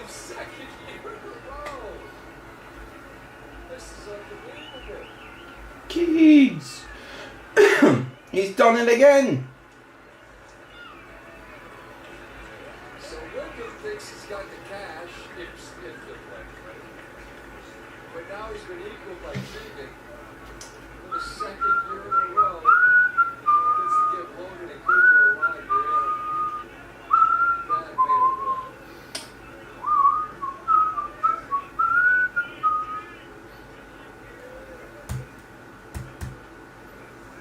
Second year in a row. This is unbelievable. Keys. He's done it again. So Wilkin thinks he's got the cash if the play, right? But now he's been equaled by Keegan for the second year in a row. Gets to give Logan and Cooper a ride there. That made a run.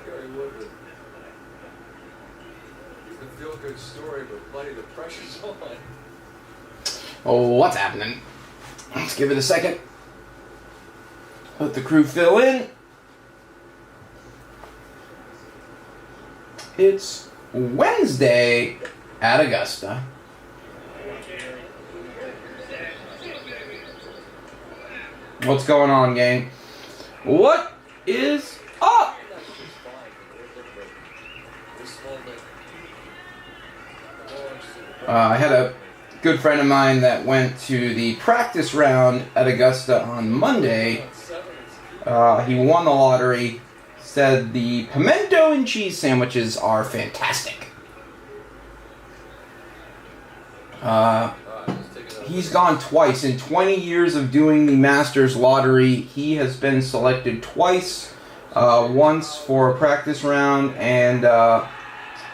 Gary Woodward. It's a feel-good story, but buddy, the pressure's on. Oh, what's happening? Let's give it a second. Let the crew fill in. It's Wednesday at Augusta. What's going on, gang? What is up? I had a good friend of mine that went to the practice round at Augusta on Monday. He won the lottery. Said the pimento and cheese sandwiches are fantastic. He's gone twice. In 20 years of doing the Masters lottery, he has been selected twice. Once for a practice round and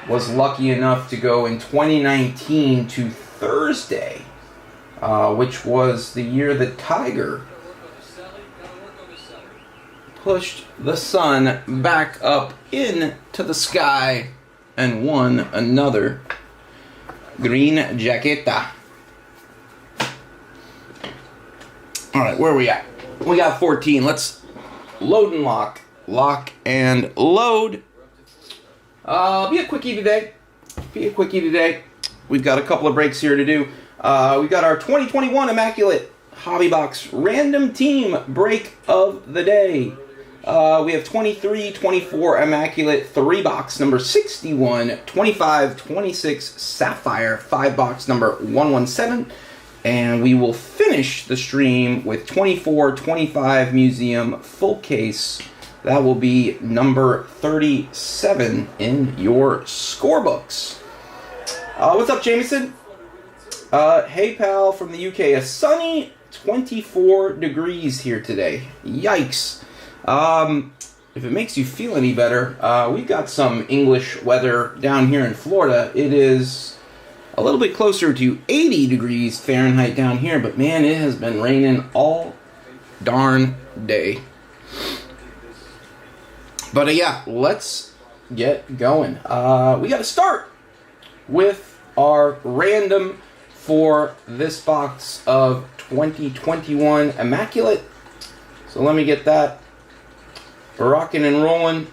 was lucky enough to go in 2019 to Thursday, which was the year that Tiger pushed the sun back up into the sky and won another green jaqueta. Alright, where are we at? We got 14. Let's load and lock. Lock and load. Be a quickie today. We've got a couple of breaks here to do. We've got our 2021 Immaculate Hobby Box Random Team Break of the Day. We have 23, 24 Immaculate 3-box number 61, 25, 26 Sapphire 5-box number 117, and we will finish the stream with 24, 25 Museum full case. That will be number 37 in your scorebooks. What's up, Jameson? Hey, pal, from the UK. A sunny 24 degrees here today. Yikes. If it makes you feel any better, we've got some English weather down here in Florida. It is a little bit closer to 80 degrees Fahrenheit down here, but man, it has been raining all darn day. But yeah, let's get going. We got to start with our random for this box of 2021 Immaculate. So let me get that rocking and rolling.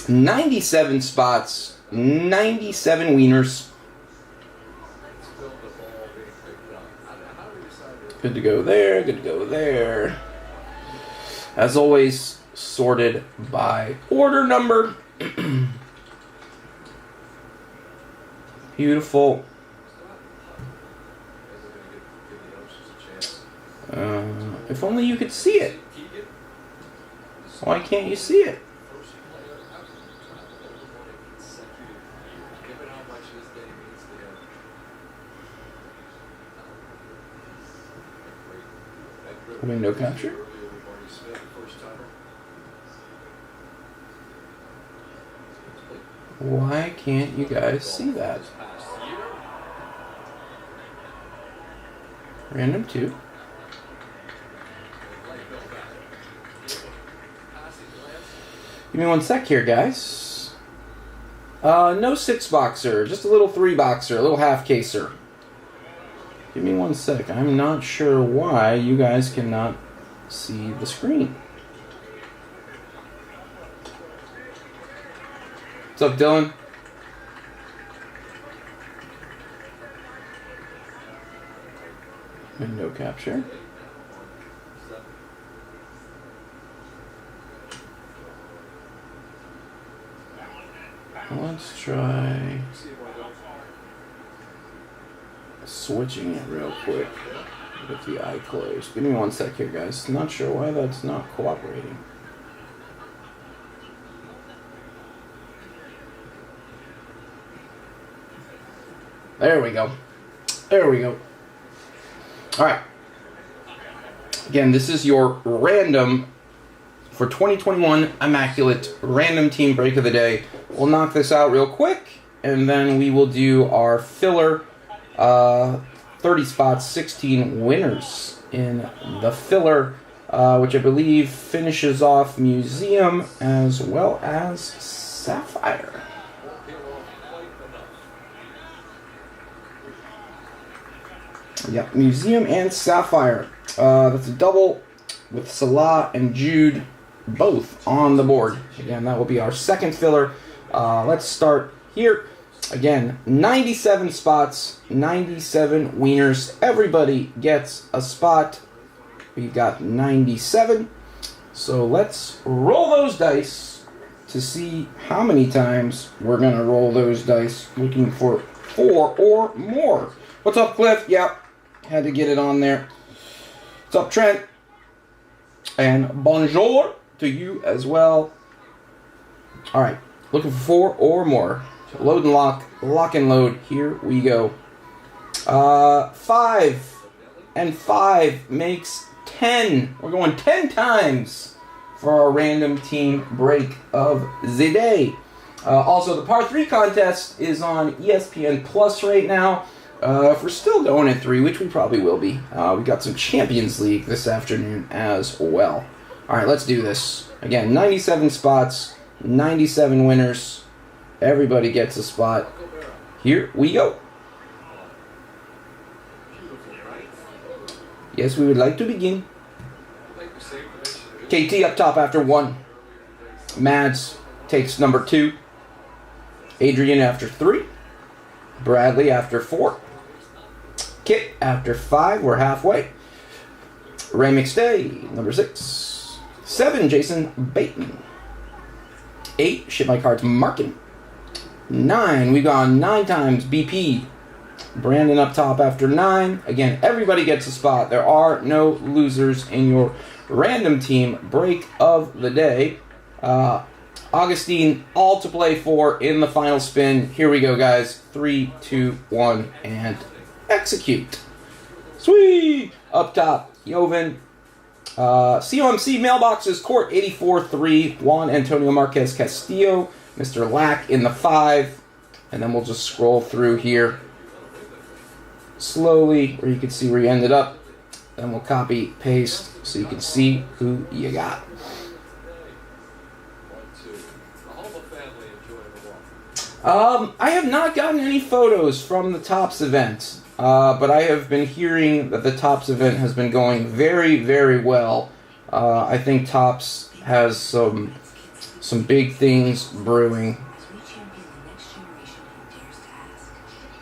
97 spots, 97 wieners. Good to go there, good to go there. As always, sorted by order number. Beautiful. If only you could see it. Why can't you see it? Window capture. Why can't you guys see that? Random 2. Give me one sec here, guys. No 6-boxer, just a little 3-boxer, a little half-caser. Give me one sec. I'm not sure why you guys cannot see the screen. What's up, Dylan? Window capture. Let's try switching it real quick with the eye closed. Give me one sec here, guys. Not sure why that's not cooperating. There we go. There we go. All right. Again, this is your random for 2021 Immaculate Random Team Break of the Day. We'll knock this out real quick, and then we will do our filler 30 spots, 16 winners in the filler, which I believe finishes off Museum as well as Sapphire. Yep, Museum and Sapphire. That's a double with Salah and Jude both on the board. Again, that will be our second filler. Let's start here. Again, 97 spots, 97 wieners. Everybody gets a spot. We've got 97. So let's roll those dice to see how many times we're going to roll those dice. Looking for 4 or more. What's up, Cliff? Yep, had to get it on there. What's up, Trent? And bonjour to you as well. All right, looking for 4 or more. So load and lock, lock and load. Here we go. 5 and 5 makes 10. We're going 10 times for our random team break of the day. Also, the par 3 contest is on ESPN Plus right now. If we're still going at 3, which we probably will be, we got some Champions League this afternoon as well. All right, let's do this. Again, 97 spots, 97 winners. Everybody gets a spot. Here we go. Yes, we would like to begin. KT up top after 1. Mads takes number 2. Adrian after 3. Bradley after 4. Kit after 5. We're halfway. Ray McStay, number 6. 7, Jason Bateman. 8, Ship My Cards, Markin. 9, we've gone 9 times. BP. Brandon up top after 9. Again, everybody gets a spot. There are no losers in your random team break of the day. Augustine, all to play for in the final spin. Here we go, guys. 3, 2, 1, and execute. Sweet! Up top, Joven. COMC mailboxes, Court 84-3, Juan Antonio Marquez Castillo, Mr. Lack in the 5, and then we'll just scroll through here slowly, where you can see where you ended up. Then we'll copy, paste, so you can see who you got. I have not gotten any photos from the Tops event, but I have been hearing that the Tops event has been going very, very well. I think Tops has some big things brewing.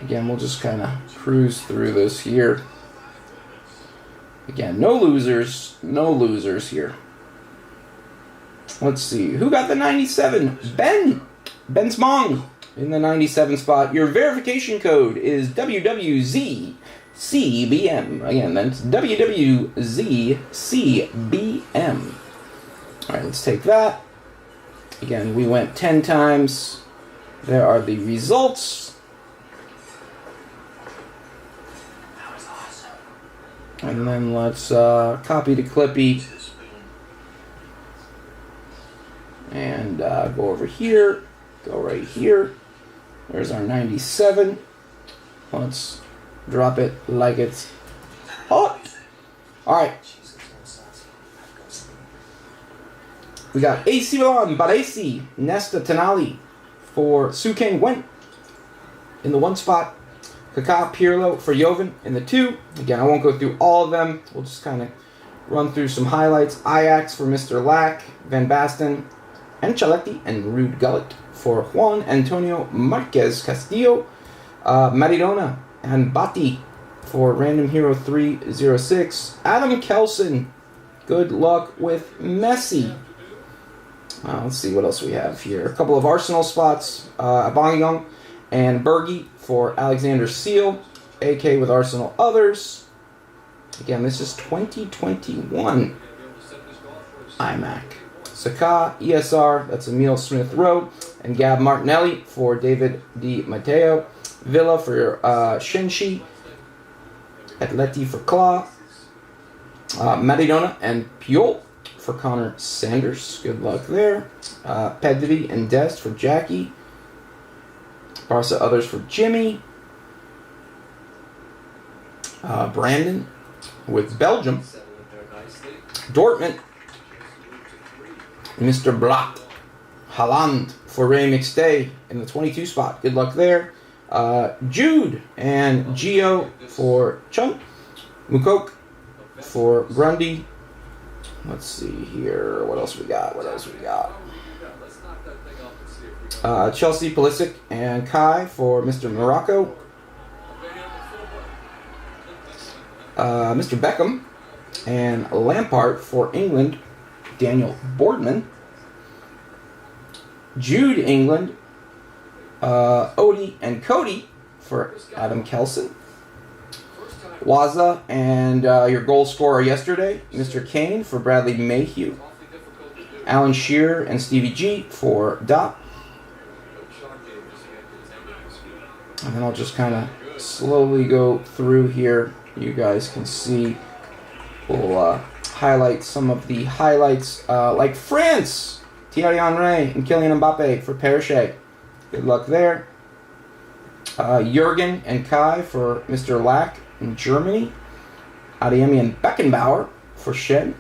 Again, we'll just kind of cruise through this here. Again, no losers here. Let's see, who got the 97? Ben Smong in the 97 spot. Your verification code is WWZCBM. Again, that's WWZCBM. All right, let's take that. Again, we went 10 times. There are the results. And then let's copy to Clippy. And go over here. Go right here. There's our 97. Let's drop it like it's hot. Alright. We got AC Milan, Baresi, Nesta Tenali for Sukeng Wen in the 1 spot. Kaká Pirlo for Joven in the 2. Again, I won't go through all of them. We'll just kind of run through some highlights. Ajax for Mr. Lack, Van Basten, Ancelotti, and Ruud Gullit for Juan Antonio Marquez Castillo. Maradona and Bati for Random Hero 306. Adam Kelson, good luck with Messi. Let's see what else we have here. A couple of Arsenal spots. Aubameyang and Bergie for Alexander Seal. AK with Arsenal others. Again, this is 2021 iMac. Saka, ESR, that's Emil Smith Rowe, and Gab Martinelli for David Di Matteo. Villa for Shenshi. Atleti for Claw. Maradona and Puyol for Connor Sanders. Good luck there. Pedri and Dest for Jackie. Barca others for Jimmy. Brandon with Belgium. Dortmund. Mr. Blatt. Haaland for Ray McStay in the 22 spot. Good luck there. Jude and Gio for Chun. Mukok for Grundy. Let's see here. What else we got? Chelsea, Pulisic, and Kai for Mr. Morocco. Mr. Beckham and Lampard for England. Daniel Boardman. Jude, England. Odie and Cody for Adam Kelson. Waza and your goal scorer yesterday, Mr. Kane for Bradley Mayhew. Alan Shearer and Stevie G for Dot. And then I'll just kind of slowly go through here. You guys can see. We'll highlight some of the highlights, like France, Thierry Henry and Kylian Mbappe for Perichet. Good luck there. Jurgen and Kai for Mr. Lack in Germany. Adeyemi and Beckenbauer for Shen.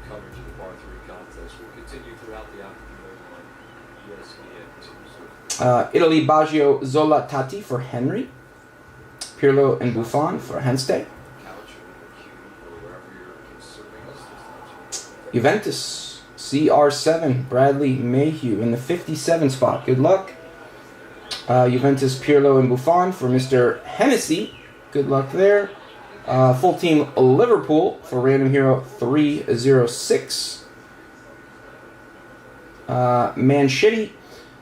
Coverage of the Bar 3 contest will continue throughout the afternoon on ESPN. Italy, Baggio, Zola, Tati for Henry. Pirlo and Buffon for Henstay. Juventus, CR7, Bradley Mayhew in the 57 spot. Good luck. Juventus, Pirlo, and Buffon for Mr. Hennessy. Good luck there. Full team Liverpool for Random Hero 306. Man Shitty.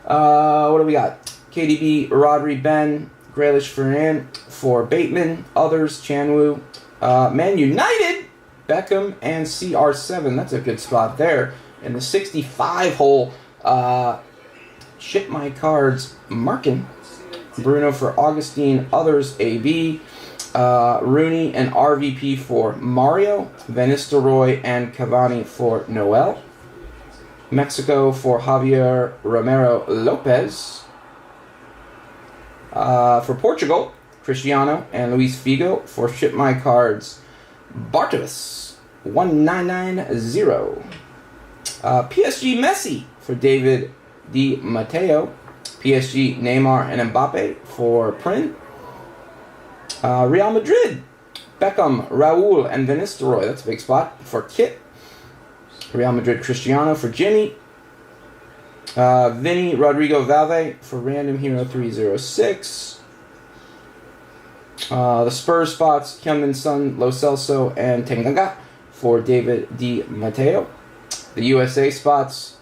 What do we got? KDB, Rodri, Ben, Grealish, Fernan for Bateman. Others, Chanwu. Man United, Beckham, and CR7. That's a good spot there. In the 65 hole, Ship My Cards, Markin. Bruno for Augustine. Others, AB. Rooney and RVP for Mario. Van Nistelrooy and Cavani for Noel. Mexico for Javier Romero Lopez. For Portugal, Cristiano and Luis Figo. For Ship My Cards, Bartos 1990. PSG Messi for David Di Matteo. PSG Neymar and Mbappe for Prin. Real Madrid, Beckham, Raul, and Van Nistelrooy. That's a big spot for Kit. Real Madrid, Cristiano for Jimmy. Vinny, Rodrigo Valve for Random Hero 306. The Spurs spots, Hyunmin Son, Lo Celso, and Tanganga for David Di Matteo. The USA spots,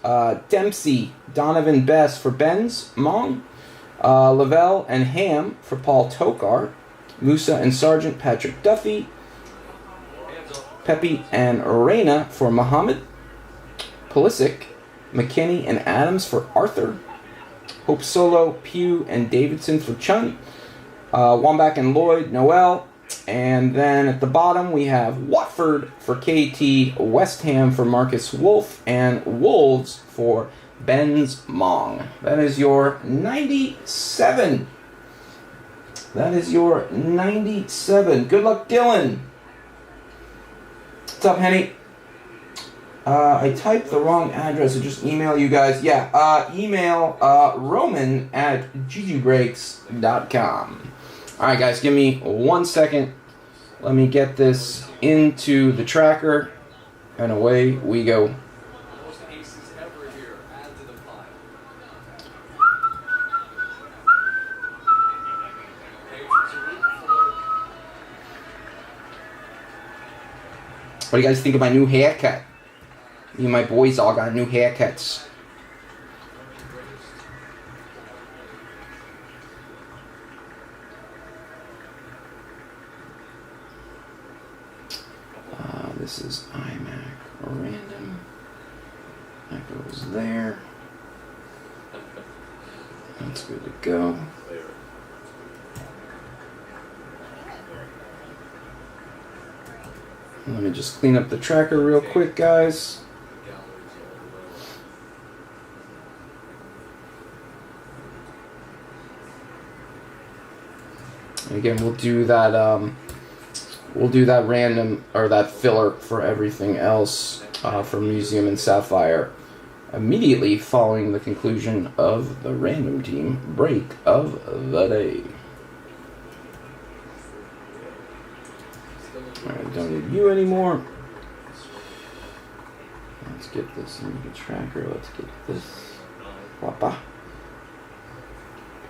Dempsey, Donovan Best for Benz, Mong. Lavelle and Ham for Paul Tokar. Musa and Sargent, Patrick Duffy. Pepe and Reina for Muhammad. Pulisic, McKinney and Adams for Arthur. Hope Solo, Pugh and Davidson for Chun. Wambach and Lloyd, Noel. And then at the bottom we have Watford for KT, West Ham for Marcus Wolf, and Wolves for Benz Mong. That is your 97. That is your 97. Good luck, Dylan. What's up, Henny? I typed the wrong address. I just email you guys. Yeah, email Roman at gggbreaks.com. Alright, guys, give me 1 second. Let me get this into the tracker, and away we go. Most aces ever here. Add to the pile. What do you guys think of my new haircut? Me and my boys all got new haircuts. This is iMac random. That goes there. That's good to go. Let me just clean up the tracker real quick, guys. And again, we'll do that random or that filler for everything else for Museum and Sapphire immediately following the conclusion of the random team break of the day. Alright, don't need you anymore. Let's get this into the tracker. Let's get this. Papa.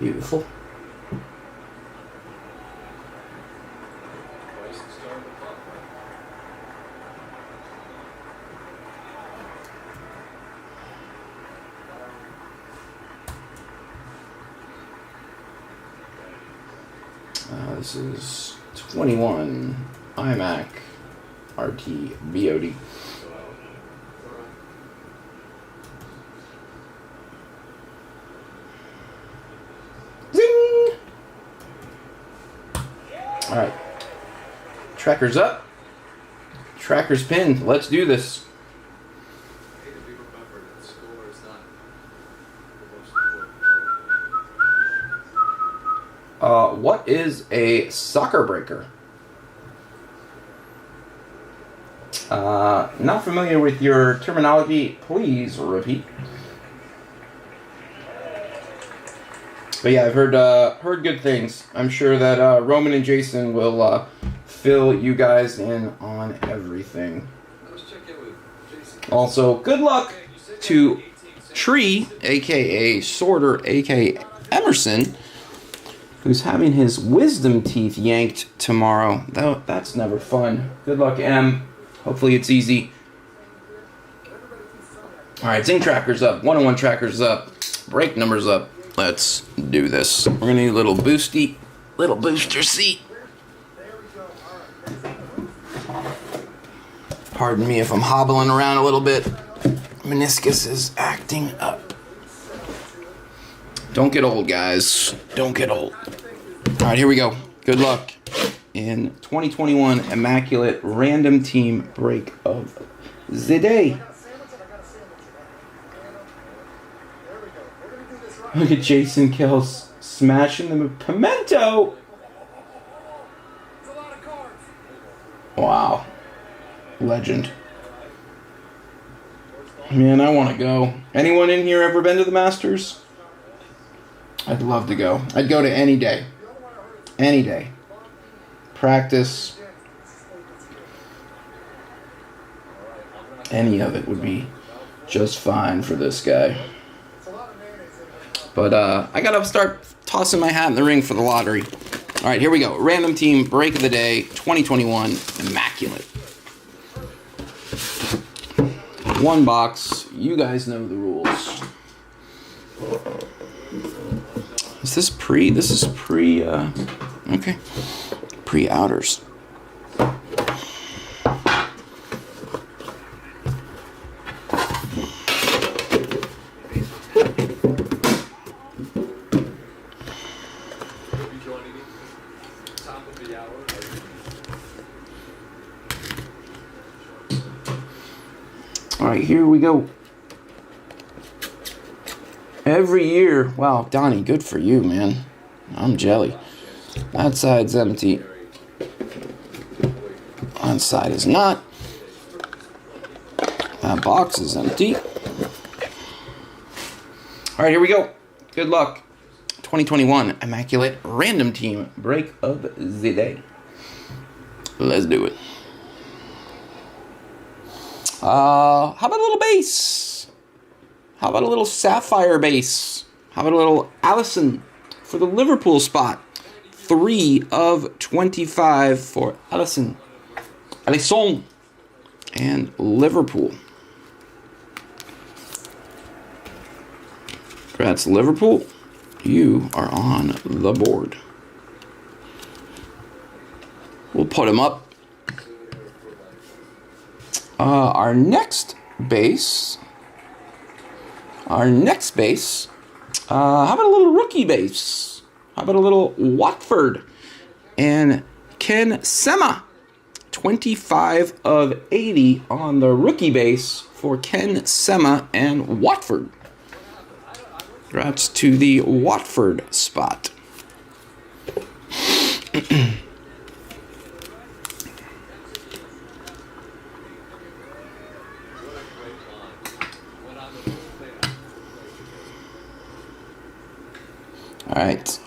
Beautiful. This is 21 iMac RTBOD. Zing! Alright. Tracker's up. Tracker's pinned. Let's do this. What is a soccer breaker? Not familiar with your terminology. Please repeat. But yeah, I've heard good things. I'm sure that Roman and Jason will fill you guys in on everything. Also, good luck to Tree, aka Sorter, aka Emerson, who's having his wisdom teeth yanked tomorrow. That's never fun. Good luck, Em. Hopefully it's easy. Alright, Zing tracker's up. 101 tracker's up. Brake number's up. Let's do this. We're going to need a little booster seat. Pardon me if I'm hobbling around a little bit. Meniscus is acting up. Don't get old, guys. Don't get old. All right, here we go. Good luck in 2021 Immaculate Random Team Break of the Day. Look at Jason Kells smashing them with pimento. Wow. Legend. Man, I want to go. Anyone in here ever been to the Masters? I'd love to go. I'd go to any day. Any day. Practice. Any of it would be just fine for this guy. But I gotta start tossing my hat in the ring for the lottery. All right, here we go. Random team break of the day, 2021 Immaculate. One box. You guys know the rules. Is this pre? This is pre, okay. Pre-outers. All right, here we go. Every year, wow, Donnie, good for you, man. I'm jelly. That side's empty. That side is not. That box is empty. All right, here we go. Good luck. 2021 Immaculate Random Team Break of the Day. Let's do it. How about a little base? How about a little Sapphire base? How about a little Allison for the Liverpool spot? 3 of 25 for Allison. Alisson and Liverpool. Congrats, Liverpool. You are on the board. We'll put him up. Our next base. How about a little rookie base? How about a little Watford and Ken Sema? 25 of 80 on the rookie base for Ken Sema and Watford. Congrats to the Watford spot. All right,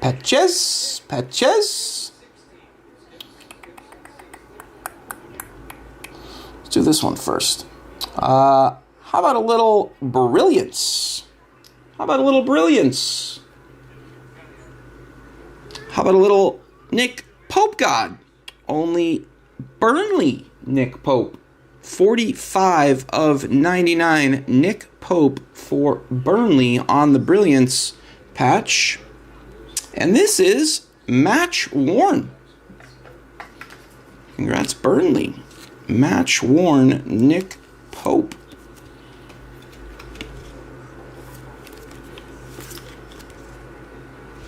Patches. Let's do this one first. How about a little Brilliance? How about a little Nick Pope God? Only Burnley Nick Pope. 45 of 99 Nick Pope for Burnley on the Brilliance patch. And this is match worn. Congrats, Burnley. Match worn Nick Pope.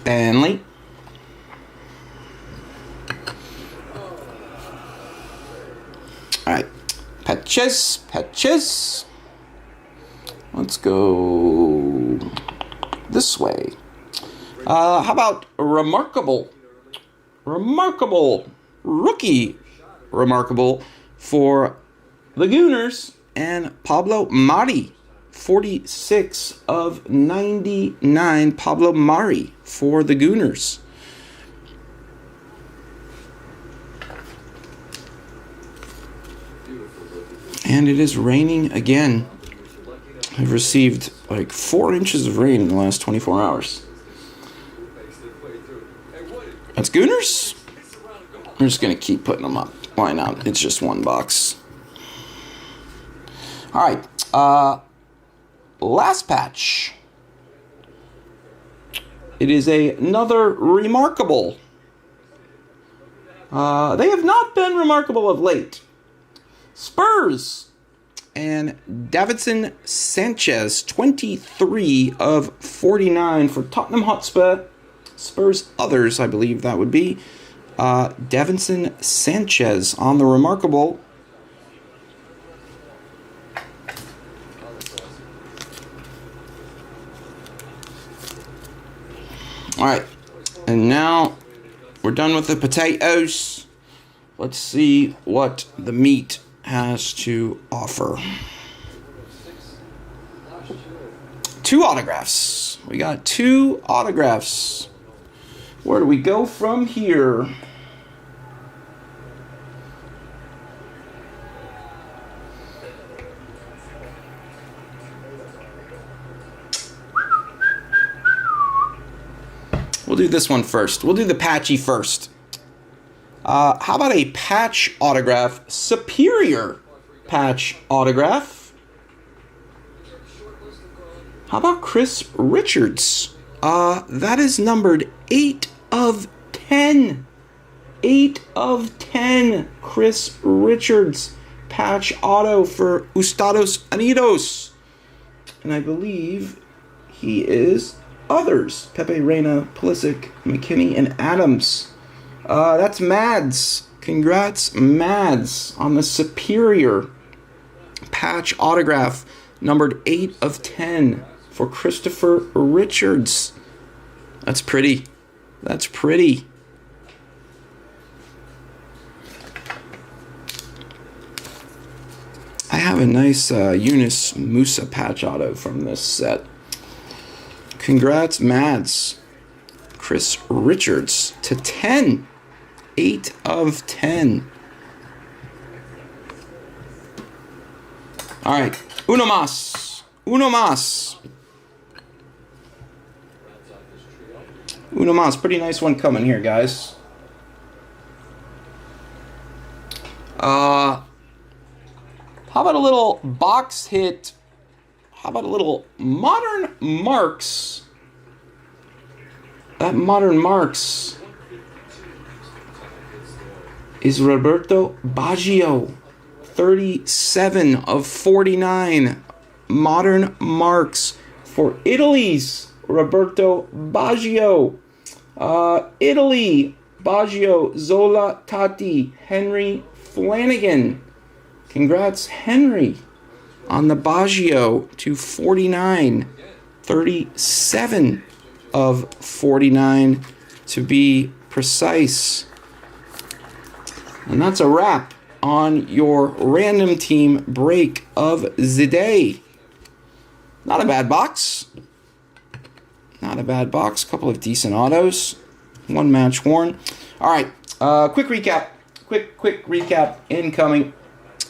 Stanley. Alright. Patches. Let's go this way. How about Remarkable rookie for the Gooners and Pablo Mari. 46 of 99 Pablo Mari for the Gooners. And it is raining again. I've received like 4 inches of rain in the last 24 hours. That's Gooners. I'm just going to keep putting them up. Why not? It's just one box. All right. Last patch. It is another Remarkable. They have not been remarkable of late. Spurs and Davinson Sanchez, 23 of 49 for Tottenham Hotspur. Spurs others, I believe that would be. Davinson Sanchez on the Remarkable. All right, and now we're done with the potatoes. Let's see what the meat has to offer. 2 autographs. We got 2 autographs. Where do we go from here? We'll do this one first. We'll do the patchy first. How about a patch autograph? Superior patch autograph. How about Chris Richards? That is numbered 8 of 10. 8 of 10. Chris Richards. Patch auto for Estados Unidos. And I believe he is others. Pepe, Reina, Pulisic, McKinney, and Adams. That's Mads. Congrats, Mads, on the Superior patch autograph, numbered 8 of 10 for Christopher Richards. That's pretty. That's pretty. I have a nice Yunus Musa patch auto from this set. Congrats, Mads. Chris Richards to 10. 8 of 10. All right. Uno más. Pretty nice one coming here, guys. How about a little box hit? How about a little Modern Marks? That Modern Marks is Roberto Baggio. 37 of 49. Modern marks for Italy's Roberto Baggio. Italy, Baggio, Zola, Tati, Henry Flanagan. Congrats, Henry, on the Baggio to 49. 37 of 49 to be precise. And that's a wrap on your random team break of the day. Not a bad box. Not a bad box. Couple of decent autos. One match worn. All right. Quick recap. Quick recap incoming.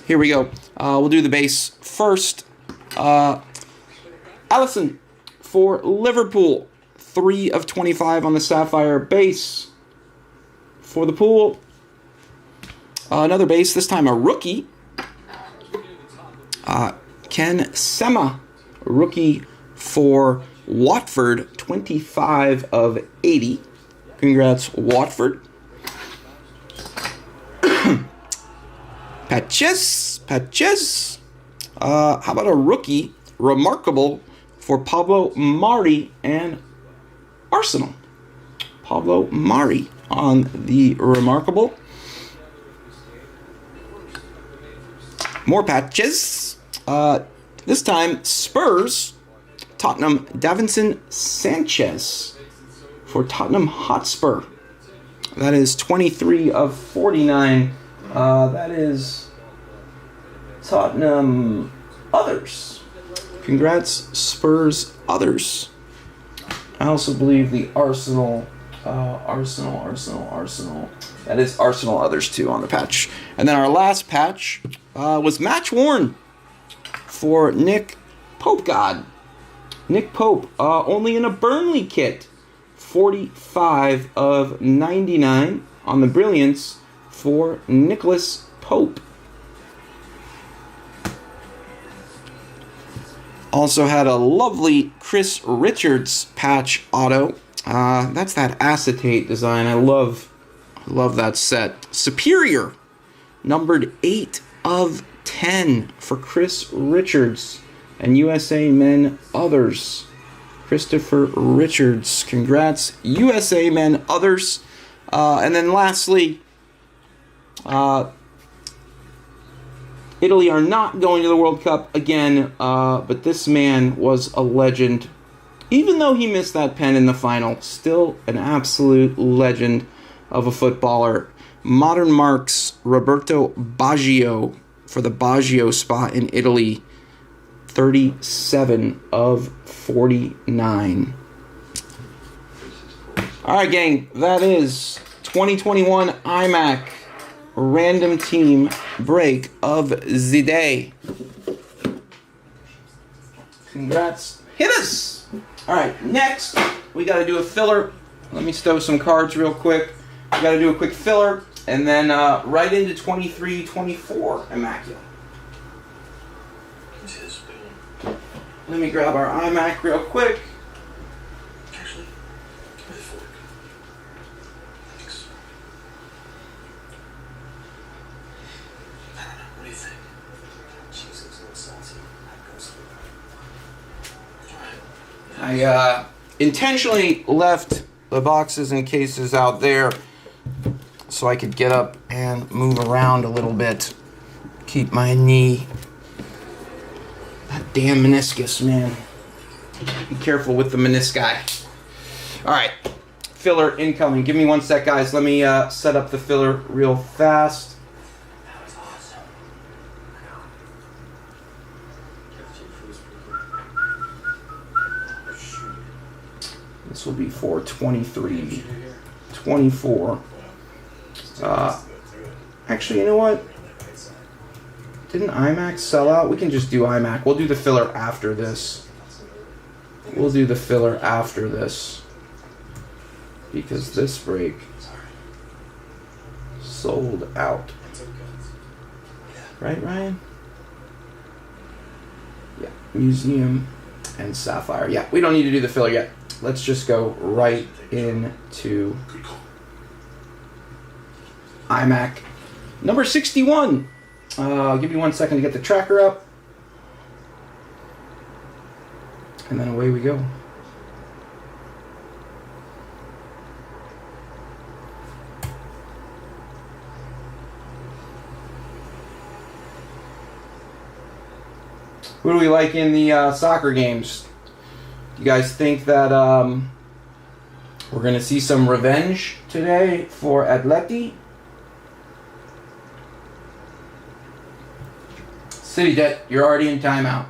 Here we go. We'll do the base first. Allison for Liverpool. 3 of 25 on the Sapphire base. For the pool, another base, this time a rookie. Ken Sema, rookie for Watford, 25 of 80. Congrats, Watford. Patches. How about a rookie, remarkable, for Pablo Mari and Arsenal. Pablo Mari on the remarkable. More patches. This time, Spurs. Tottenham, Davinson Sanchez for Tottenham Hotspur. That is 23 of 49. That is Tottenham Others. Congrats, Spurs Others. I also believe the Arsenal. That is Arsenal Others too on the patch. And then our last patch was match worn for Nick Popegod. Nick Pope, only in a Burnley kit. 45 of 99 on the Brilliance for Nicholas Pope. Also had a lovely Chris Richards patch auto. That's that acetate design. I love that set. Superior, numbered 8 of 10 for Chris Richards. And USA Men Others, Christopher Richards. Congrats, USA Men Others. And then lastly, Italy are not going to the World Cup again, but this man was a legend. Even though he missed that pen in the final, still an absolute legend of a footballer. Modern marks, Roberto Baggio for the Baggio spot in Italy. 37 of 49. All right, gang, that is 2021 iMac random team break of the day. Congrats. Hit us! All right, next, we got to do a filler. Let me stow some cards real quick. We got to do a quick filler, and then right into 23-24 Immaculate. Let me grab our iMac real quick. Actually, with a fork. Thanks. I don't know. What do you think? Cheese looks a little salty. I'd go I intentionally left the boxes and cases out there so I could get up and move around a little bit. Keep my knee. That damn meniscus, man. Be careful with the menisci. All right, filler incoming. Give me one sec, guys. Let me set up the filler real fast. That was awesome. This will be for 23, 24. Actually, you know what? Didn't iMac sell out? We can just do iMac. We'll do the filler after this. Because this break sold out. Right, Ryan? Yeah. Museum and Sapphire. Yeah, we don't need to do the filler yet. Let's just go right into iMac. Number 61. I'll give you 1 second to get the tracker up. And then away we go. Who do we like in the soccer games? Do you guys think that we're going to see some revenge today for Atleti? City Jet, you're already in timeout.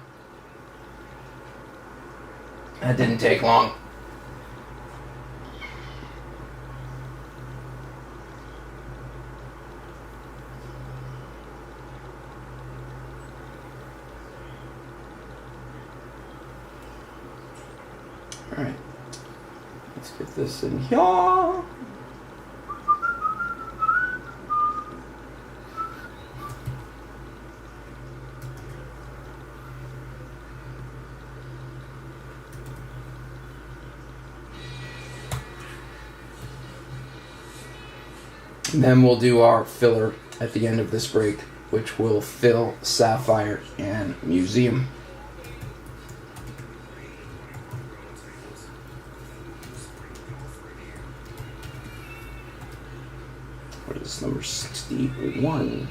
That didn't take long. Alright, let's get this in here. And then we'll do our filler at the end of this break, which will fill Sapphire and Museum. What is number 61?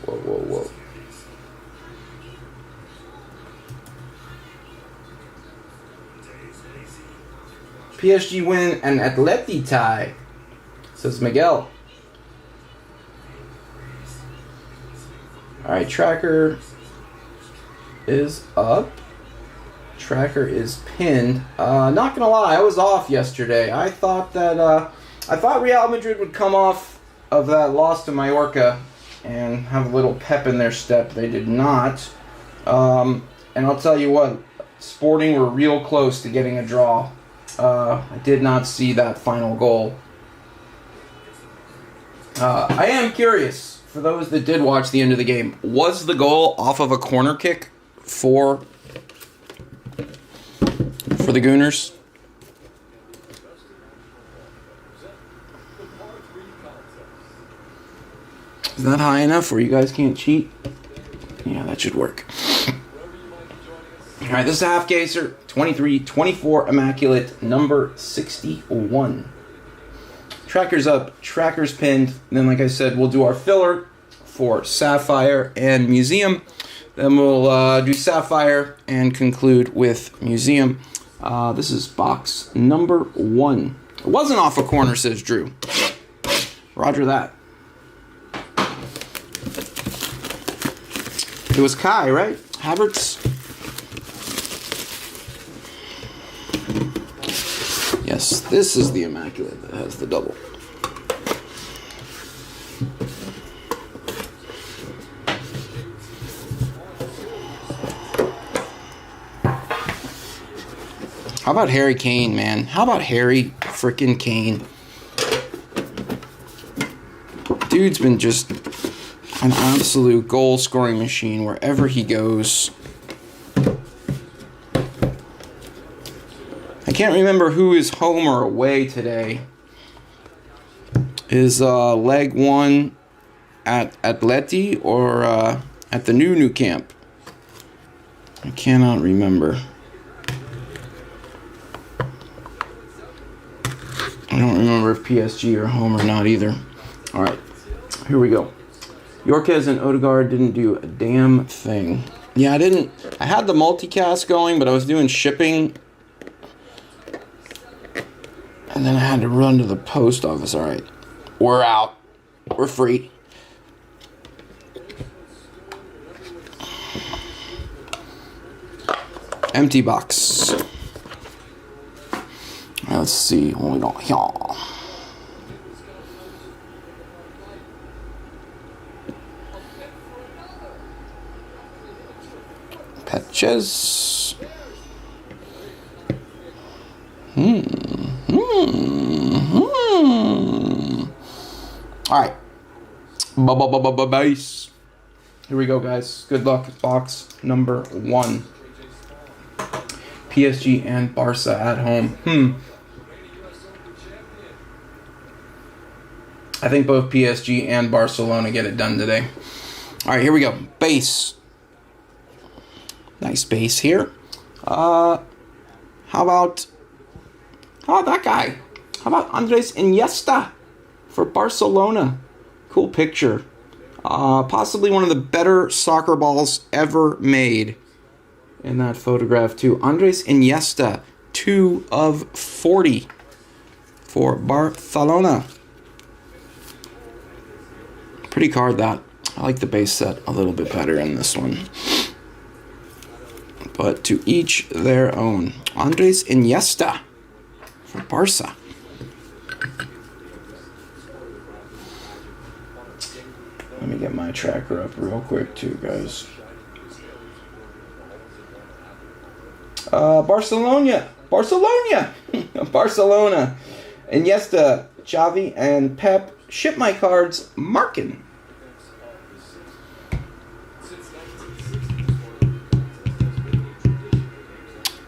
Whoa, whoa, whoa. PSG win and Atleti tie, says Miguel. Alright, tracker is up. Tracker is pinned. Not gonna lie, I was off yesterday. I thought Real Madrid would come off of that loss to Mallorca and have a little pep in their step. They did not. And I'll tell you what, Sporting were real close to getting a draw. I did not see that final goal. I am curious, for those that did watch the end of the game, was the goal off of a corner kick for the Gooners? Is that high enough where you guys can't cheat? Yeah, that should work. Alright, this is a half caser, 23-24 Immaculate, number 61. Tracker's up, tracker's pinned. And then, like I said, we'll do our filler for Sapphire and Museum. Then we'll do Sapphire and conclude with Museum. This is box number 1. It wasn't off a corner, says Drew. Roger that. It was Kai, right? Havertz? Yes, this is the Immaculate that has the double. How about Harry Kane, man? How about Harry frickin' Kane? Dude's been just an absolute goal-scoring machine wherever he goes. I can't remember who is home or away today. Is leg 1 at Atleti or at the new camp? I cannot remember. I don't remember if PSG are home or not either. All right, here we go. Yorkes and Odegaard didn't do a damn thing. Yeah, I didn't. I had the multicast going, but I was doing shipping. And then I had to run to the post office. All right, we're out. We're free. Empty box. Let's see what we got here. Patches. All right. Base. Here we go, guys. Good luck. Box number 1. PSG and Barca at home. I think both PSG and Barcelona get it done today. All right, here we go. Base. Nice base here. How about that guy? How about Andres Iniesta for Barcelona? Cool picture. Possibly one of the better soccer balls ever made in that photograph too. Andres Iniesta, 2 of 40 for Barcelona. Pretty card that. I like the base set a little bit better in this one. But to each their own. Andres Iniesta for Barca. Let me get my tracker up real quick too, guys. Barcelona. Barcelona. Iniesta, Xavi, and Pep. Ship my cards, Markin.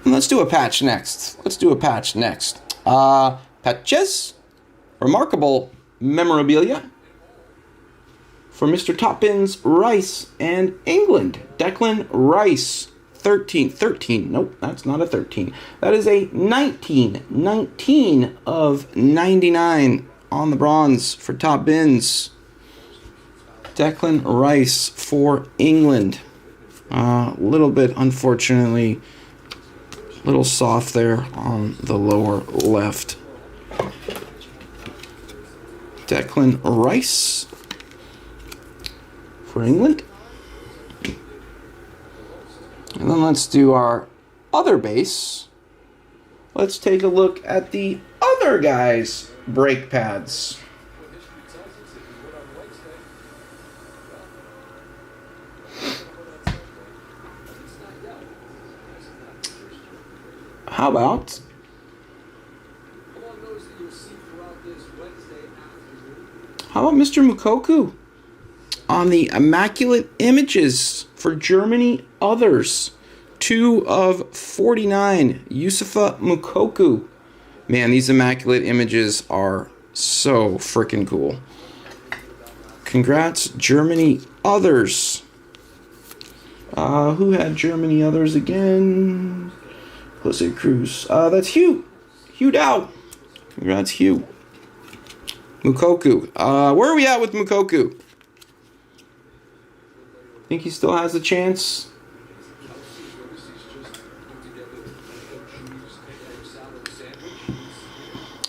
Let's do a patch next. Patches. Remarkable memorabilia for Mr. Toppins, Rice, and England. Declan Rice. 13. Nope, that's not a 13. That is a 19 of 99 on the bronze for Top Bins. Declan Rice for England. A little bit, unfortunately, a little soft there on the lower left. Declan Rice for England. And then let's do our other base. Let's take a look at the other guy's brake pads. How about Mr. Mukoku on the Immaculate Images for Germany Others. 2 of 49. Yusufa Mukoku. Man, these Immaculate Images are so freaking cool. Congrats, Germany Others. Who had Germany Others again? Jose Cruz. That's Hugh. Hugh Dow. Congrats, Hugh. Mukoku. Where are we at with Mukoku? Think he still has a chance?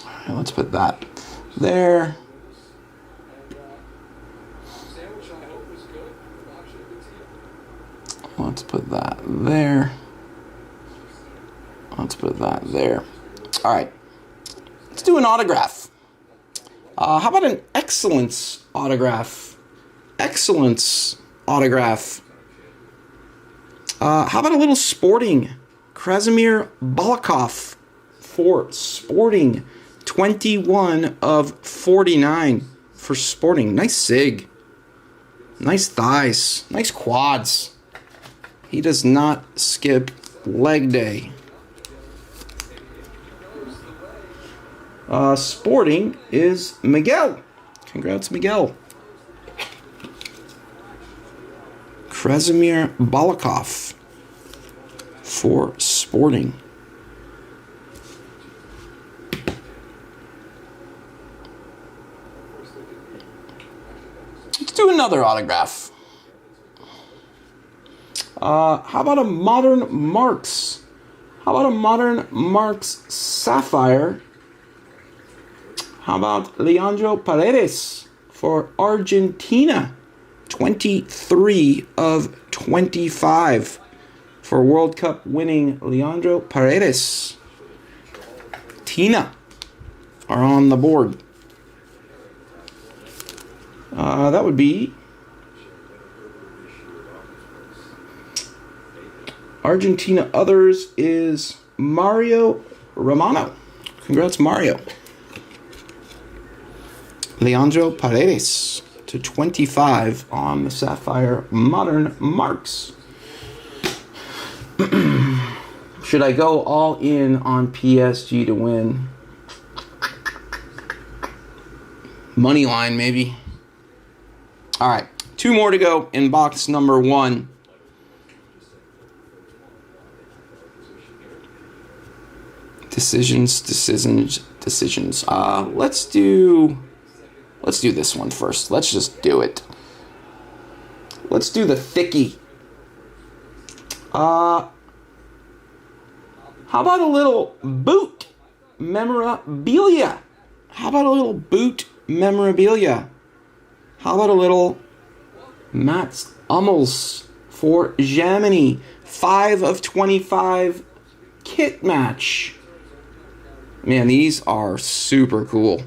Alright, let's put that there. Let's put that there. Let's put that there. Alright. Let's do an autograph. How about an excellence autograph? Excellence autograph. How about a little sporting? Krasimir Balakov for Sporting. 21 of 49 for Sporting. Nice sig. Nice thighs. Nice quads. He does not skip leg day. Sporting is Miguel. Congrats, Miguel. Krasimir Balakov for Sporting. Let's do another autograph. How about a modern Marks? How about a modern Marks Sapphire? How about Leandro Paredes for Argentina? 23 of 25 for World Cup winning Leandro Paredes. Tina are on the board. That would be Argentina Others is Mario Romano. Congrats, Mario. Leandro Paredes to 25 on the Sapphire Modern Marks. Should I go all in on PSG to win? Money line, maybe. All right. 2 more to go in box number 1. Decisions. Let's do this one first. Let's just do it. Let's do the thickie. How about a little boot memorabilia? How about a little Mats Hummels for Germany? 5 of 25 kit match. Man, these are super cool.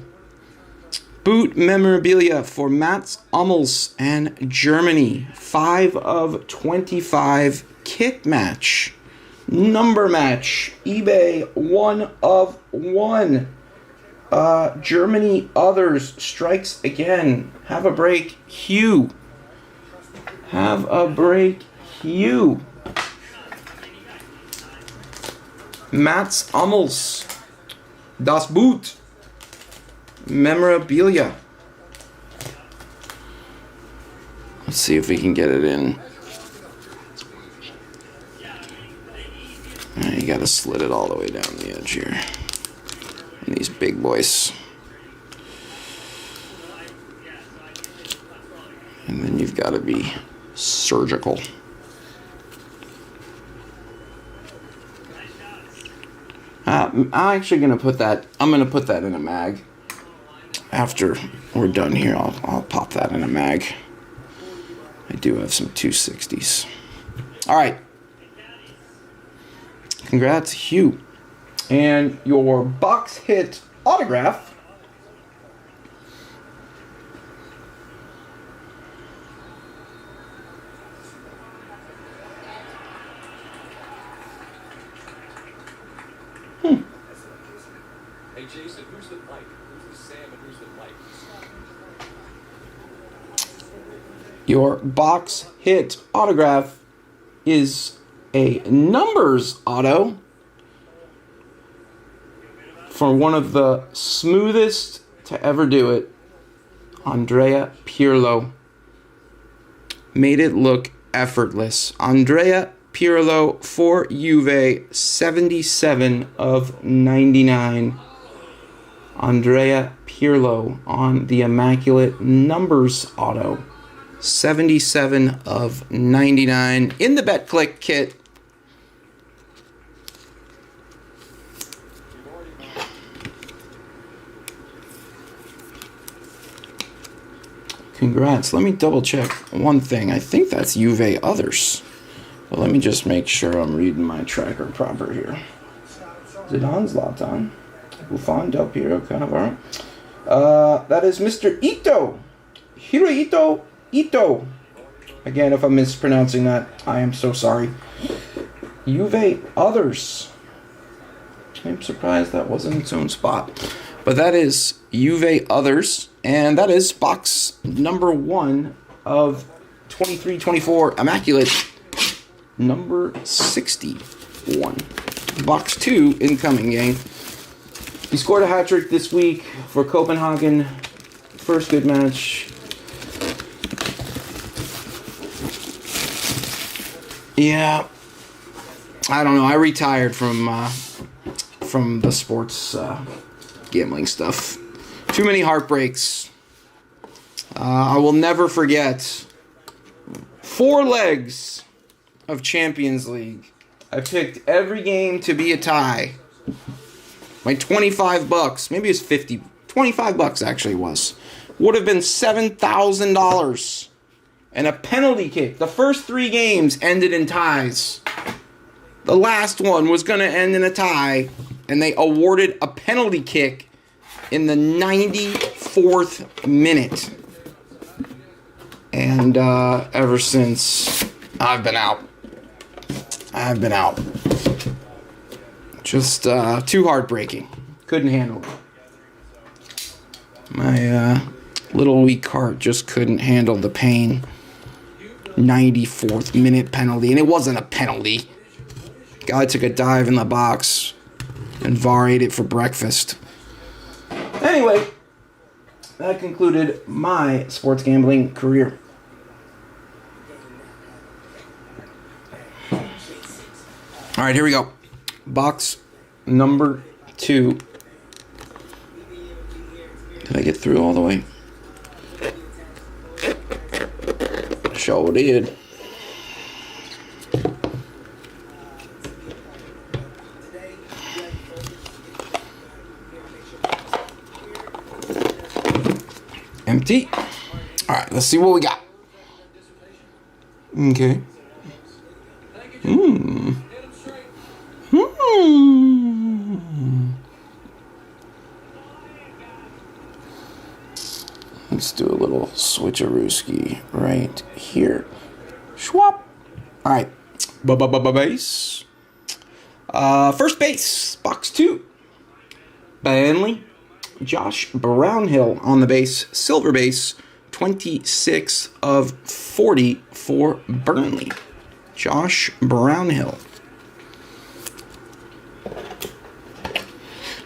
Boot memorabilia for Mats Hummels and Germany. 5 of 25 kit match. Number match. eBay 1 of 1. Germany others strikes again. Have a break, Hugh. Mats Hummels. Das Boot. Memorabilia. Let's see if we can get it in. You gotta slit it all the way down the edge here. And these big boys. And then you've got to be surgical. I'm actually gonna put that. I'm gonna put that in a mag. After we're done here, I'll pop that in a mag. I do have some 260s. All right. Congrats, Hugh. And your box hit autograph. Hey Jason, who's the Mike? Who's the Sam and who's the Mike? Your box hit autograph is a numbers auto for one of the smoothest to ever do it, Andrea Pirlo. Made it look effortless. Andrea Pirlo for Juve, 77 of 99. Andrea Pirlo on the Immaculate numbers auto. 77 of 99 in the BetClick kit. Congrats. Let me double check one thing. I think that's Juve others. But let me just make sure I'm reading my tracker proper here. Zidane, Zlatan, Buffon, Del Piero, Cannavaro. That is Mr. Ito. Hirohito Ito. Again, if I'm mispronouncing that, I am so sorry. Juve others. I'm surprised that wasn't its own spot. But that is Juve others. And that is box number 1 of 23-24 Immaculate. Number 61. Box 2 incoming, gang. He scored a hat-trick this week for Copenhagen. First good match. Yeah. I don't know. I retired from the sports gambling stuff. Too many heartbreaks. I will never forget 4 legs of Champions League. I picked every game to be a tie. My $25, maybe it's 50, $25 actually was, would have been $7,000. And a penalty kick. The first 3 games ended in ties. The last one was going to end in a tie, and they awarded a penalty kick in the 94th minute. And ever since, I've been out. Just too heartbreaking. Couldn't handle it. My little weak heart just couldn't handle the pain. 94th minute penalty, and it wasn't a penalty. Guy took a dive in the box, and VAR ate it for breakfast. Anyway, that concluded my sports gambling career. All right, here we go. Box number 2. Did I get through all the way? Sure did. Empty. All right, let's see what we got. Okay. Let's do a little switcherooski right here. Schwap. All right. Base. First base, box 2. Burnley. Josh Brownhill on the base, silver base, 26 of 40 for Burnley. Josh Brownhill.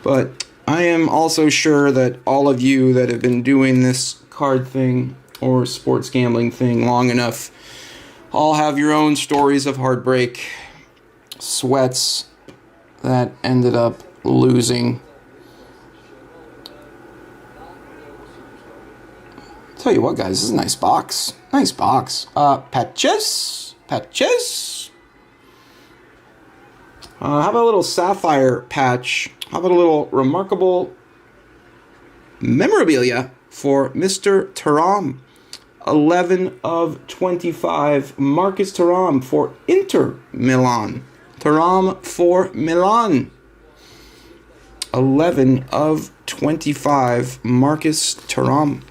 But I am also sure that all of you that have been doing this card thing or sports gambling thing long enough all have your own stories of heartbreak, sweats that ended up losing. Tell you what, guys, this is a nice box. Nice box. Patches. How about a little Sapphire patch? How about a little remarkable memorabilia for Mr. Thuram? 11 of 25. Marcus Thuram for Inter Milan. Thuram for Milan. 11 of 25. Marcus Thuram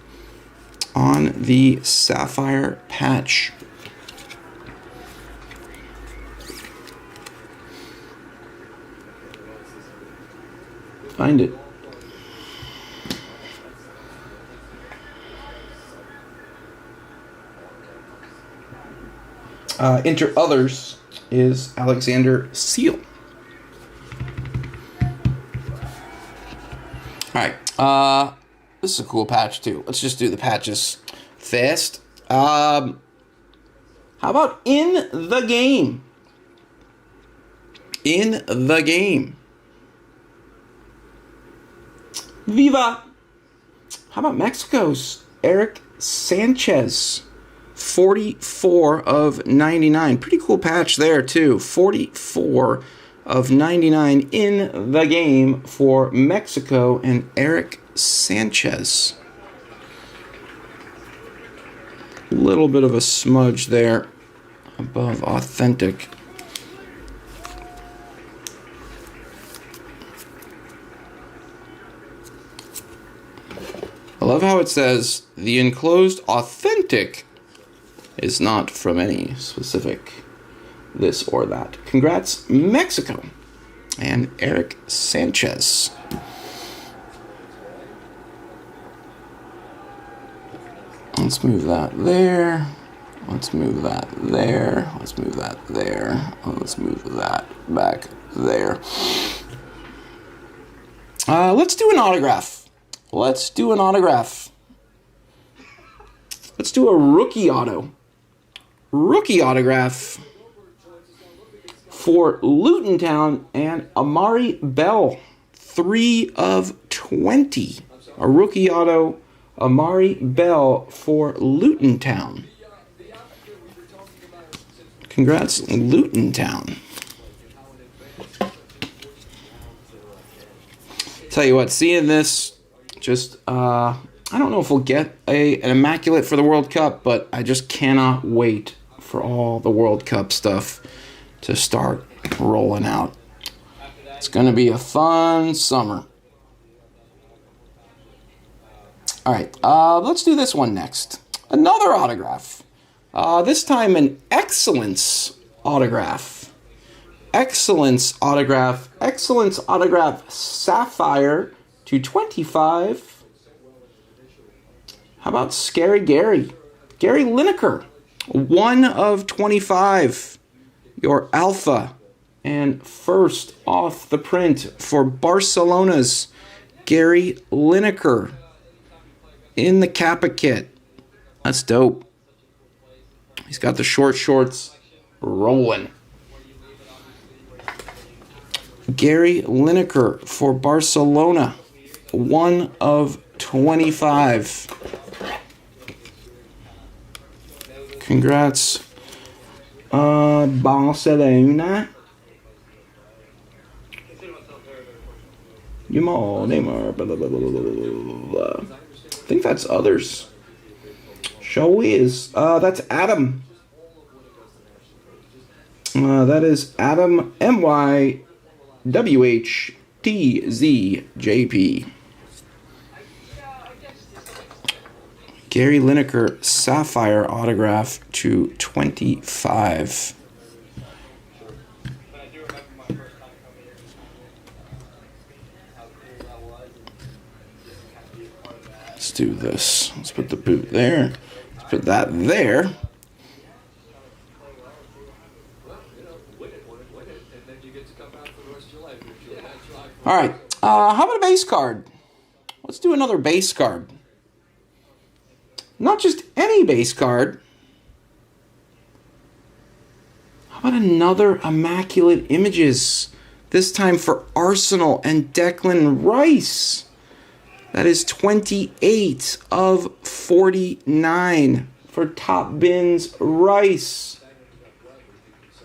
on the Sapphire patch. Find it. Enter others is Alexander Seal. All right. This is a cool patch too. Let's just do the patches fast. How about in the game? In the game. Viva. How about Mexico's Eric Sanchez? 44 of 99. Pretty cool patch there too. 44 of 99 in the game for Mexico and Eric Sanchez. A little bit of a smudge there above authentic. I love how it says the enclosed authentic is not from any specific this or that. Congrats, Mexico and Eric Sanchez. Let's move that there. Let's move that there. Let's move that there. Let's move that back there. Let's do an autograph. Let's do an autograph. Let's do a rookie auto. Rookie autograph for Luton Town and Amari Bell. 3 of 20. A rookie auto, Amari Bell for Luton Town. Congrats, Luton Town. Tell you what, seeing this, just, I don't know if we'll get an Immaculate for the World Cup, but I just cannot wait for all the World Cup stuff to start rolling out. It's going to be a fun summer. All right, let's do this one next. Another autograph. This time an Excellence autograph. Excellence autograph. Excellence autograph Sapphire to 25. How about Scary Gary? Gary Lineker. 1 of 25. Your alpha and first off the print for Barcelona's Gary Lineker. in the Kappa kit. That's dope. He's got the short shorts rolling. Gary Lineker for Barcelona. 1 of 25. Congrats. Barcelona. Neymar. Blah, blah, blah, blah, blah, blah. I think that's others. Show is. That's Adam. That is Adam MYWHTZJP. Gary Lineker Sapphire autograph to 25. Let's do this. Let's put the boot there. Let's put that there. All right. How about a base card? Let's do another base card. Not just any base card. How about another Immaculate Images? This time for Arsenal and Declan Rice. That is 28 of 49 for Top Bins Rice.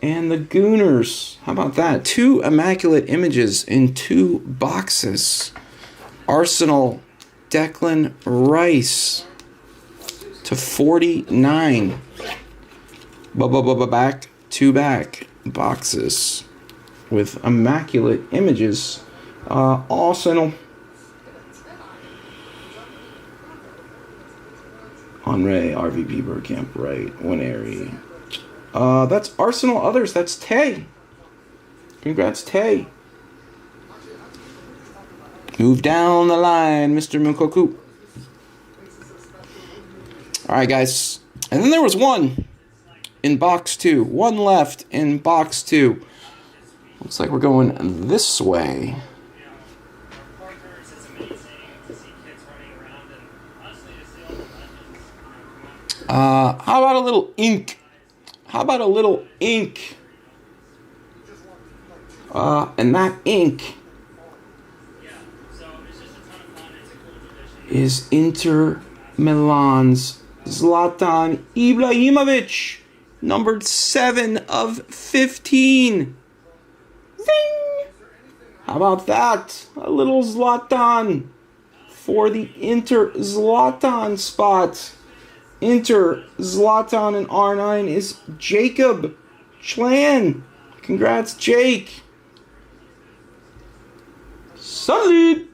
And the Gooners. How about that? 2 Immaculate Images in 2 boxes. Arsenal, Declan Rice to 49. Back to back boxes with Immaculate Images. Arsenal. Henry, RVP Bergkamp, right. Winery. That's Arsenal others. That's Tay. Congrats, Tay. Move down the line, Mr. Mukoku. All right, guys. And then there was one in box 2. One left in box 2. Looks like we're going this way. How about a little ink? How about a little ink? And that ink is Inter Milan's Zlatan Ibrahimovic, numbered 7 of 15. Zing! How about that? A little Zlatan for the Inter Zlatan spot. Inter Zlatan and R9 is Jacob Schlan. Congrats, Jake. Solid.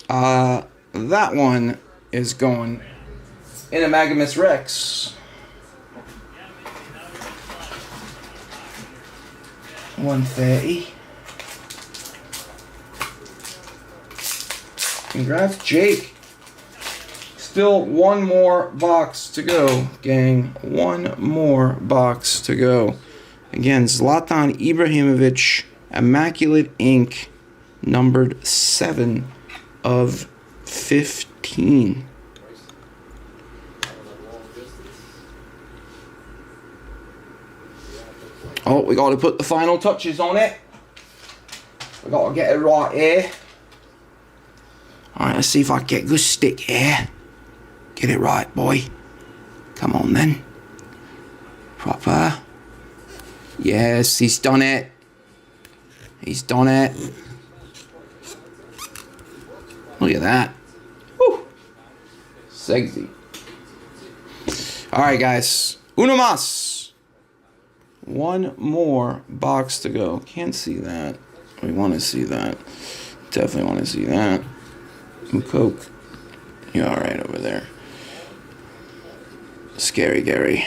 That one is going in a Magamus Rex. 130. Congrats, Jake. Still one more box to go, gang. One more box to go. Again, Zlatan Ibrahimovic, Immaculate Ink, numbered 7 of 15. Oh, we got to put the final touches on it. We got to get it right here. Alright, let's see if I can get a good stick here. Get it right, boy. Come on, then. Proper. Yes, he's done it. He's done it. Look at that. Woo. Sexy. Alright, guys. Uno más. One more box to go. Can't see that. We want to see that. Definitely want to see that. Coke. You're alright over there. Scary Gary.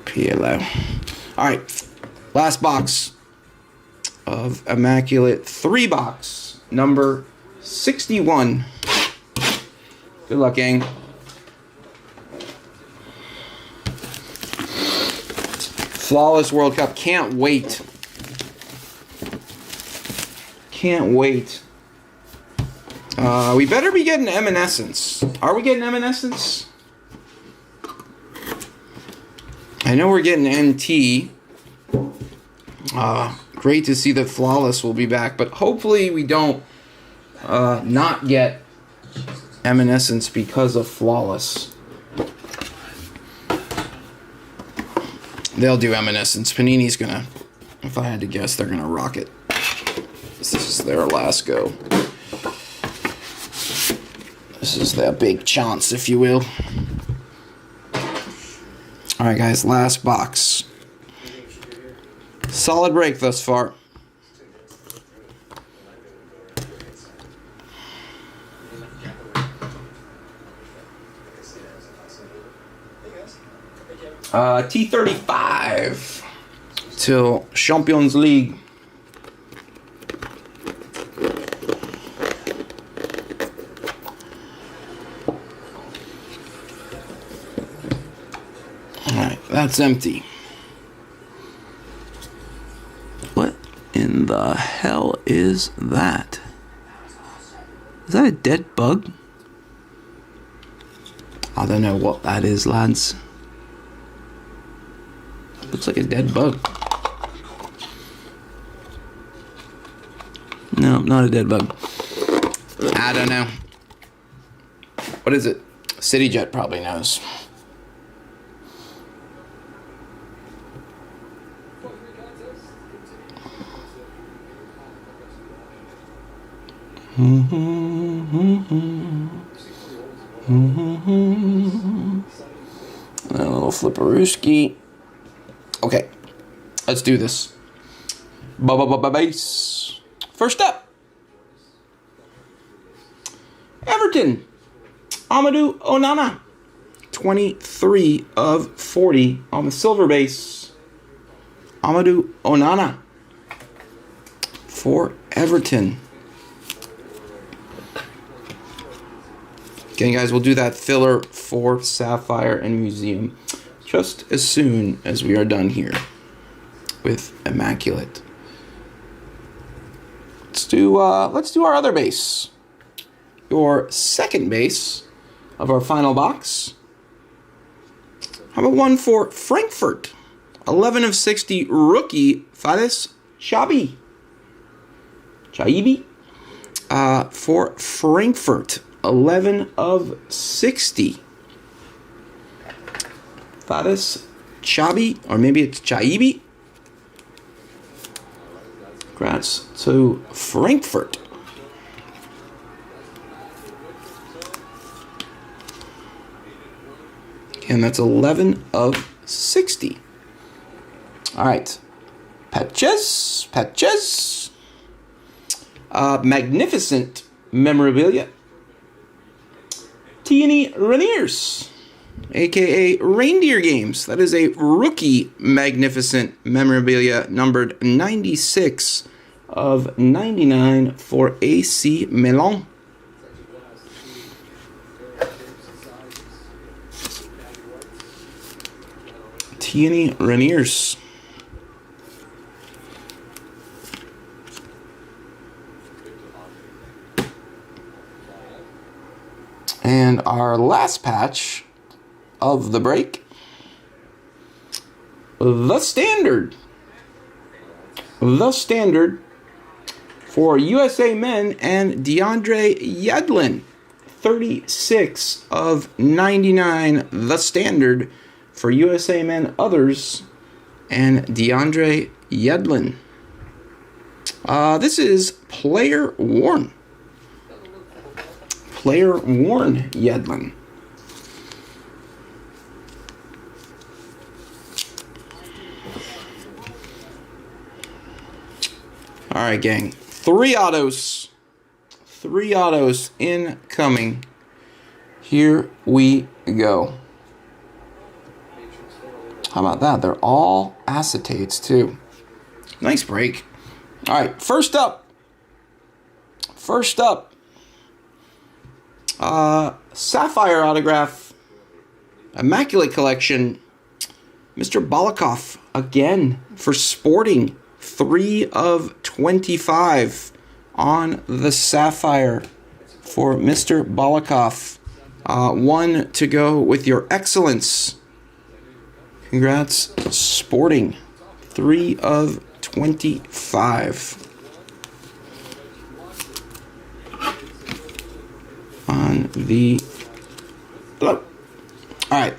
PLO. Alright. Last box of Immaculate 3 box. Number 61. Good luck, gang. Flawless World Cup. Can't wait. Can't wait. We better be getting Evanescence. Are we getting Evanescence? I know we're getting NT. Great to see that Flawless will be back, but hopefully we don't not get Evanescence because of Flawless. They'll do Evanescence. Panini's gonna, if I had to guess, they're gonna rock it. This is their last go. This is their big chance, if you will. Alright guys, last box. Solid break thus far. T35 till Champions League. Alright, that's empty. What in the hell is that? Is that a dead bug? I don't know what that is, lads. Looks like a dead bug. No, not a dead bug. I don't know. What is it? CityJet probably knows. A little flipperooski. Okay, let's do this. Base. First up, Everton. Amadou Onana, 23 of 40 on the silver base. Amadou Onana for Everton. Okay, guys, we'll do that filler for Sapphire and Museum just as soon as we are done here with Immaculate. Let's do our other base. Your second base of our final box. How about one for Frankfurt? 11 of 60 rookie Fares Chaibi. For Frankfurt. 11 of 60. Fares Chaibi, or maybe it's Chaibi. Congrats to Frankfurt. And that's 11 of 60. All right. Patches. Magnificent memorabilia. T&E Reniers, a.k.a. Reindeer Games. That is a rookie magnificent memorabilia numbered 96 of 99 for AC Milan. T&E Reniers. And our last patch of the break, the standard for USA Men and DeAndre Yedlin, 36 of 99, the standard for USA Men Others and DeAndre Yedlin. This is player worn. Player worn Yedlin. All right, gang. 3 autos. 3 autos incoming. Here we go. How about that? They're all acetates, too. Nice break. All right, first up. Sapphire autograph. Immaculate collection. Mr. Balakov again for Sporting. 3 of 25 on the Sapphire for Mr. Balakov. 1 to go with your excellence. Congrats, Sporting. 3 of 25. On the low. Alright.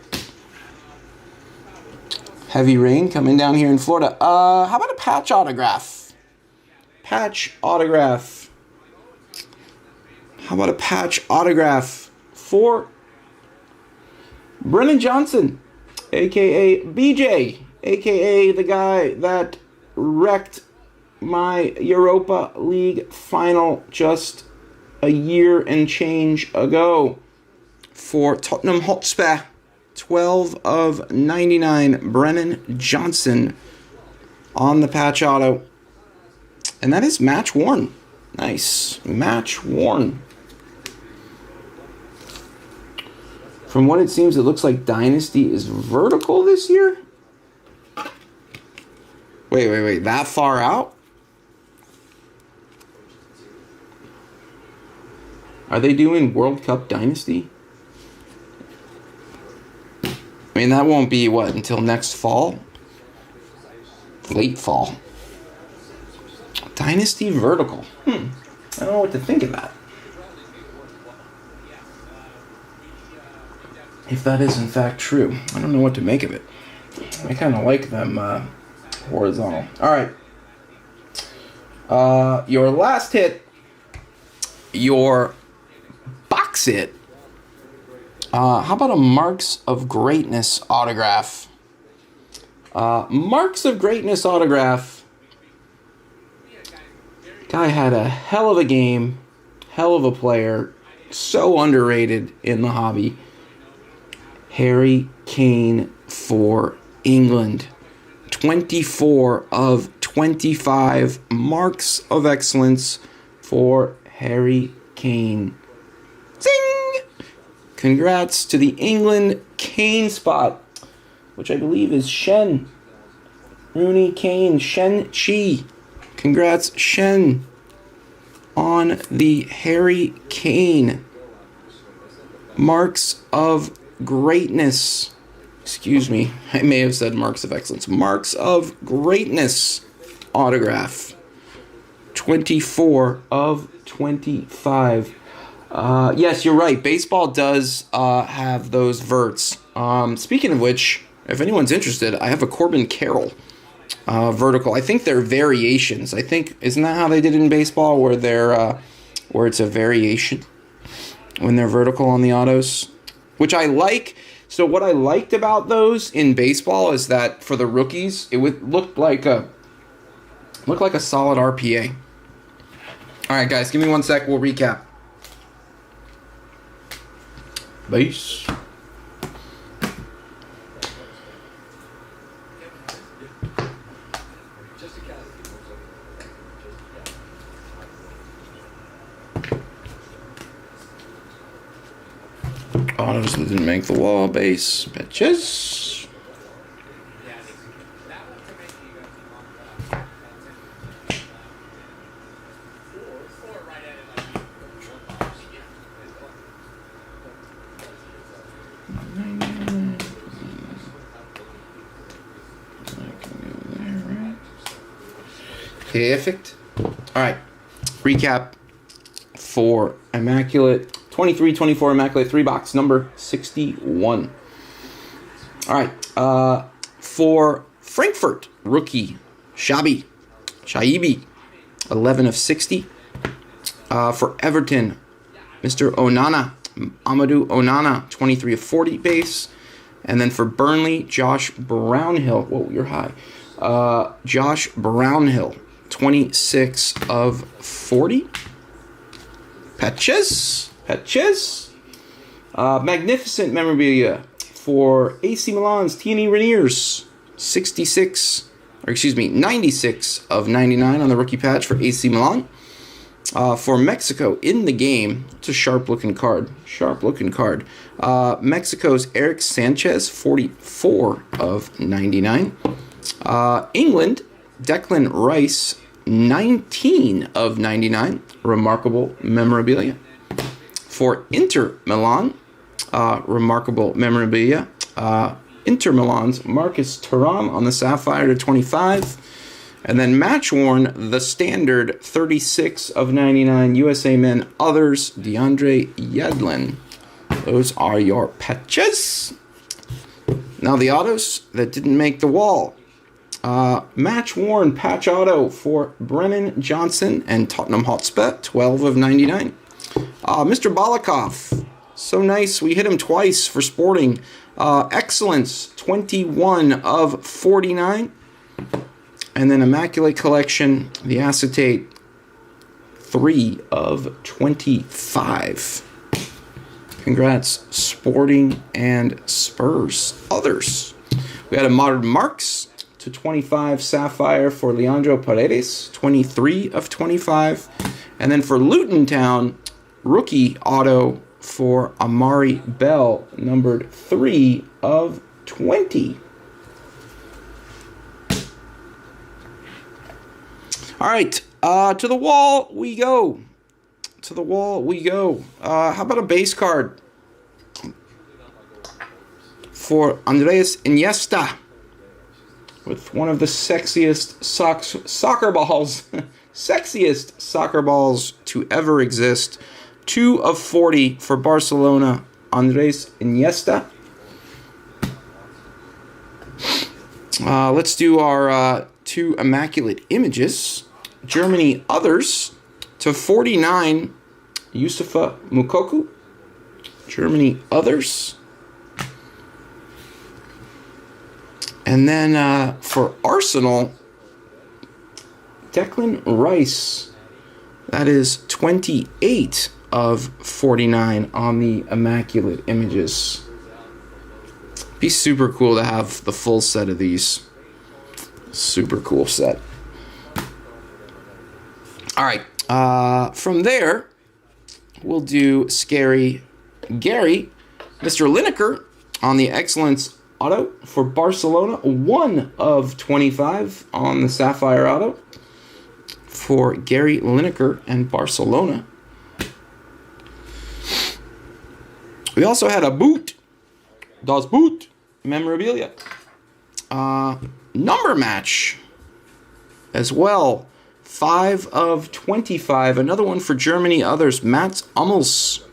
Heavy rain coming down here in Florida. How about a patch autograph? Patch autograph. How about a patch autograph for Brennan Johnson, a.k.a. BJ, a.k.a. the guy that wrecked my Europa League final just a year and change ago for Tottenham Hotspur. 12 of 99, Brennan Johnson on the patch auto. And that is match worn. Nice. Match worn. From what it seems, it looks like Dynasty is vertical this year. Wait. That far out? Are they doing World Cup Dynasty? I mean, that won't be, what, until next fall? Late fall. Dynasty vertical. I don't know what to think of that. If that is in fact true, I don't know what to make of it. I kind of like them horizontal. All right. Your last hit, your box hit. How about a Marks of Greatness autograph? Marks of Greatness autograph. Guy had a hell of a game, hell of a player, so underrated in the hobby. Harry Kane for England. 24 of 25 marks of excellence for Harry Kane. Zing! Congrats to the England Kane spot, which I believe is Shen. Rooney Kane, Shen Chi. Congrats, Shen, on the Harry Kane. Marks of Greatness. Excuse me, I may have said Marks of Excellence. Marks of Greatness autograph. 24 of 25. Yes, you're right. Baseball does have those verts. Speaking of which, if anyone's interested, I have a Corbin Carroll vertical. I think they're variations. I think, isn't that how they did it in baseball, where they're where it's a variation when they're vertical on the autos, which I like. So what I liked about those in baseball is that for the rookies, it would look like a solid RPA. All right, guys, give me 1 sec. We'll recap. Base. Autos that didn't make the wall. Base. Bitches. Perfect. All right. Recap for Immaculate 23-24 Immaculate 3-box number 61. All right. For Frankfurt, rookie Shaibi, 11 of 60. For Everton, Mr. Onana, Amadou Onana, 23 of 40 base. And then for Burnley, Josh Brownhill. Whoa, you're high. Josh Brownhill, 26 of 40. Patches. Magnificent memorabilia for AC Milan's Tierney Reniers. 96 of 99 on the rookie patch for AC Milan. For Mexico in the game, it's a sharp-looking card. Mexico's Eric Sanchez, 44 of 99. England, Declan Rice, 19 of 99. Remarkable memorabilia. for Inter Milan. Remarkable memorabilia. Inter Milan's Marcus Thuram on the Sapphire to 25. And then match worn, the standard 36 of 99 USA Men Others, DeAndre Yedlin. Those are your patches. Now the autos that didn't make the wall. Match worn patch auto for Brennan Johnson and Tottenham Hotspur, 12 of 99. Mr. Balakov, so nice. We hit him twice for Sporting. Excellence, 21 of 49. And then Immaculate Collection, the acetate, 3 of 25. Congrats, Sporting and Spurs. Others. We had a Modern Marks to 25 Sapphire for Leandro Paredes, 23 of 25. And then for Luton Town, rookie auto for Amari Bell, numbered 3 of 20. All right, to the wall we go. To the wall we go. How about a base card for Andres Iniesta with one of the sexiest soccer balls, sexiest soccer balls to ever exist. 2 of 40 for Barcelona, Andres Iniesta. Let's do our 2 Immaculate Images. Germany Others to 49, Yusufa Mukoku. Germany Others. And then for Arsenal, Declan Rice. That is 28 of 49 on the Immaculate Images. Be super cool to have the full set of these. Super cool set. All right. From there, we'll do Scary Gary. Mr. Lineker on the Excellence Auto for Barcelona. 1 of 25 on the Sapphire Auto for Gary Lineker and Barcelona. We also had a boot. Das Boot memorabilia. Number match as well. 5 of 25. Another one for Germany Others. Mats Hummels.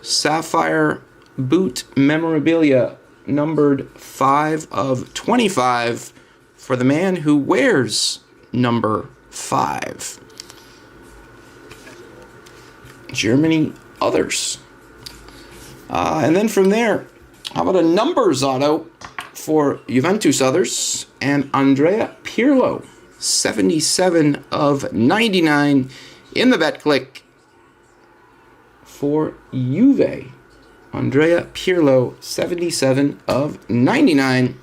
Sapphire boot memorabilia. Numbered 5 of 25 for the man who wears number 5. Germany Others. And then from there, how about a numbers auto for Juventus Others and Andrea Pirlo. 77 of 99 in the bet click for Juve. Andrea Pirlo, 77 of 99.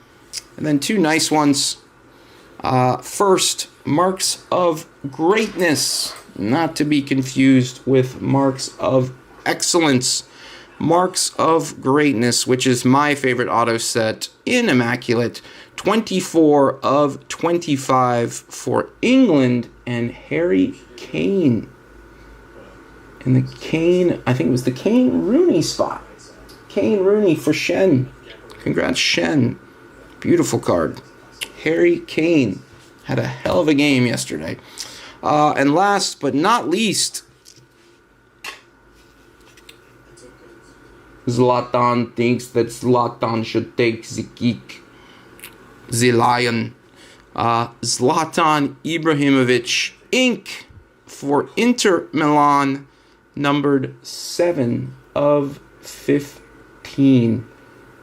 And then 2 nice ones. First, Marks of Greatness. Not to be confused with Marks of Excellence. Marks of Greatness, which is my favorite auto set in Immaculate. 24 of 25 for England and Harry Kane. And the Kane, I think it was the Kane Rooney spot. Kane Rooney for Shen. Congrats, Shen. Beautiful card. Harry Kane had a hell of a game yesterday. And last but not least, Zlatan thinks that Zlatan should take the kick. The Lion. Zlatan Ibrahimovic, Inc. for Inter Milan, numbered 7 of 15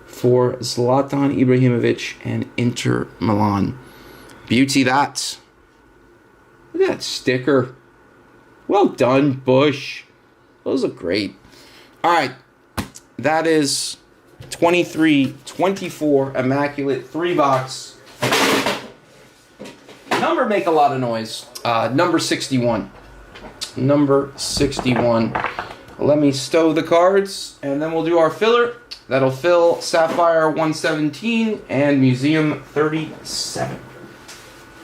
for Zlatan Ibrahimovic and Inter Milan. Beauty that. Look at that sticker. Well done, Bush. Those look great. All right. That is 23-24 Immaculate 3-box. Number make a lot of noise. Number 61. Number 61. Let me stow the cards, and then we'll do our filler. That'll fill Sapphire 117 and Museum 37.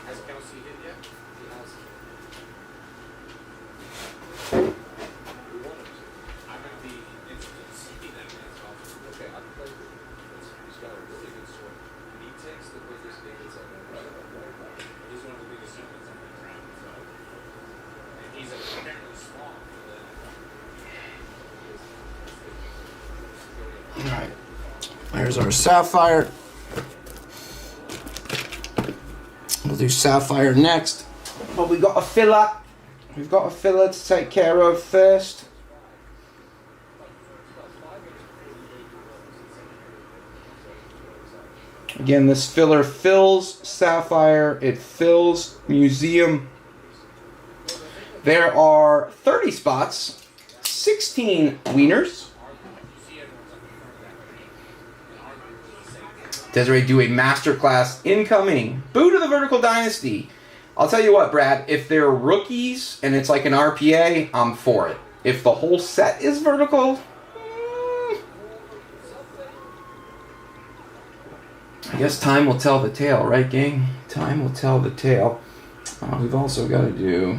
Has Kelsey hit yet? He has. There's our Sapphire. We'll do Sapphire next. But we got a filler. We've got a filler to take care of first. Again, this filler fills Sapphire. It fills Museum. There are 30 spots, 16 wieners. Desiree do a masterclass incoming. Boo to the Vertical Dynasty. I'll tell you what, Brad, if they're rookies and it's like an RPA, I'm for it. If the whole set is vertical, I guess time will tell the tale, right, gang? Time will tell the tale. We've also got to do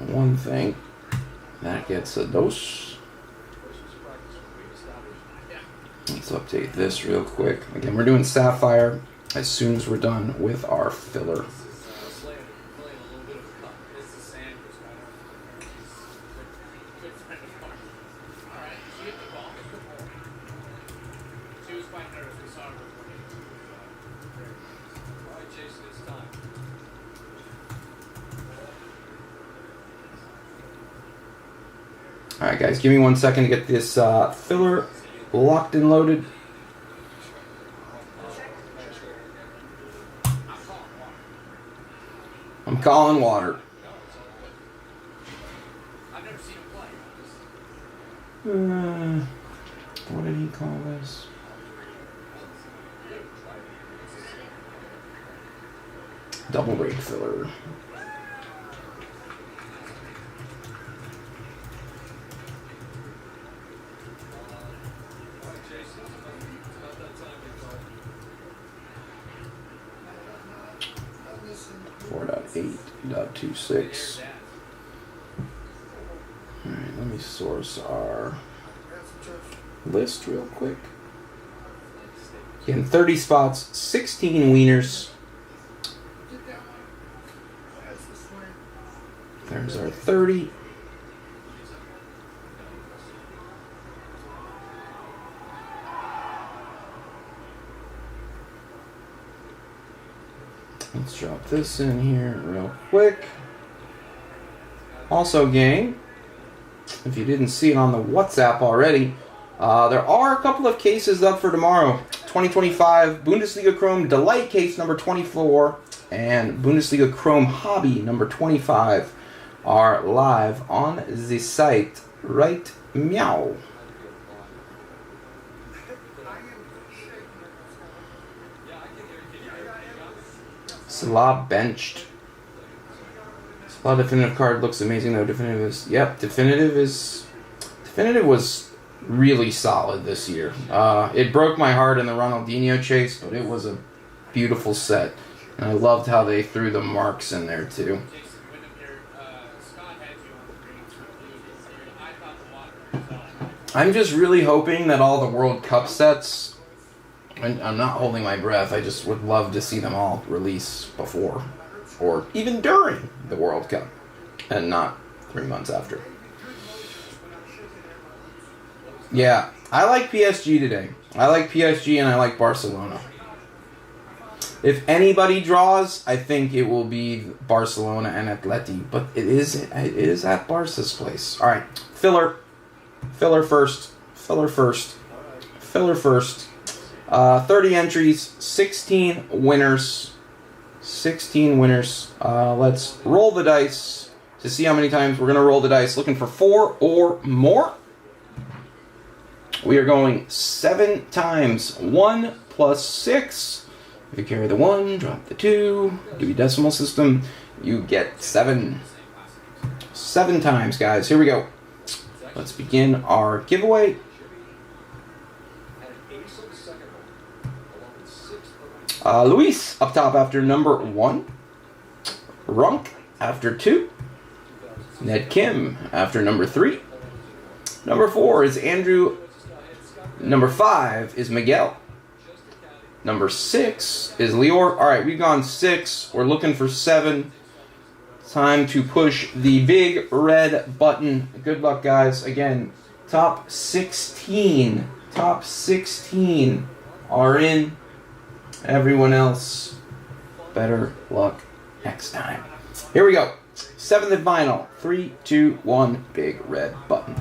one thing. That gets a dose. Let's update this real quick. Again, we're doing Sapphire as soon as we're done with our filler. Alright guys, give me 1 second to get this filler locked and loaded. I'm calling water. What did he call this? Double rake filler. .8.26. Alright, let me source our list real quick. Again, 30 spots, 16 wieners. There's our 30. Let's drop this in here real quick. Also, gang, if you didn't see it on the WhatsApp already, there are a couple of cases up for tomorrow. 2025 Bundesliga Chrome Delight case number 24 and Bundesliga Chrome Hobby number 25 are live on the site right meow. Salah benched. Salah definitive card looks amazing though. Definitive was really solid this year. It broke my heart in the Ronaldinho chase, but it was a beautiful set. And I loved how they threw the marks in there too. I'm just really hoping that all the World Cup sets, and I'm not holding my breath, I just would love to see them all release before or even during the World Cup and not 3 months after. Yeah, I like PSG today. I like PSG and I like Barcelona. If anybody draws, I think it will be Barcelona and Atleti, but it is at Barca's place. All right, filler first. 30 entries, 16 winners. Let's roll the dice to see how many times we're going to roll the dice. Looking for 4 or more. We are going 7 times. 1 plus 6. If you carry the 1, drop the 2. Do your decimal system. You get 7. 7 times, guys. Here we go. Let's begin our giveaway. Luis up top after number 1. Runk after 2. Ned Kim after number 3. Number 4 is Andrew. Number 5 is Miguel. Number 6 is Lior. Alright, we've gone 6. We're looking for 7. Time to push the big red button. Good luck, guys. Again, Top 16. Top 16 are in. Everyone else, better luck next time. Here we go. 7th and final. 3, 2, 1. Big red button.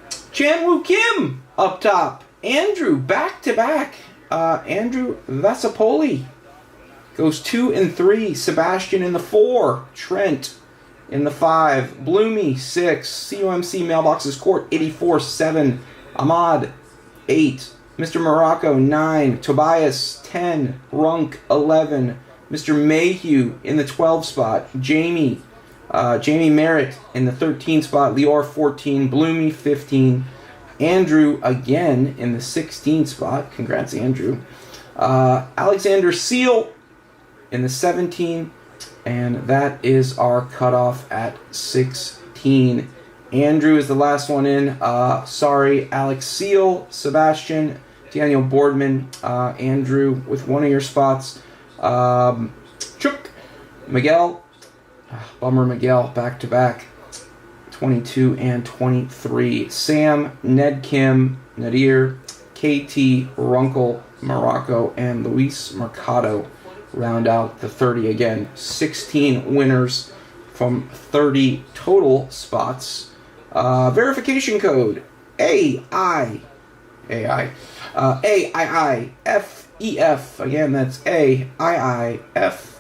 Chanwoo Kim up top. Andrew back to back. Andrew Vesapoli goes 2 and 3. Sebastian in the 4. Trent in the 5. Bloomy 6. COMC Mailboxes Court 84-7. Ahmad 8. Mr. Morocco 9. Tobias 10. Runk 11. Mr. Mayhew in the 12 spot. Jamie Merritt in the 13 spot. Lior 14. Bloomy 15. Andrew again in the 16 spot. Congrats, Andrew. Alexander Seal in the 17. And that is our cutoff at 16. Andrew is the last one in. Sorry, Alex Seal, Sebastian, Daniel Boardman, Andrew with one of your spots. Chook, Miguel, bummer Miguel, back to back, 22 and 23. Sam, Ned Kim, Nadir, KT, Runkle, Morocco, and Luis Mercado round out the 30 again. 16 winners from 30 total spots. Verification code AIIFEF. Again, that's AIIFEF.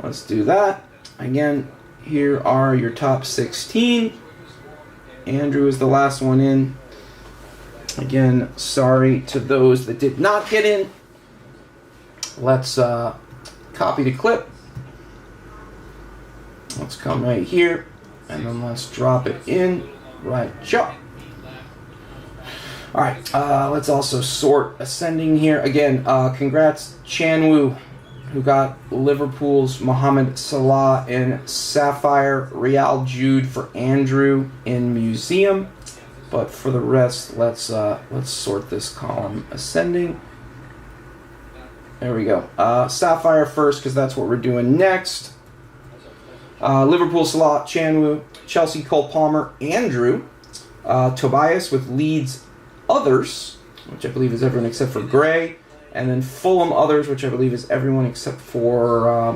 Let's do that. Again, here are your top 16. Andrew is the last one in. Again, sorry to those that did not get in. Let's copy the clip. Let's come right here, and then let's drop it in right here. All right, let's also sort ascending here. Again, congrats Chanwoo, who got Liverpool's Mohamed Salah in Sapphire. Real Jude for Andrew in Museum. But for the rest, let's sort this column ascending. There we go. Sapphire first, because that's what we're doing next. Liverpool, Salah, Chanwoo, Chelsea, Cole Palmer, Andrew, Tobias with Leeds Others, which I believe is everyone except for Gray, and then Fulham Others, which I believe is everyone except for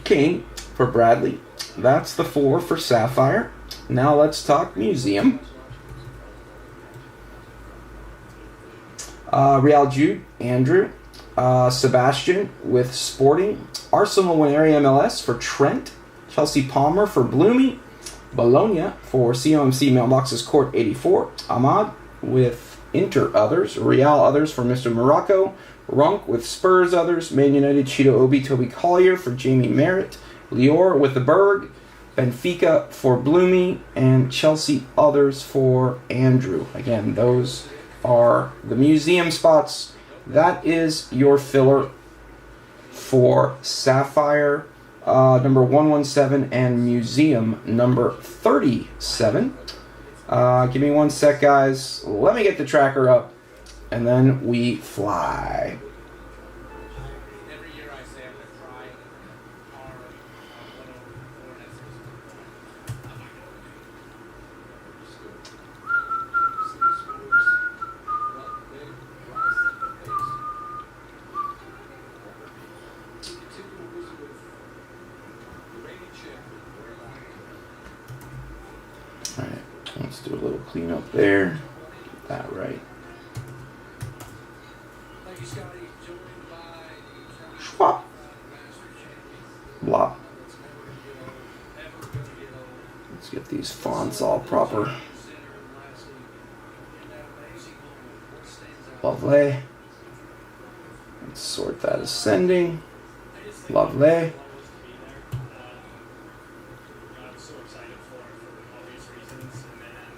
King for Bradley. That's the 4 for Sapphire. Now let's talk Museum. Real Jude, Andrew. Sebastian with Sporting. Arsenal win area MLS for Trent. Chelsea Palmer for Bloomy. Bologna for COMC Mailboxes Court 84. Ahmad with Inter Others. Real Others for Mr. Morocco. Runk with Spurs Others. Man United Cheeto Obi Toby Collier for Jamie Merritt. Lior with the Berg. Benfica for Bloomy. And Chelsea Others for Andrew. Again, those are the museum spots. That is your filler for Sapphire number 117 and Museum number 37. Give me one sec, guys. Let me get the tracker up, and then we fly. Every year I say I'm going to try our 104 Alright, let's do a little cleanup there. Get that right. Thank you, Scotty. Joined by the Schwap. Blah. Let's get these fonts all proper. Lovely. Let's sort that ascending. Lovely. I'm so excited for obvious reasons, and then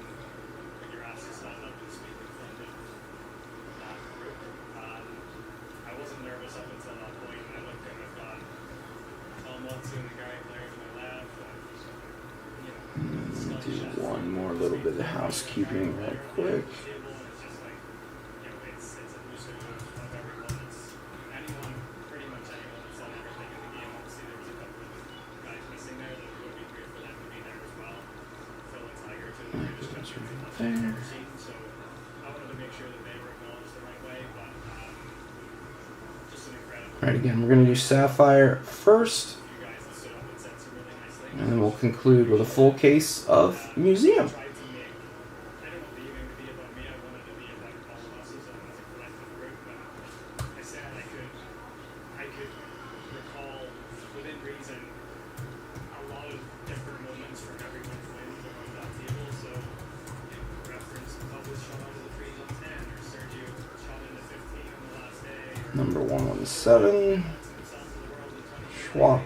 when you're asked to stand up and speak in front of that group, I wasn't nervous up until that point, and I looked and I've got Tom Watson and Gary Blair to my left, and Do one more little bit of housekeeping real quick. it's just like, it's inclusive of everyone. It's anyone, pretty much anyone that's done everything in the game. Obviously, there was a couple of guys missing there that would be great. just got through the scene, so I wanted to make sure that they were acknowledged the right way, but just an incredible. All right, again, we're going to do Sapphire first, You guys that stood up and said some really nice things. and then we'll conclude with a full case of Museum. I didn't want the evening to be about me. I wanted to be about all of us as a collective group. But I said I could recall within reason a lot of different moments from everyone's wins around that table. So reference Bubba's shot out of the trees on 10, or Sergio shot into 15 on the last day. Or Number 117. Schwab.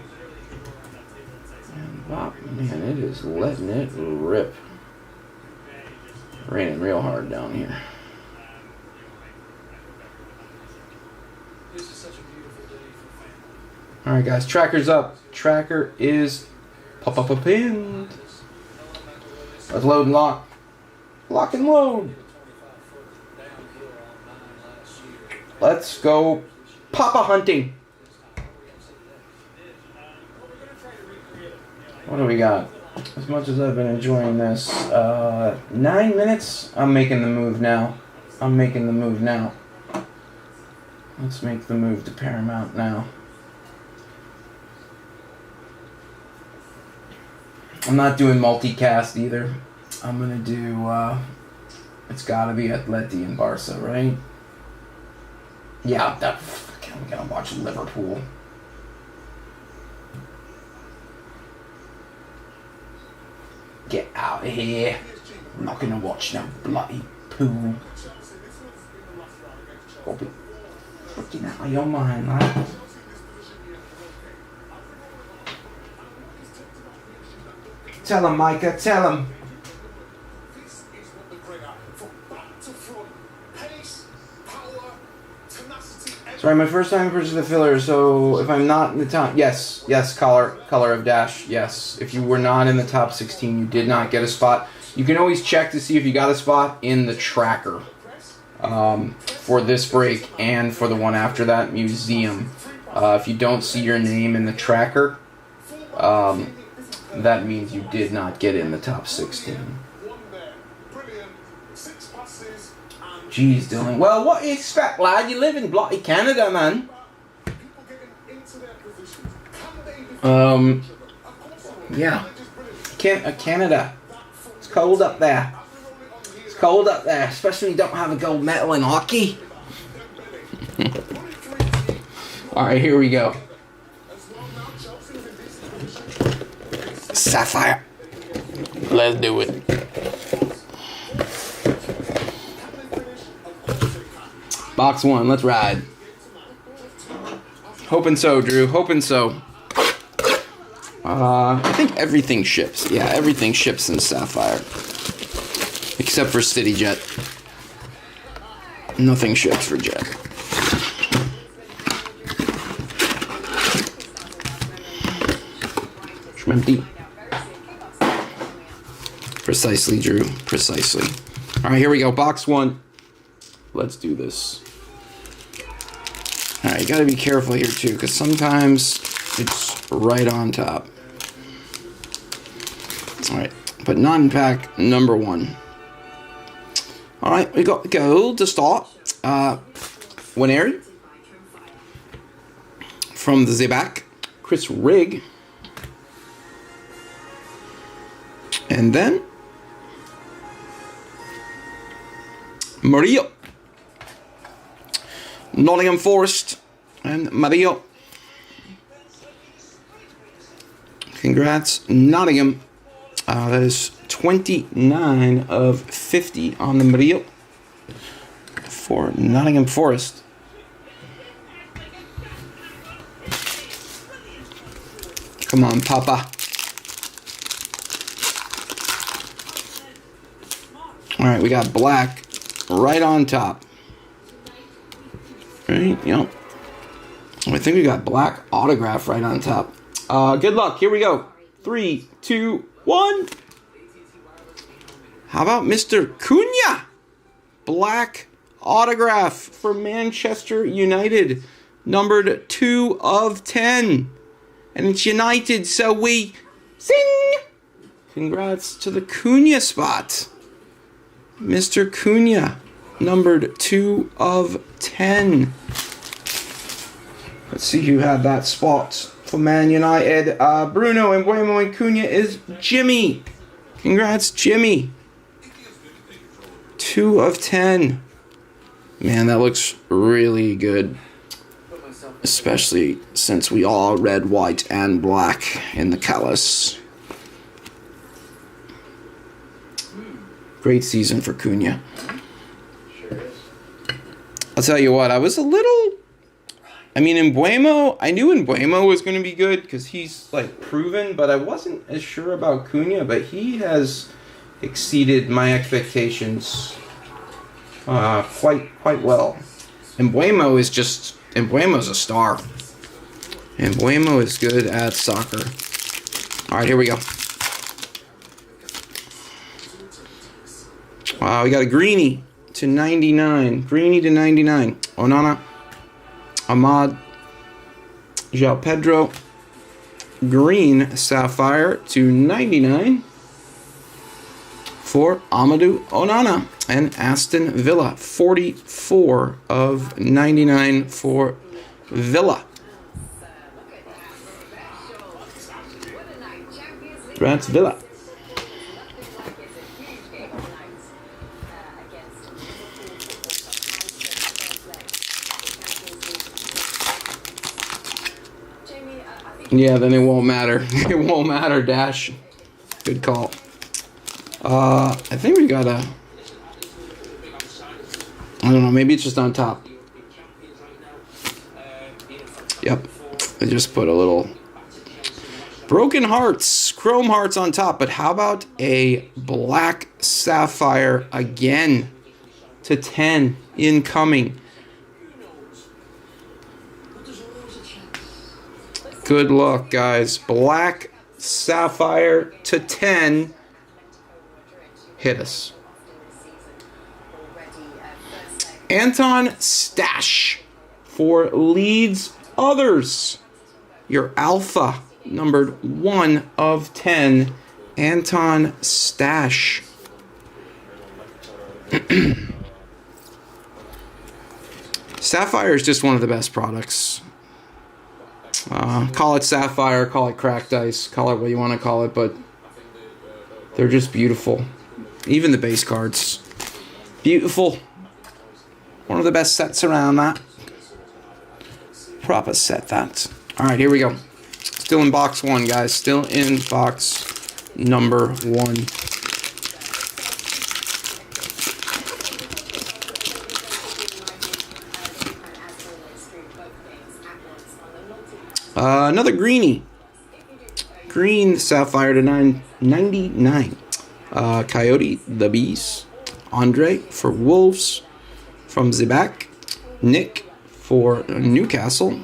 And wow, man, it is letting it rip. Raining real hard down here. This is such a beautiful day for family. All right, guys, tracker's up. Tracker is pinned. Let's load and lock. Lock and load. Let's go Papa hunting. What do we got? As much as I've been enjoying this, 9 minutes. I'm making the move now. Let's make the move to Paramount now. I'm not doing multicast either. I'm gonna do, it's gotta be Atleti and Barca, right? Yeah, I'm gonna watch Liverpool. Get out of here. I'm not gonna watch no bloody pool. Go be freaking out of your mind, lad. Tell him, Micah, tell him. Sorry, my first time purchasing the filler, so if I'm not in the top... Yes, color of Dash, yes. If you were not in the top 16, you did not get a spot. You can always check to see if you got a spot in the tracker for this break and for the one after that, Museum. If you don't see your name in the tracker, that means you did not get in the top 16. Jeez, Dylan. Well, what do you expect, lad? You live in bloody Canada, man. Yeah. Canada. It's cold up there. It's cold up there, especially when you don't have a gold medal in hockey. Alright, here we go. Sapphire. Let's do it. Box one, let's ride. Hoping so, Drew. Hoping so. I think everything ships. Yeah, everything ships in Sapphire. Except for City Jet. Nothing ships for Jet. Shrimpy. Precisely, Drew. Precisely. Alright, here we go. Box one. Let's do this. Alright, you gotta be careful here too, because sometimes it's right on top. Alright, but non-pack number one. Alright, we got the gold to start. Winneri. From the Zeback, Chris Rigg. And then Murillo. Nottingham Forest and Murillo. Congrats, Nottingham. That is 29 of 50 on the Murillo for Nottingham Forest. Come on, Papa. All right, we got black right on top. Right, yep. I think we got black autograph right on top. Good luck. Here we go. 3, 2, 1. How about Mr. Cunha? Black autograph for Manchester United. Numbered 2 of 10. And it's United, so we sing. Congrats to the Cunha spot. Mr. Cunha, numbered 2 of 10. Let's see who had that spot for Man United. Bruno and Mbuemo and Cunha is Jimmy. Congrats, Jimmy. 2 of 10. Man, that looks really good. Especially since we all red, white, and black in the callus. Great season for Cunha. I'll tell you what, I was a little... I mean, Mbuemo, I knew Mbuemo was going to be good because he's, like, proven, but I wasn't as sure about Cunha, but he has exceeded my expectations quite well. Mbuemo is just... Mbuemo's a star. Mbuemo is good at soccer. All right, here we go. Wow, we got a greenie to 99. Greenie to 99. Onana. Ahmad. João Pedro. Green Sapphire to 99 for Amadou Onana. And Aston Villa. 44 of 99 for Villa. That's Villa. Yeah, then it won't matter. It won't matter, Dash. Good call. I think we got a... I don't know, maybe it's just on top. Yep. I just put a little... Broken Hearts. Chrome Hearts on top. But how about a black Sapphire again? To 10. Incoming. Good luck, guys. Black Sapphire to 10. Hit us. Anton Stash for Leeds Others. Your alpha, numbered 1 of 10. Anton Stash. Sapphire is just one of the best products. Call it Sapphire, call it cracked ice, call it what you want to call it, but they're just beautiful. Even the base cards. Beautiful. One of the best sets around, that. Proper set, that. Alright, here we go. Still in box 1, guys. Still in box number 1. Another greenie. Green Sapphire to 999. Coyote, the Bees. Andre for Wolves. From Zibak. Nick for Newcastle.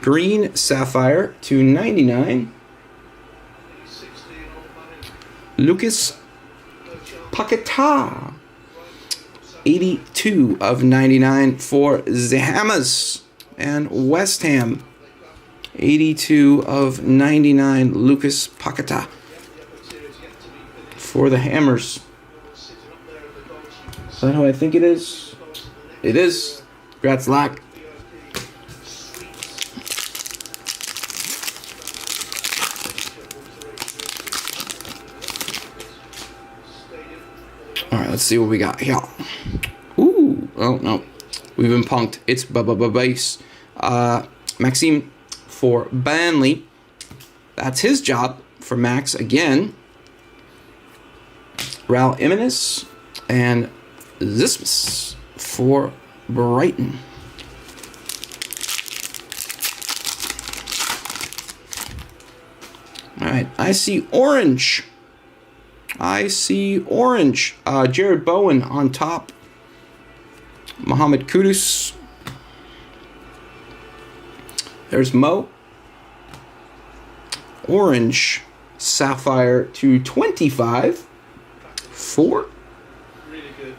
Green Sapphire to 99. Lucas Paquetá. 82 of 99 for the Hammers. And West Ham, 82 of 99, Lucas Paquetá for the Hammers. Is that who I think it is? It is. Congrats, Lack. All right, let's see what we got here. Ooh, oh no, we've been punked. It's base. Maxime for Burnley. That's his job for Max again. Raul Jimenez and Zismus for Brighton. Alright, I see orange. Jared Bowen on top. Mohamed Kudus. There's Mo. Orange Sapphire to 25 for Really good.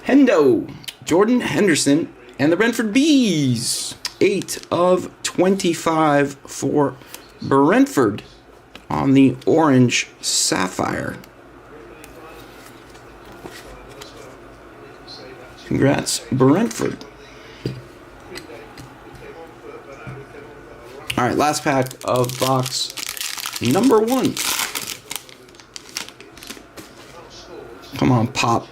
Hendo. Jordan Henderson and the Brentford Bees. 8 of 25 for Brentford. on the orange Sapphire. Congrats, Brentford. All right, last pack of box number 1. Come on, pop.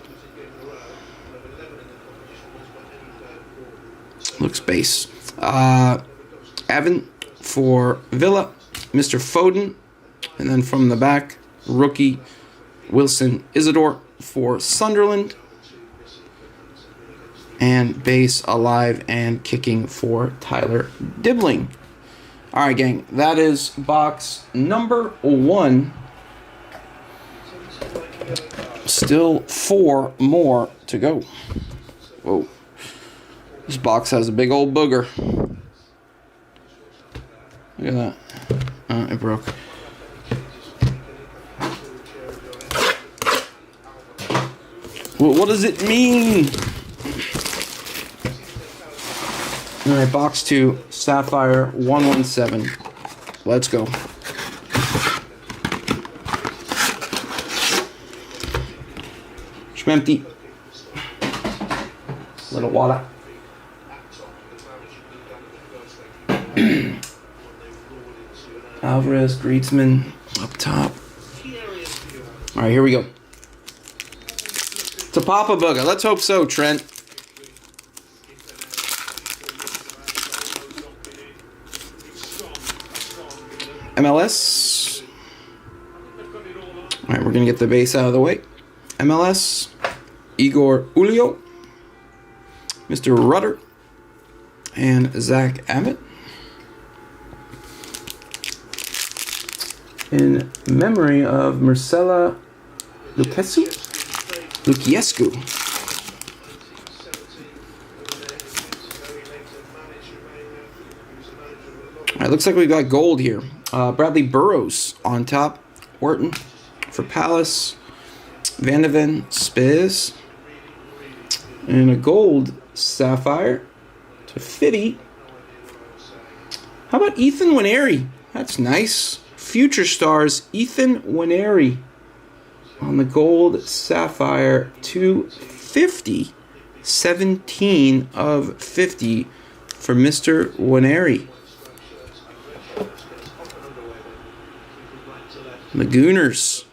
Looks base. Evan for Villa, Mr. Foden, and then from the back, rookie Wilson Isidore for Sunderland, and base alive and kicking for Tyler Dibbling. All right, gang, that is box number 1. Still 4 more to go. Whoa. This box has a big old booger. Look at that. It broke. Well, what does it mean? All right, box 2, Sapphire 117. Let's go. Empty. Little water. Alvarez, Griezmann up top. All right, here we go. To Papa Booger. Let's hope so, Trent. MLS. All right, we're going to get the base out of the way. MLS. Igor Ulio, Mr. Rudder, and Zach Abbott. In memory of Marcela Luchescu. All right, looks like we got gold here. Bradley Burrows on top. Wharton for Palace. Van de Ven, Spurs. And a gold Sapphire to Fitty. How about Ethan Winery? That's nice. Future Stars, Ethan Winery on the gold Sapphire to 50. 17 of 50 for Mr. Winery. Lagooners.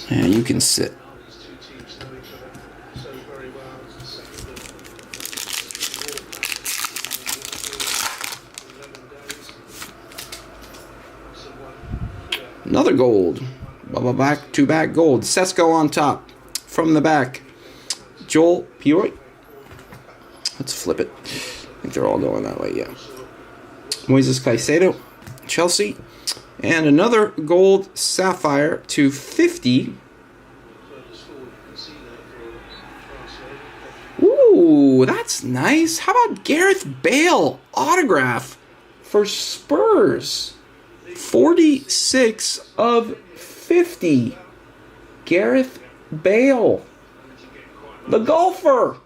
Yeah, you can sit. Another gold. Back-to-back gold. Sesko on top. From the back, Joel Piori. Let's flip it. I think they're all going that way, yeah. Moises Caicedo, Chelsea. And another gold Sapphire to 50. Ooh, that's nice. How about Gareth Bale autograph for Spurs? 46 of 50. Gareth Bale. The golfer.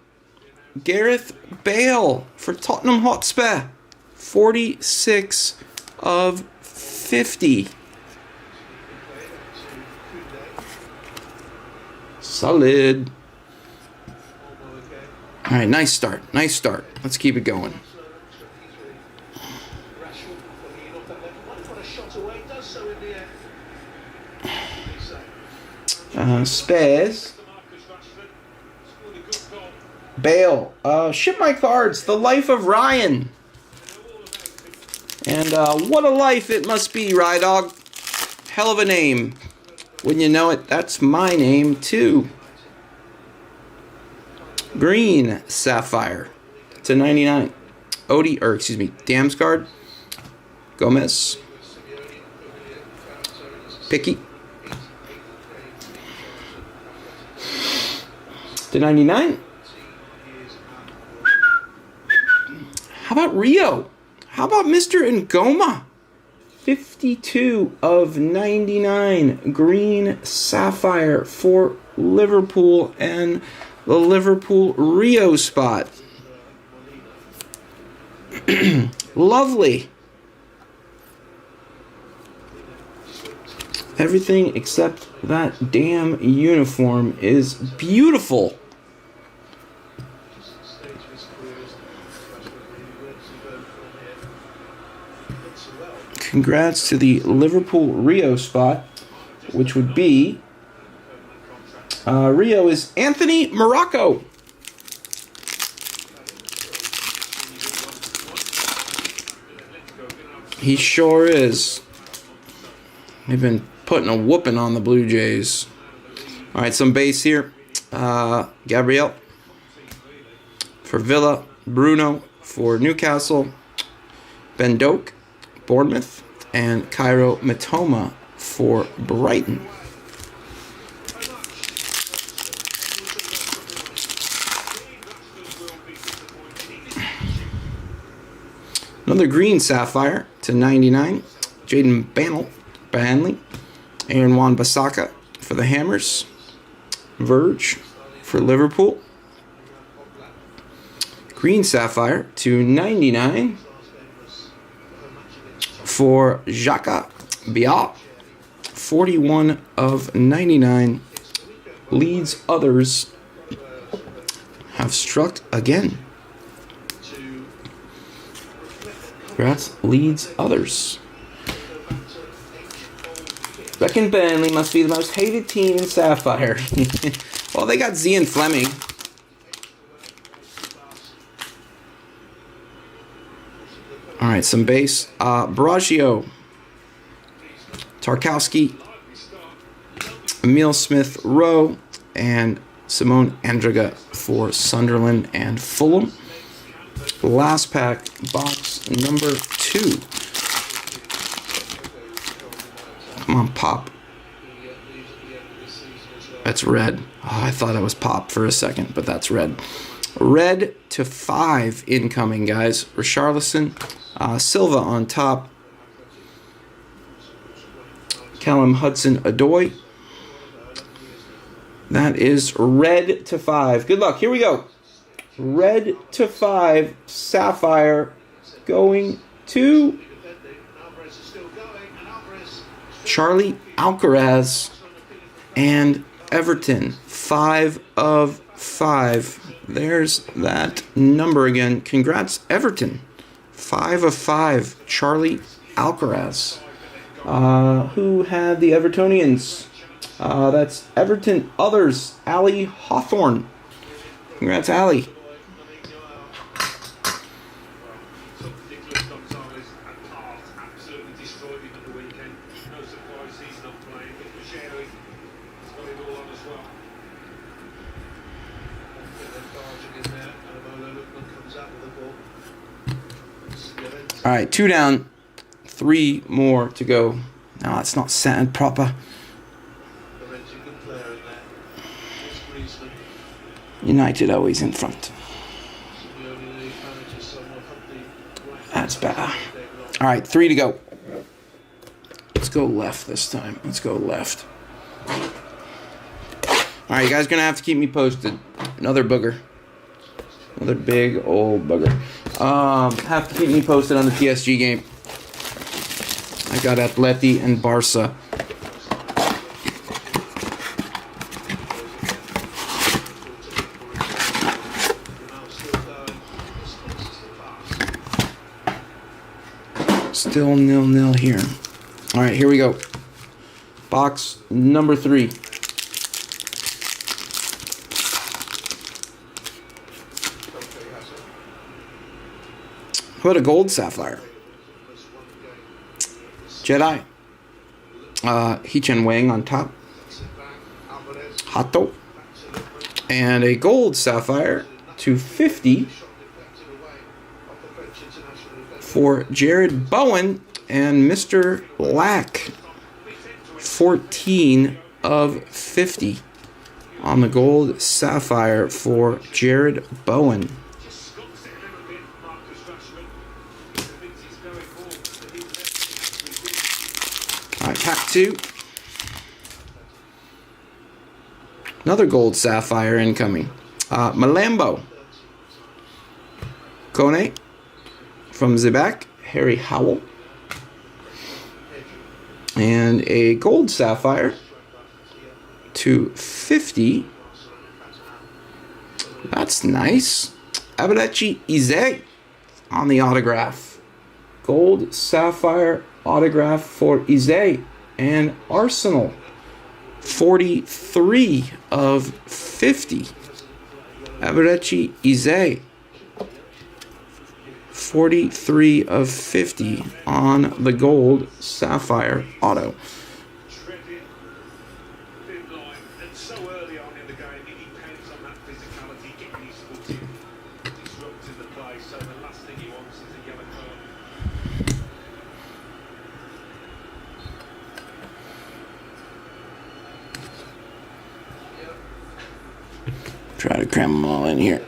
Gareth Bale for Tottenham Hotspur. 46 of 50. Solid. All right, nice start. Nice start. Let's keep it going. Spaz. Bale. Ship my cards. The Life of Ryan. And what a life it must be, Rydog. Hell of a name. Wouldn't you know it? That's my name, too. Green Sapphire to 99. Damsgaard. Gomez. Picky. To 99. How about Rio? How about Mr. Ngoma? 52 of 99. Green Sapphire for Liverpool and the Liverpool Rio spot. Lovely. Everything except that damn uniform is beautiful. Congrats to the Liverpool Rio spot, which would be Rio is Anthony Morocco. He sure is. They've been putting a whooping on the Blue Jays. All right, some base here. Gabriel for Villa, Bruno for Newcastle, Ben Doak, Bournemouth, and Cairo Matoma for Brighton. Another green Sapphire to 99. Jaden Banley, Aaron Wan-Bissaka for the Hammers. Verge for Liverpool. Green Sapphire to 99 for Xhaka Biat. 41 of 99. Leeds others have struck again. Congrats, Leeds others. Reckon Burnley must be the most hated team in Sapphire. Well, they got Zian Fleming. Alright, some base. Barragio, Tarkowski, Emil Smith-Rowe, and Simone Andraga for Sunderland and Fulham. Last pack, box number 2. Come on, pop. That's red. Oh, I thought it was pop for a second, but that's red. Red to 5 incoming, guys. Richarlison, Silva on top. Callum Hudson-Odoi. That is red to 5. Good luck. Here we go. Red to 5 Sapphire going to Charlie Alcaraz and Everton. 5 of 5. There's that number again. Congrats, Everton. 5 of 5. Charlie Alcaraz. Who had the Evertonians? That's Everton others. Ali Hawthorne. Congrats, Ali. All right, 2 down, 3 more to go. No, it's not centered proper. United always in front. That's better. All right, 3 to go. Let's go left this time. Let's go left. All right, you guys are going to have to keep me posted. Another booger. Another big old booger. Have to keep me posted on the PSG game. I got Atleti and Barca. Still 0-0 here. All right, here we go. Box number 3. How about a gold Sapphire? Jedi. Hee-Chen Wang on top. Hato. And a gold Sapphire to 50 for Jared Bowen and Mr. Lack. 14 of 50 on the gold Sapphire for Jared Bowen. Alright, pack 2. Another gold Sapphire incoming. Malambo. Kone. from the back, Harry Howell. And a gold sapphire to 50. That's nice. Abadachi Ize on the autograph. Gold sapphire autograph for Ize and Arsenal. 43 of 50. Abadachi Ize. 43 of 50 on the gold sapphire auto. So early on in the game, it depends on that physicality, getting his foot in, disrupting the play. So the last thing he wants is a yellow card. Try to cram them all in here.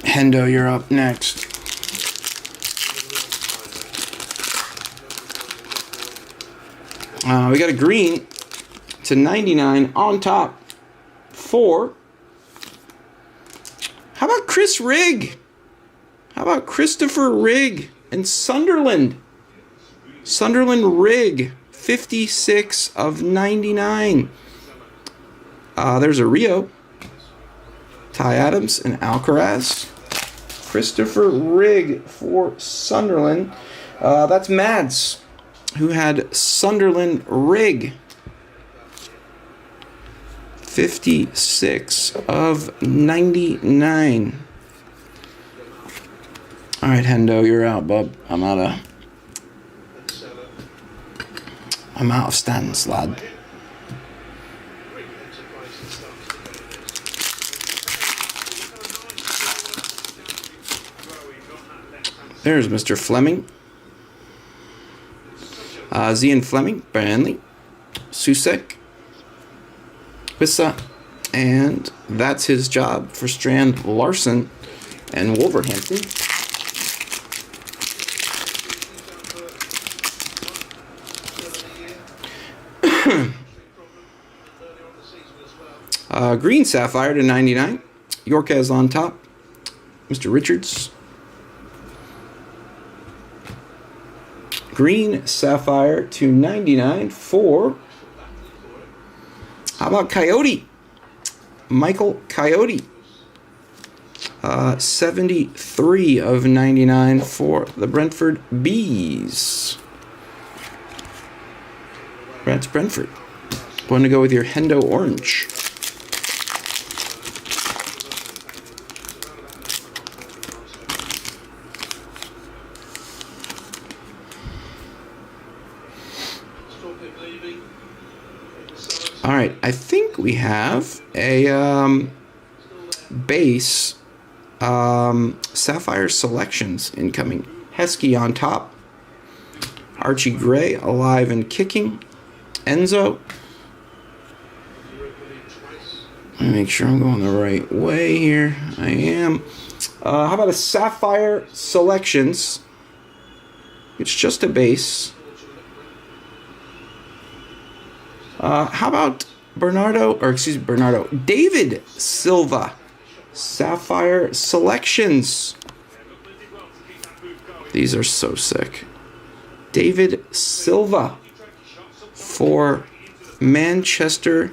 Hendo, you're up next. We got a green to 99 on top for. How about Chris Rigg? How about Christopher Rigg and Sunderland? Sunderland Rigg, 56 of 99. There's a Rio. Ty Adams and Alcaraz. Christopher Rigg for Sunderland. That's Mads, who had Sunderland Rigg. 56 of 99. All right, Hendo, you're out, bub. I'm out of stands, lad. There's Mr. Fleming. Zian Fleming, Burnley, Susek, Wissa, and that's his job for Strand Larson and Wolverhampton. Green Sapphire to 99. Yorkes on top. Mr. Richards. Green Sapphire to 99 for. How about Coyote? Michael Coyote. 73 of 99 for the Brentford Bees. That's Brentford. Want to go with your Hendo Orange. All right, I think we have a base Sapphire Selections incoming. Heskey on top. Archie Gray alive and kicking. Enzo. Let me make sure I'm going the right way here. I am. How about a Sapphire Selections? It's just a base. How about David Silva, Sapphire Selections. These are so sick. David Silva for Manchester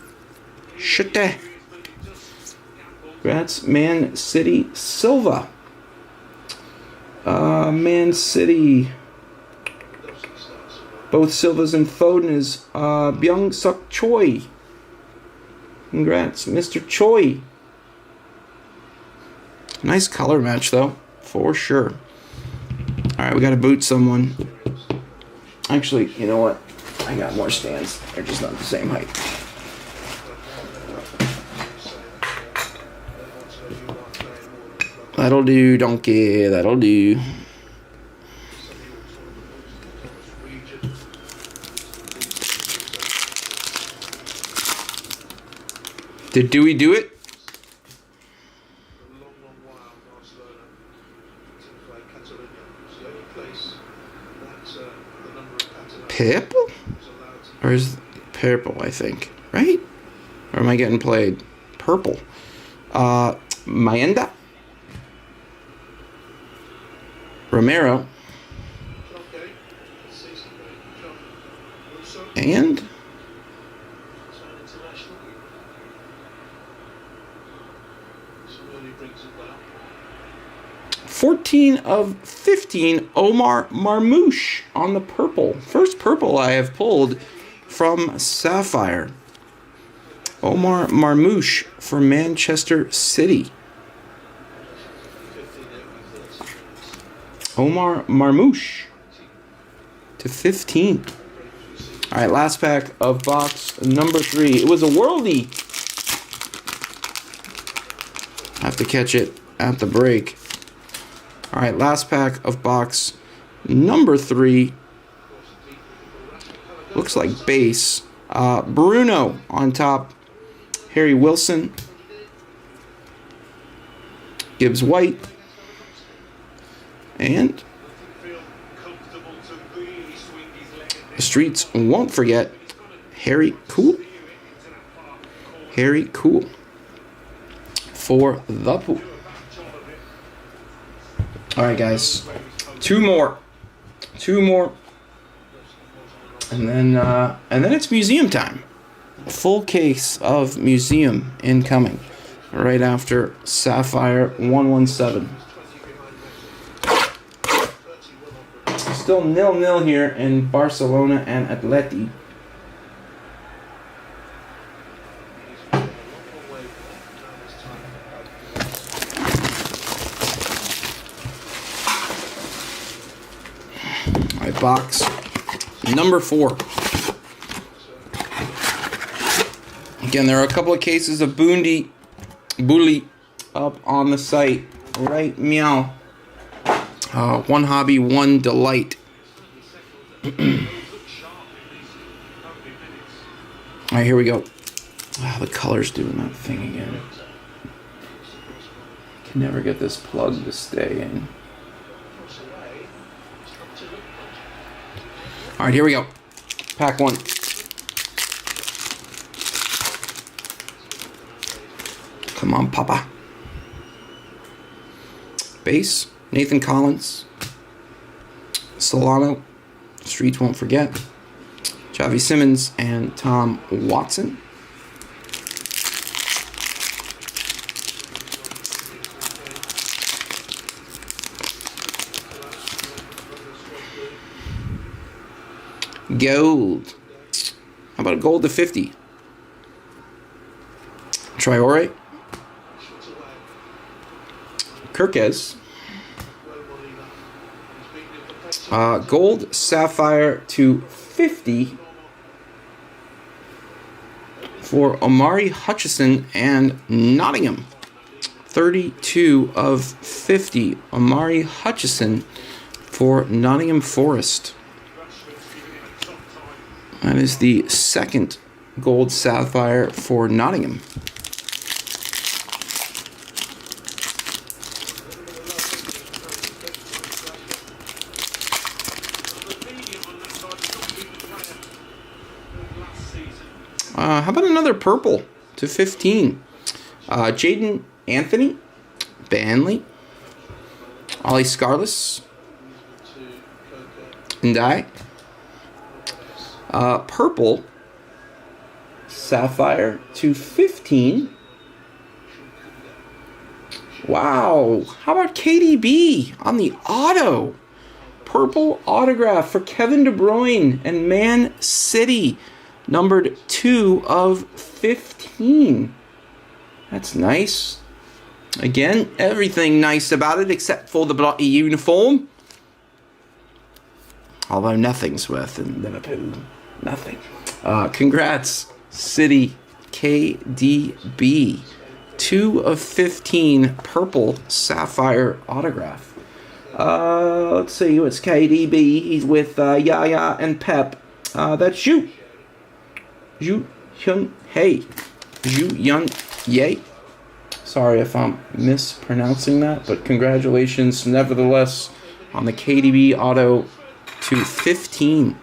City. Congrats, Man City Silva. Man City. Both Silvas and Foden Byung Suk Choi. Congrats, Mr. Choi. Nice color match, though, for sure. All right, we got to boot someone. Actually, you know what? I got more stands. They're just not the same height. That'll do, donkey. That'll do. Did Dewey do it? Purple? Or is purple, I think. Right? Or am I getting played? Purple. Mayenda? Romero. Okay. Season break. Also, And international. So really brings it well. 14 of 15, Omar Marmouche on the purple. First purple I have pulled from Sapphire. Omar Marmouche for Manchester City. Omar Marmouche to 15. All right, last pack of box number 3. It was a worldie. Have to catch it at the break. All right, last pack of box number 3. Looks like base. Bruno on top. Harry Wilson. Gibbs White. And the streets won't forget Harry Cool. Harry Cool for the pool. All right, guys. Two more, and then it's museum time. Full case of museum incoming right after Sapphire 117. Still 0-0 here in Barcelona and Atleti. All right, box number 4. Again, there are a couple of cases of Bully up on the site. Right, meow. One hobby, one delight. All right, here we go. Wow, the color's doing that thing again. Can never get this plug to stay in. All right, here we go. Pack 1. Come on, Papa. Base, Nathan Collins. Solano, Streets won't forget. Xavi Simmons and Tom Watson. Gold. How about a gold to 50? Traore. Kirkes. Gold Sapphire to 50 for Omari Hutchison and Nottingham. 32 of 50. Omari Hutchison for Nottingham Forest. That is the second gold Sapphire for Nottingham. How about another purple to 15? Jaden Anthony, Banley, Ollie Scarless, Ndai. Purple Sapphire to 15. Wow. How about KDB on the auto? Purple autograph for Kevin De Bruyne and Man City. Numbered 2 of 15. That's nice. Again, everything nice about it except for the bloody uniform. Although nothing's worth in Liverpool. Nothing. Congrats, City KDB. 2 of 15 purple Sapphire autograph. Let's see who it's KDB. He's with Yaya and Pep. That's you. Ju Hyun Hey. Ju Yun Ye. Sorry if I'm mispronouncing that, but congratulations nevertheless on the KDB auto to 15.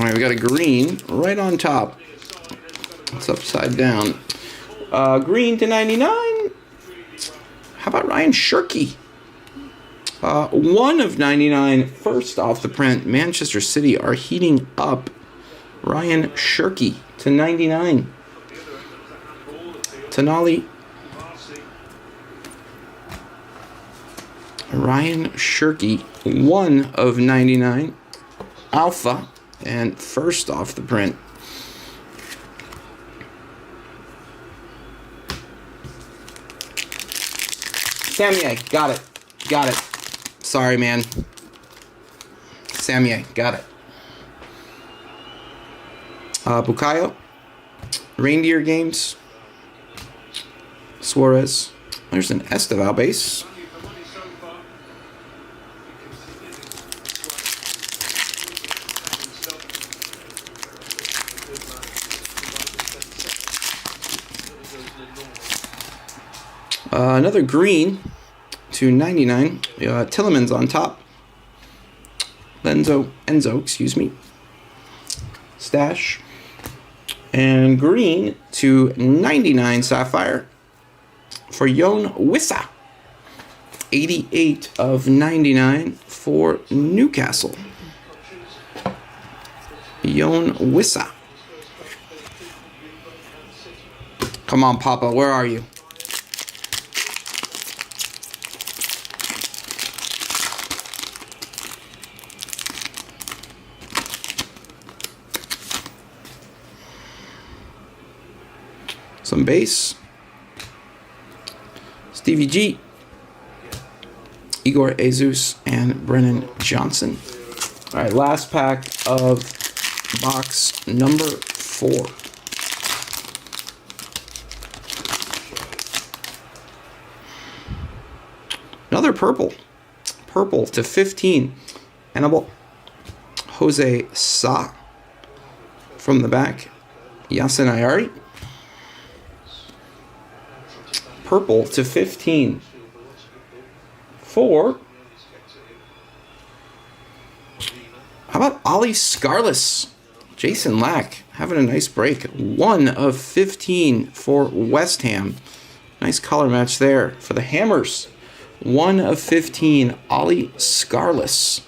right, we got a green right on top. It's upside down. Green to 99. How about Ryan Shirky? 1 of 99. First off the print. Manchester City are heating up. Ryan Shirky to 99. Tonali. Ryan Shirky, 1 of 99. Alpha, and first off the print. Samye, got it. Got it. Sorry, man. Samye, got it. Bukayo. Reindeer Games. Suarez. There's an Esteval base. Another green to 99. Tillemans on top. Enzo, excuse me. Stash. And green to 99 Sapphire for Yon Wissa. 88 of 99 for Newcastle. Yon Wissa. Come on, Papa, where are you? Some base. Stevie G. Igor Jesus and Brennan Johnson. All right, last pack of box number 4. Another purple. Purple to 15. Hannibal. Jose Sa. From the back. Yasin Ayari. Purple to 15. 4. How about Ollie Scarless? Jason Lack having a nice break. 1 of 15 for West Ham. Nice color match there for the Hammers. 1 of 15, Ollie Scarless.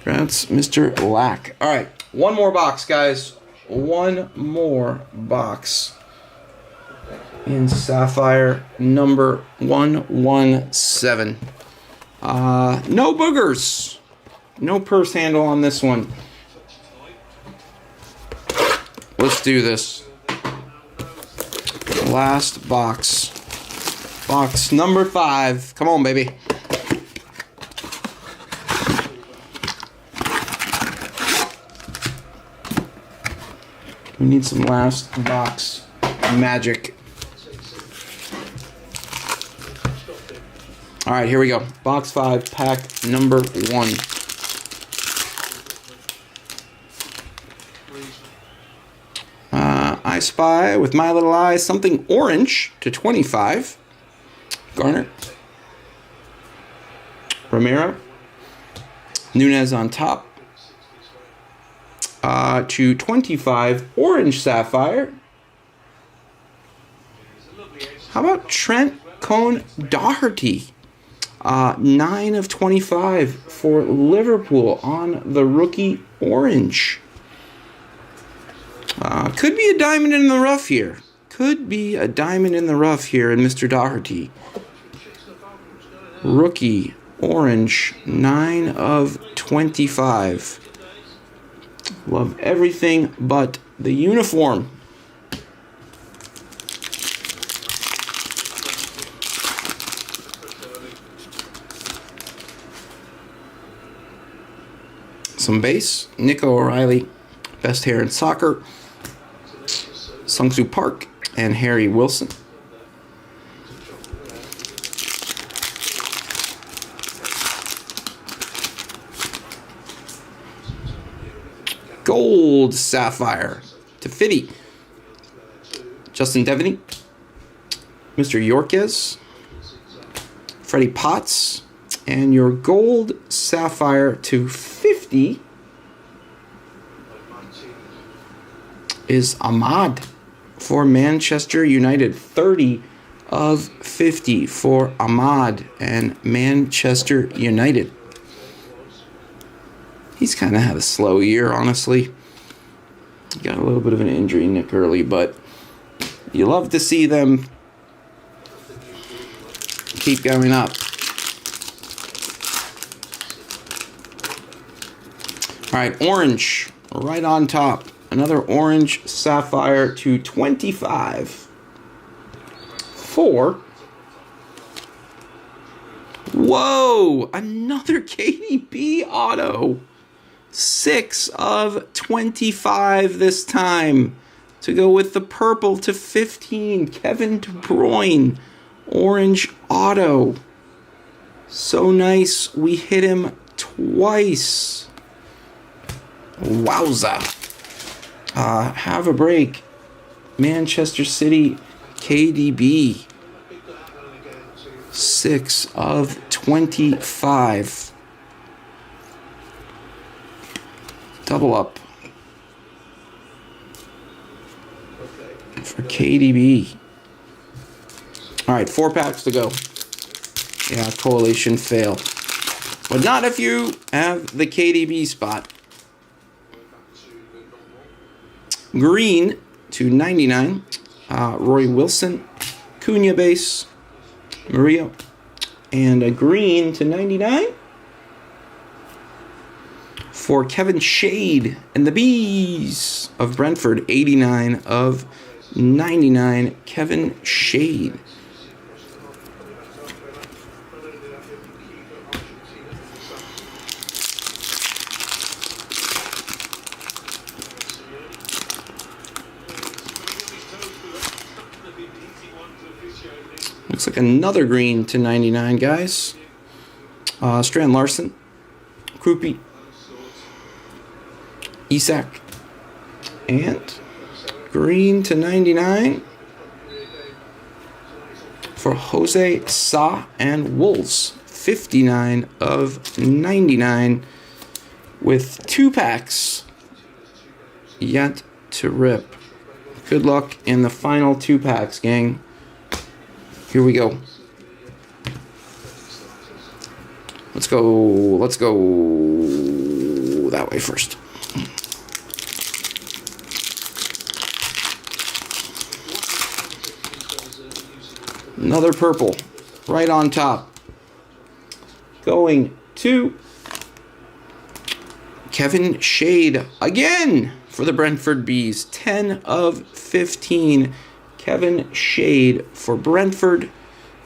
That's Mr. Lack. All right, one more box, guys. One more box in Sapphire number 117. No boogers. No purse handle on this one. Let's do this. Last box. Box number 5. Come on, baby. We need some last box magic. All right, here we go. Box 5, pack number 1. I spy with my little eye something orange to 25. Garner. Romero. Nunez on top. To 25, orange Sapphire. How about Trent Cone-Doherty? 9 of 25 for Liverpool on the rookie orange. Could be a diamond in the rough here. Could be a diamond in the rough here in Mr. Doherty. Rookie orange, 9 of 25. Love everything but the uniform. Some base. Nico O'Reilly, best hair in soccer. Sung-Soo Park and Harry Wilson. Gold Sapphire to 50. Justin Devaney. Mr. Yorquez. Freddie Potts. And your gold sapphire to 50 is Ahmad for Manchester United. 30 of 50 for Ahmad and Manchester United. He's kind of had a slow year, honestly. Got a little bit of an injury, Nick Early, but you love to see them keep going up. All right, orange, right on top. Another orange sapphire to 25 for... Whoa! Another KDB auto. 6 of 25 this time. To go with the purple to 15. Kevin De Bruyne. Orange auto. So nice. We hit him twice. Wowza. Have a break. Manchester City KDB. 6 of 25. Double up for KDB. All right, 4 packs to go. Yeah, correlation fail. But not if you have the KDB spot. Green to 99. Roy Wilson. Cunha base. Mario. And a green to 99. For Kevin Shade and the Bees of Brentford. 89 of 99. Kevin Shade. Looks like another green to 99, guys. Strand Larson. Krupi. Isak. And green to 99 for Jose Sa and Wolves. 59 of 99 with 2 packs yet to rip. Good luck in the final 2 packs, gang. Here we go. Let's go. Let's go that way first. Another purple right on top. Going to Kevin Shade again for the Brentford Bees. 10 of 15. Kevin Shade for Brentford.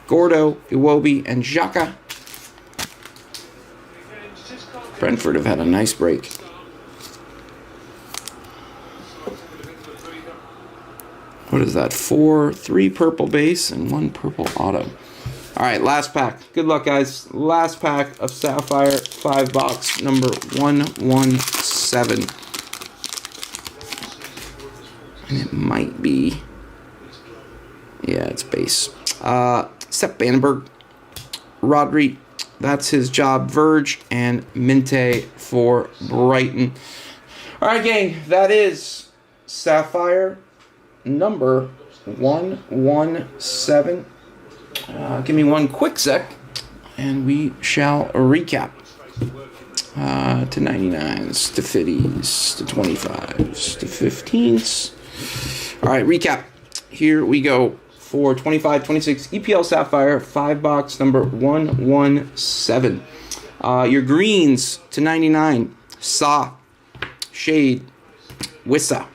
Gordo, Iwobi, and Xhaka. Brentford have had a nice break. What is that? 3 purple base and 1 purple auto. All right, last pack. Good luck, guys. Last pack of Sapphire 5 box number 117. And it might be... Yeah, it's base. Sepp Bandenberg. Rodri. That's his job. Verge and Minte for Brighton. All right, gang. That is Sapphire number 117. Give me one quick sec, and we shall recap. To 99s, to 50s, to 25s, to 15s. All right, recap. Here we go for 25-26 EPL Sapphire 5 box number 117. Your greens to 99. Sa, Shade, Wissa,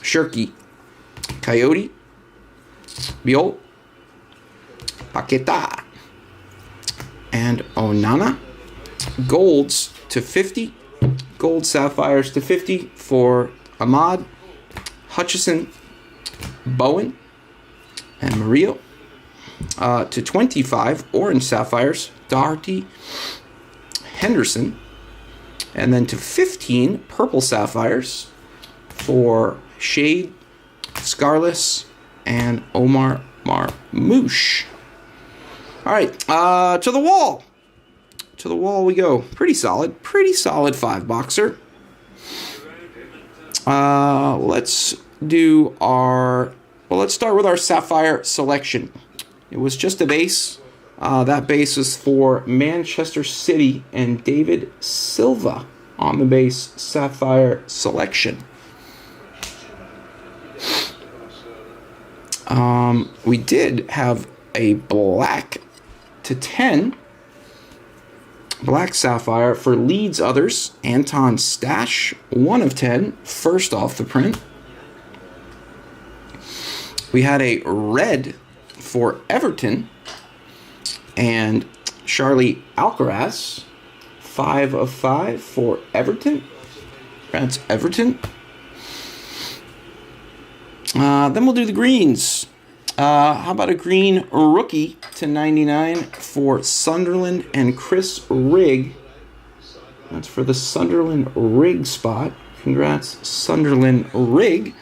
Shirky, Coyote, Biol, Paqueta, and Onana. Golds to 50. Gold sapphires to 50 for Ahmad, Hutchison, Bowen, and Mario. To 25, orange sapphires, Doherty, Henderson. And then to 15, purple sapphires for Shade, Scarless, and Omar Marmouche. All right, to the wall. To the wall we go. Pretty solid 5-boxer. Let's do our... Well, let's start with our Sapphire selection. It was just a base. That base was for Manchester City and David Silva on the base Sapphire selection. We did have a black to 10. Black Sapphire for Leeds Others. Anton Stash, 1 of 10. First off the print. We had a red for Everton. And Charlie Alcaraz, 5 of 5 for Everton. That's Everton. Then we'll do the greens. How about a green rookie to 99 for Sunderland and Chris Rigg. That's for the Sunderland Rigg spot. Congrats, Sunderland Rigg.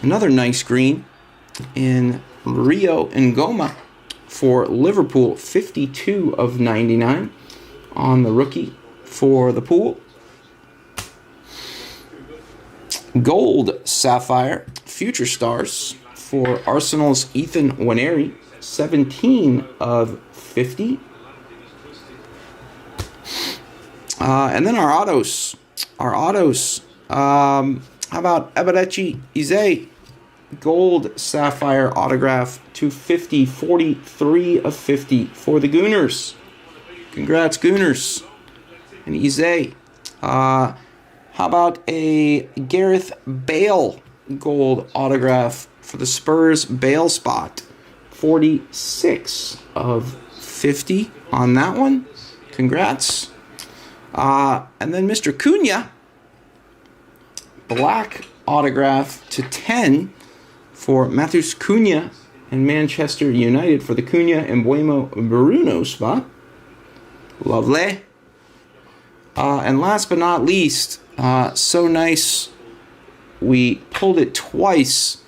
Another nice green in Rio Ngoma for Liverpool, 52 of 99 on the rookie for the pool. Gold Sapphire, Future Stars for Arsenal's Ethan Nwaneri, 17 of 50. And then our autos. How about Eberechi Ize, Gold Sapphire autograph, 250, 43 of 50 for the Gooners. Congrats, Gooners. And Ize. How about a Gareth Bale gold autograph for the Spurs Bale spot, 46 of 50 on that one. Congrats. And then Mr. Cunha, black autograph to 10 for Matheus Cunha and Manchester United for the Cunha and Mbeumo Bruno spot. Lovely. And last but not least, so nice, we pulled it twice.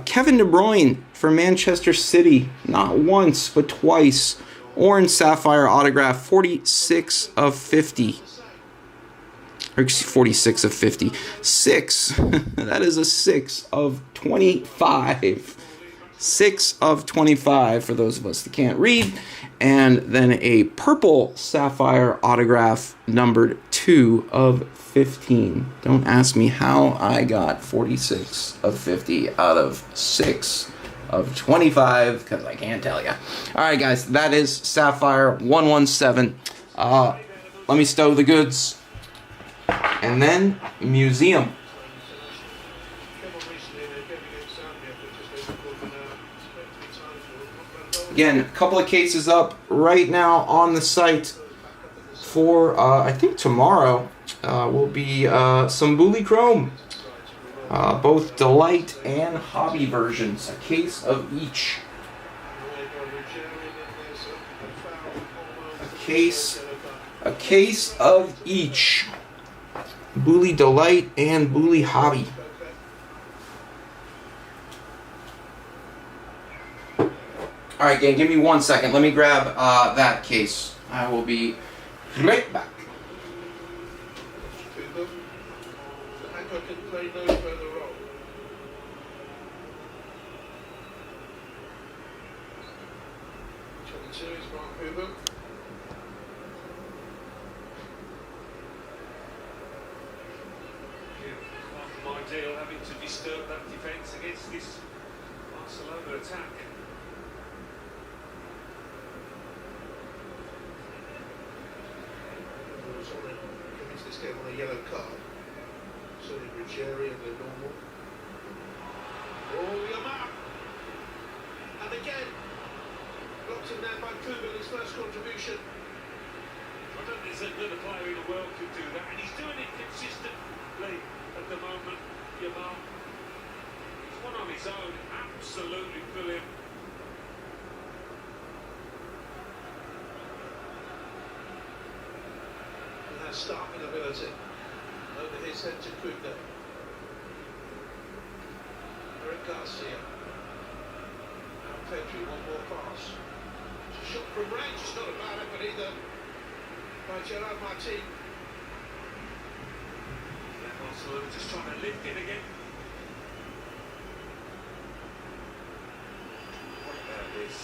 Kevin De Bruyne for Manchester City, not once but twice. Orange Sapphire autograph, 46 of 50. Or 46 of 50. 6. That is a 6 of 25. 6 of 25 for those of us that can't read. And then a purple Sapphire autograph, numbered 2 of 15. Don't ask me how I got 46 of 50 out of 6 of 25, because I can't tell you. All right, guys, that is Sapphire 117. Let me stow the goods. And then Museum. Again, a couple of cases up right now on the site for, I think tomorrow, will be some Bully Chrome. Both Delight and Hobby versions. A case of each. A case of each. Bully Delight and Bully Hobby. Alright, gang, give me 1 second. Let me grab that case. I will be right back. Ideal having to disturb that defence against this Barcelona attack. Into this game on a yellow card. So did Ruggieri and the normal. Oh, Yama! And again, blocked him there by Kuban, his first contribution. I don't think there's another player in the world could do that, and he's doing it consistently at the moment. Yama. He's one on his own, absolutely brilliant. Starting ability over his head to Kuban. Eric Garcia. Now Pedri, one more pass. It's a shot from range, it's not a bad effort either. Right, Gerard Martin. Yeah, Barcelona just trying to lift it again. What about this?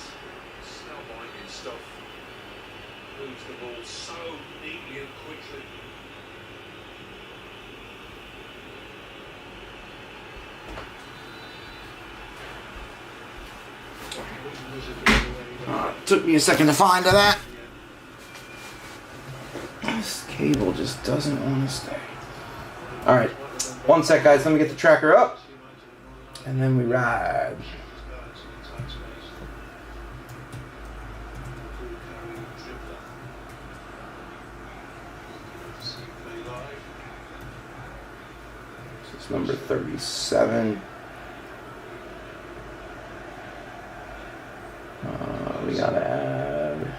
Snell-minded stuff. Moves the ball so neatly and quickly. Took me a second to find that. This cable just doesn't want to stay. Alright, one sec guys, let me get the tracker up. And then we ride. This is number 37. We gotta add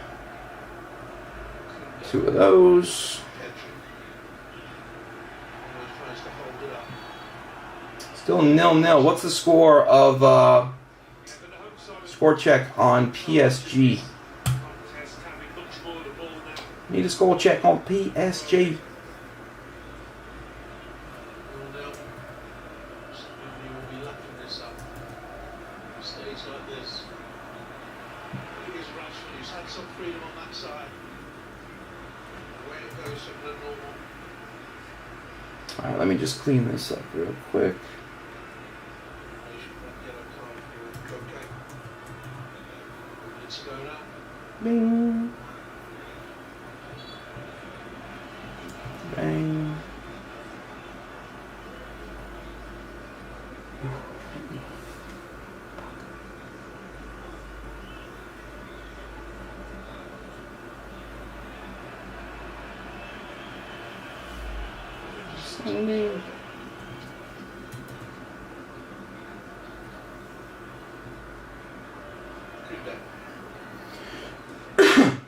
2 of those. Still 0-0. What's the score of score check on PSG? Need a score check on PSG. He's had some freedom on that side. Away it goes from the normal. Alright, let me just clean this up real quick. Bing. Bang.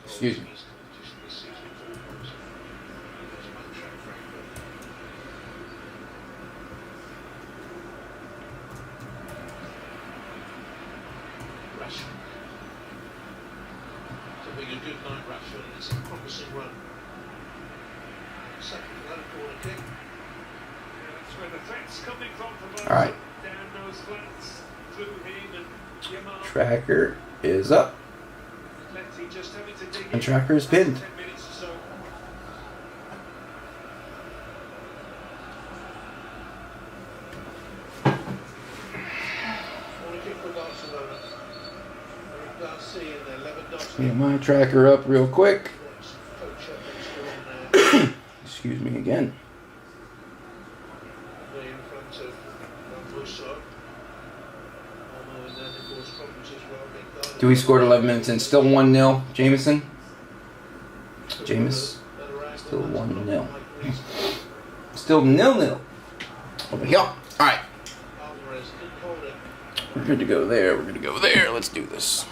Excuse me. Something a good night, Rashford, and it's a promising run. Second corner kick. That's where the threat's coming from both. All right. Down those flats through him and Yamal. Tracker is up. Plenty just having to dig And in. tracker is pinned. 10 minutes or so. Corner kick for Barcelona. Eric Garcia and their Lewandowski. Get my tracker up real quick. Coach up next to on there. Excuse me again. In front of Musso. And then, of course, problems as well. Dewey scored 11 minutes in. Still 1-0. Jameson. Jameis. Still 1-0. Still 0-0. Over here. Alright. We're good to go there. We're good to go there. Let's do this.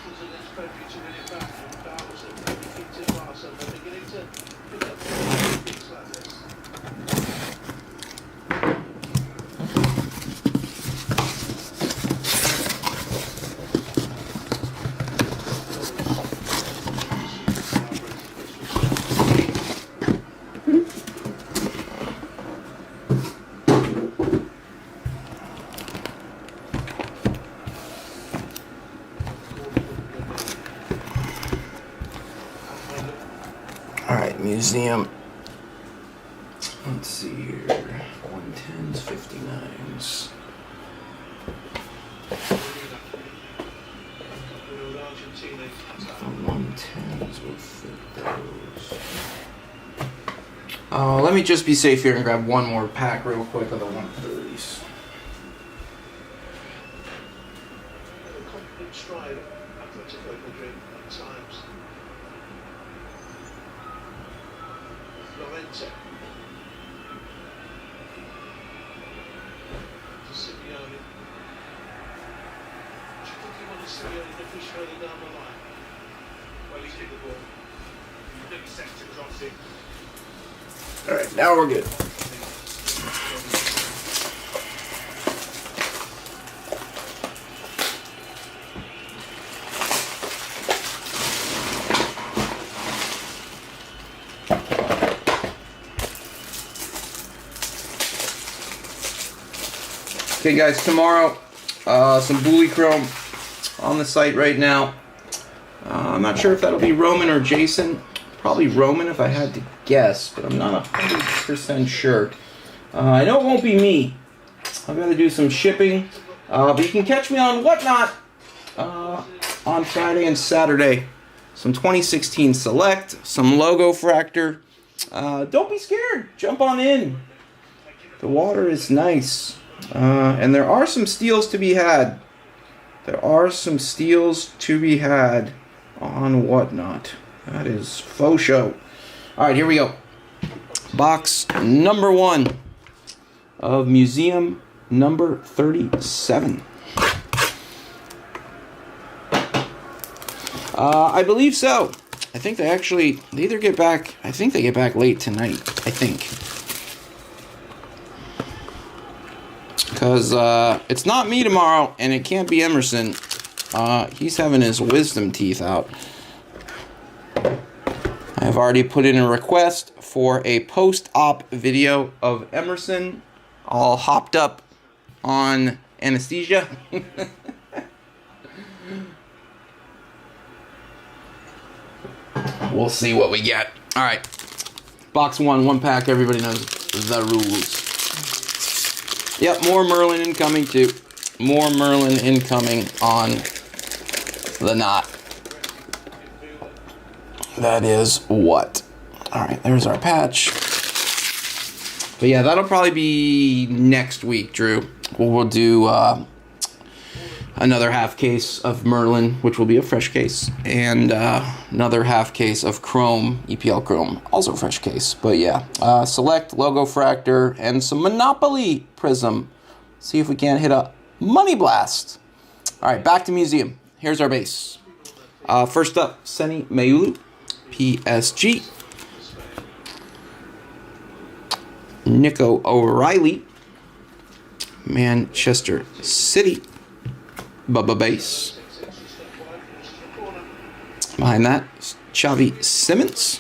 Alright, museum. Let's see here. 110s, 59s. 110s will fit those. Let me just be safe here and grab one more pack real quick of the 130s. Confident stride of Atletico Madrid at times. Llorente. To Simeone. Do you think he wanted Simeone to push further down the line? Well, he's hit the ball. He's never set to cross it. Alright, now we're good. Okay, guys, tomorrow, some Bully Chrome on the site right now. I'm not sure if that'll be Roman or Jason. Probably Roman if I had to guess, but I'm not 100% sure. I know it won't be me. I've got to do some shipping, but you can catch me on Whatnot on Friday and Saturday. Some 2016 Select, some Logo Fractor. Don't be scared. Jump on in. The water is nice. And there are some steals to be had. There are some steals to be had on Whatnot. That is faux show. Alright, here we go. Box number 1 of Museum number 37. I believe so. I think they either get back, I think they get back late tonight, I think. Because it's not me tomorrow, and it can't be Emerson. He's having his wisdom teeth out. I have already put in a request for a post-op video of Emerson all hopped up on anesthesia. We'll see what we get. All right. Box 1 pack. Everybody knows the rules. Yep, more Merlin incoming too. More Merlin incoming on the knot. That is what. All right, there's our patch. But yeah, that'll probably be next week, Drew. We'll do another half case of Merlin, which will be a fresh case, and another half case of Chrome, EPL Chrome, also a fresh case. But yeah, Select, Logo Fractor, and some Monopoly Prism. See if we can't hit a Money Blast. All right, back to Museum. Here's our base. First up, Seni Meulu, PSG. Nico O'Reilly, Manchester City. Bubba Base. Behind that, Xavi Simons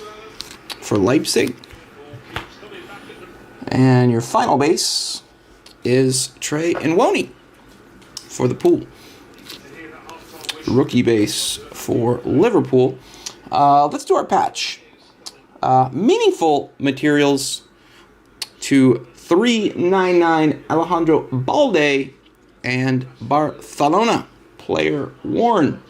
for Leipzig. And your final base is Trey Nwoni for the Pool. Rookie base for Liverpool. Let's do our patch. Meaningful materials to 399 Alejandro Balde and Barcelona, player worn.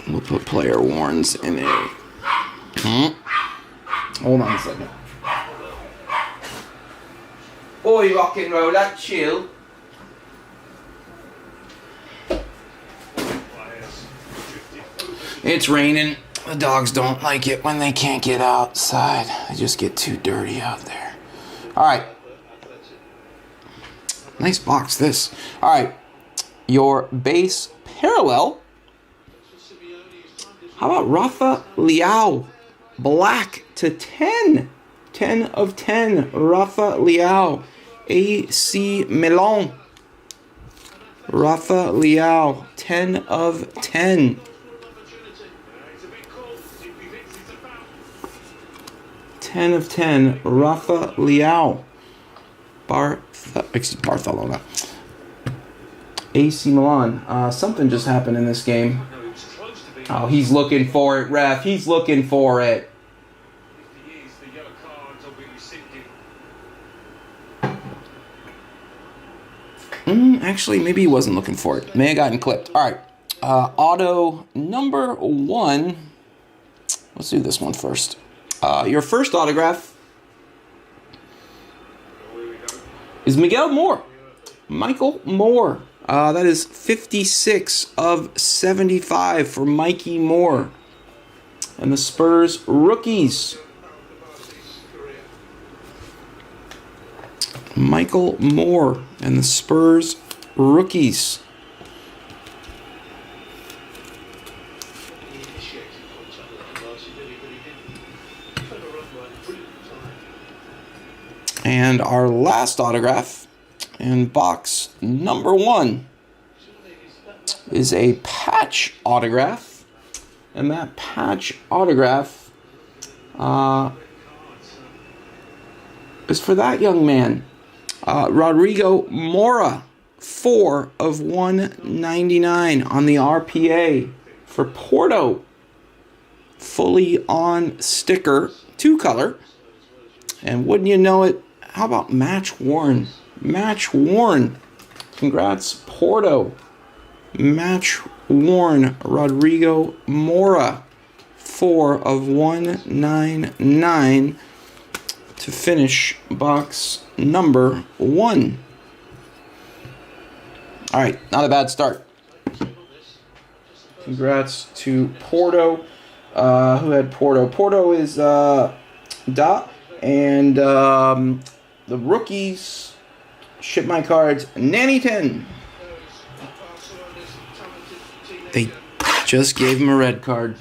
We'll put player worns in a. Hold on a second. Oi, rock and roll, that chill. It's raining. The dogs don't like it when they can't get outside. They just get too dirty out there. All right. Nice box, this. All right. Your base parallel. How about Rafa Leao? Black to 10. 10 of 10. Rafa Leao. AC Milan. Rafa Leao. 10 of 10. 10 of 10, Rafa Leao. Barcelona. AC Milan. Something just happened in this game. Oh, he's looking for it, ref. He's looking for it. Actually, maybe he wasn't looking for it. May have gotten clipped. All right. Auto number 1. Let's do this one first. Your first autograph is Miguel Moore. Michael Moore. That is 56 of 75 for Mikey Moore. And the Spurs rookies. Michael Moore and the Spurs rookies. And our last autograph in box number 1 is a patch autograph. And that patch autograph is for that young man. Rodrigo Mora, 4 of 199 on the RPA for Porto. Fully on sticker, 2-color. And wouldn't you know it, how about match worn? Match worn. Congrats, Porto. Match worn, Rodrigo Mora. 4 of 199 to finish box number 1. All right, not a bad start. Congrats to Porto. Who had Porto? Porto is Da, and the rookies. Ship my cards. Nanny 10. They just gave him a red card.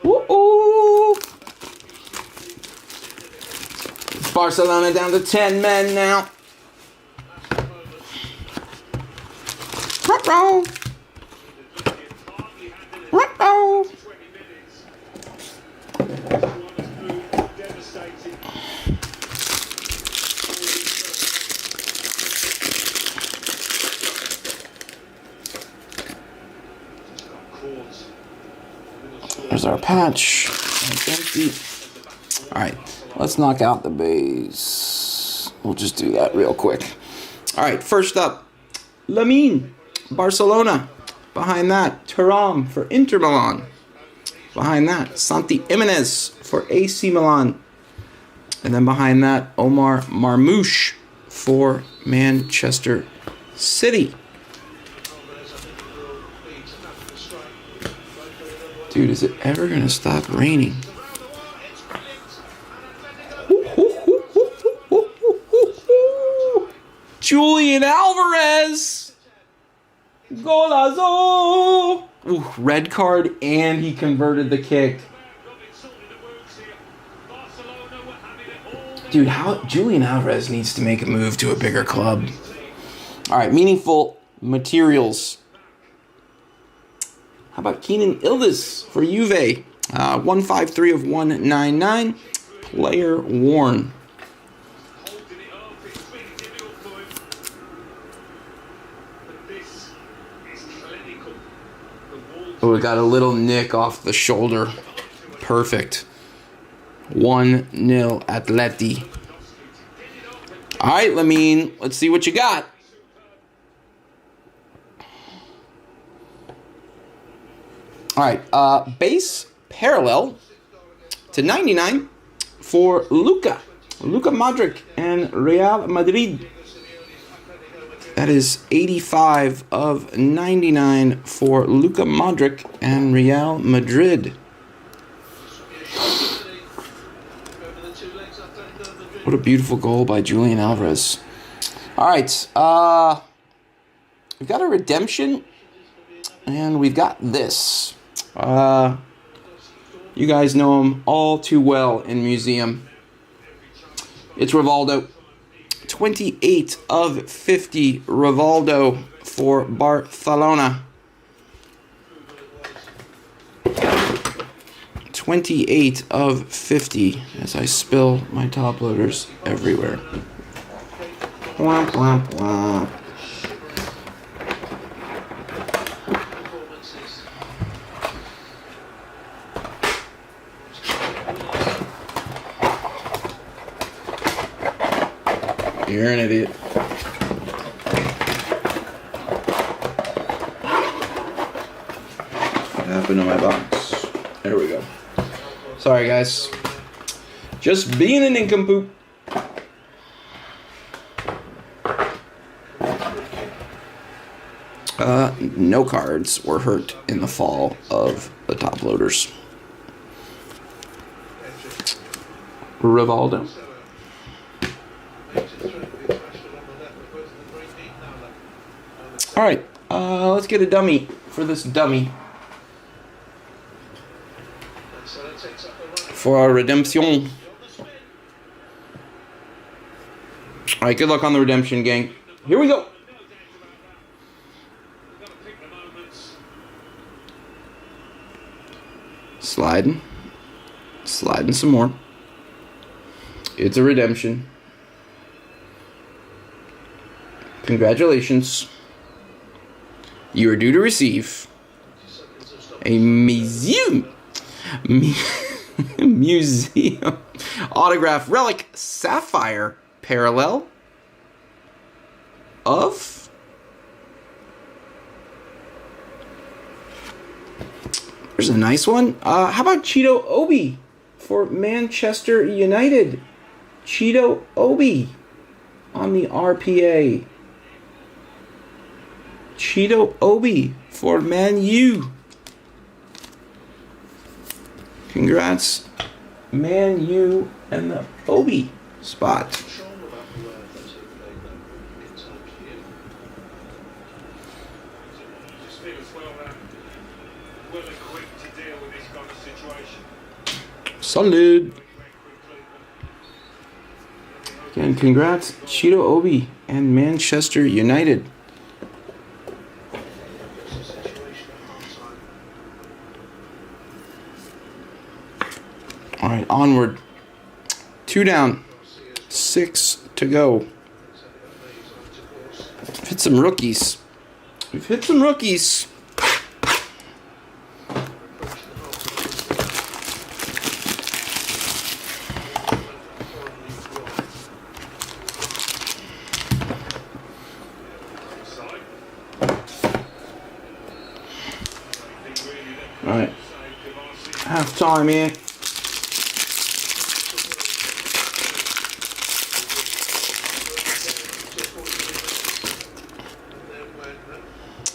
Woo-oo! Barcelona down to 10 men now. Ruh-roh. Ruh-roh. There's our patch. It's empty. Alright, let's knock out the base. We'll just do that real quick. Alright, first up, Lamine, Barcelona. Behind that, Thuram for Inter Milan. Behind that, Santi Jimenez for AC Milan. And then behind that, Omar Marmoush for Manchester City. Dude, is it ever going to stop raining? Julian Alvarez! Golazo! Ooh, red card, and he converted the kick. Dude, Julian Alvarez needs to make a move to a bigger club. All right, meaningful materials. How about Keenan Ildiz for Juve? 153 of 199. Player worn. Oh, we got a little nick off the shoulder. Perfect. 1-0 Atleti. All right, Lamine, let's see what you got. All right, base parallel to 99 for Luka Modric and Real Madrid. That is 85 of 99 for Luka Modric and Real Madrid. What a beautiful goal by Julian Alvarez. All right, we've got a redemption, and we've got this. You guys know him all too well in Museum. It's Rivaldo. 28 of 50 Rivaldo for Barcelona. 28 of 50 as I spill my top loaders everywhere. Womp, womp, womp. You're an idiot. What happened to my box? There we go. Sorry, guys. Just being an nincompoop. No cards were hurt in the fall of the top loaders. Rivaldo. All right, let's get a dummy for this dummy. For our redemption. All right, good luck on the redemption, gang. Here we go. Sliding. Sliding some more. It's a redemption. Congratulations. You are due to receive a museum autograph relic sapphire parallel of there's a nice one. How about Cheeto Obi for Manchester United? Cheeto Obi on the RPA. Cheeto Obi for Man U. Congrats, Man U and the Obi spot. Just feels well equipped to deal with this kind of situation. Solid. Again, congrats, Cheeto Obi and Manchester United. All right, onward. 2 down, 6 to go. We've hit some rookies. All right, half time here.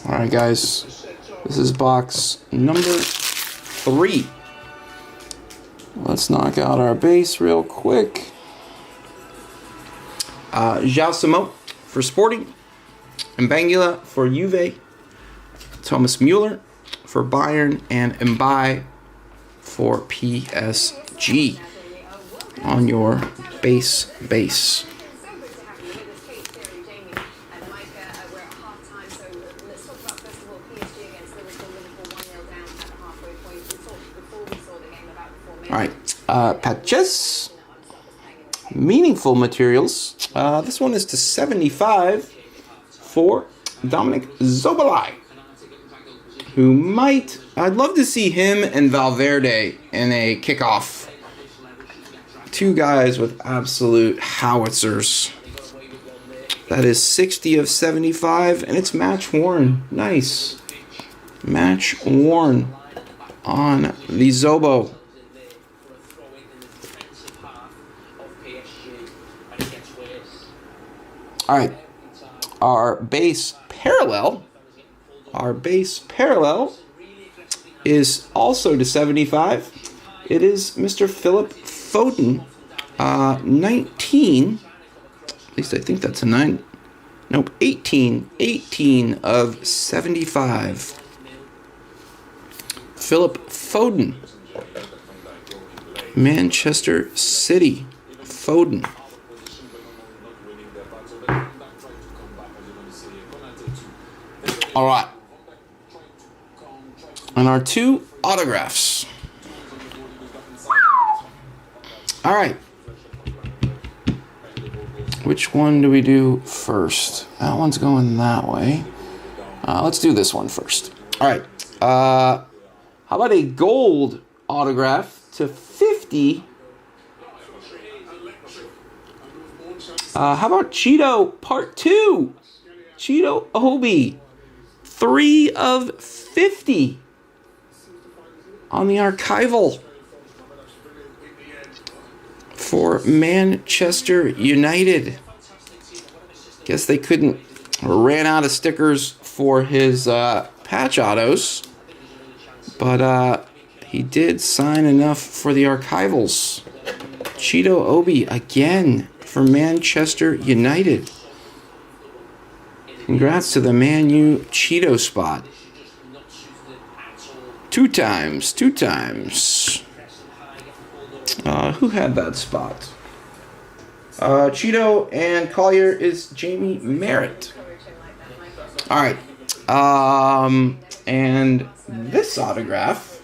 All right, guys, this is box number 3. Let's knock out our base real quick. Jalsamo for Sporting, Mbangula for Juve, Thomas Mueller for Bayern, and Mbai for PSG on your base. All right, patches, meaningful materials. This one is to 75 for Dominic Zobolai, who might, I'd love to see him and Valverde in a kickoff. 2 guys with absolute howitzers. That is 60 of 75, and it's match worn. Nice. Match worn on the Zobo. All right, our base parallel is also to 75. It is Mr. Philip Foden, 19. At least I think that's a 9. Nope, 18 of 75. Philip Foden, Manchester City. Foden. All right. And our 2 autographs. All right. Which one do we do first? That one's going that way. Let's do this one first. All right. How about a gold autograph to 50? How about Cheeto Part 2? Cheeto Obi. 3 of 50 on the archival for Manchester United. Guess they ran out of stickers for his patch autos, but he did sign enough for the archivals. Cheeto Obi again for Manchester United. Congrats to the Man U Cheeto spot. 2 times. Who had that spot? Cheeto and Collier is Jamie Merritt. All right. And this autograph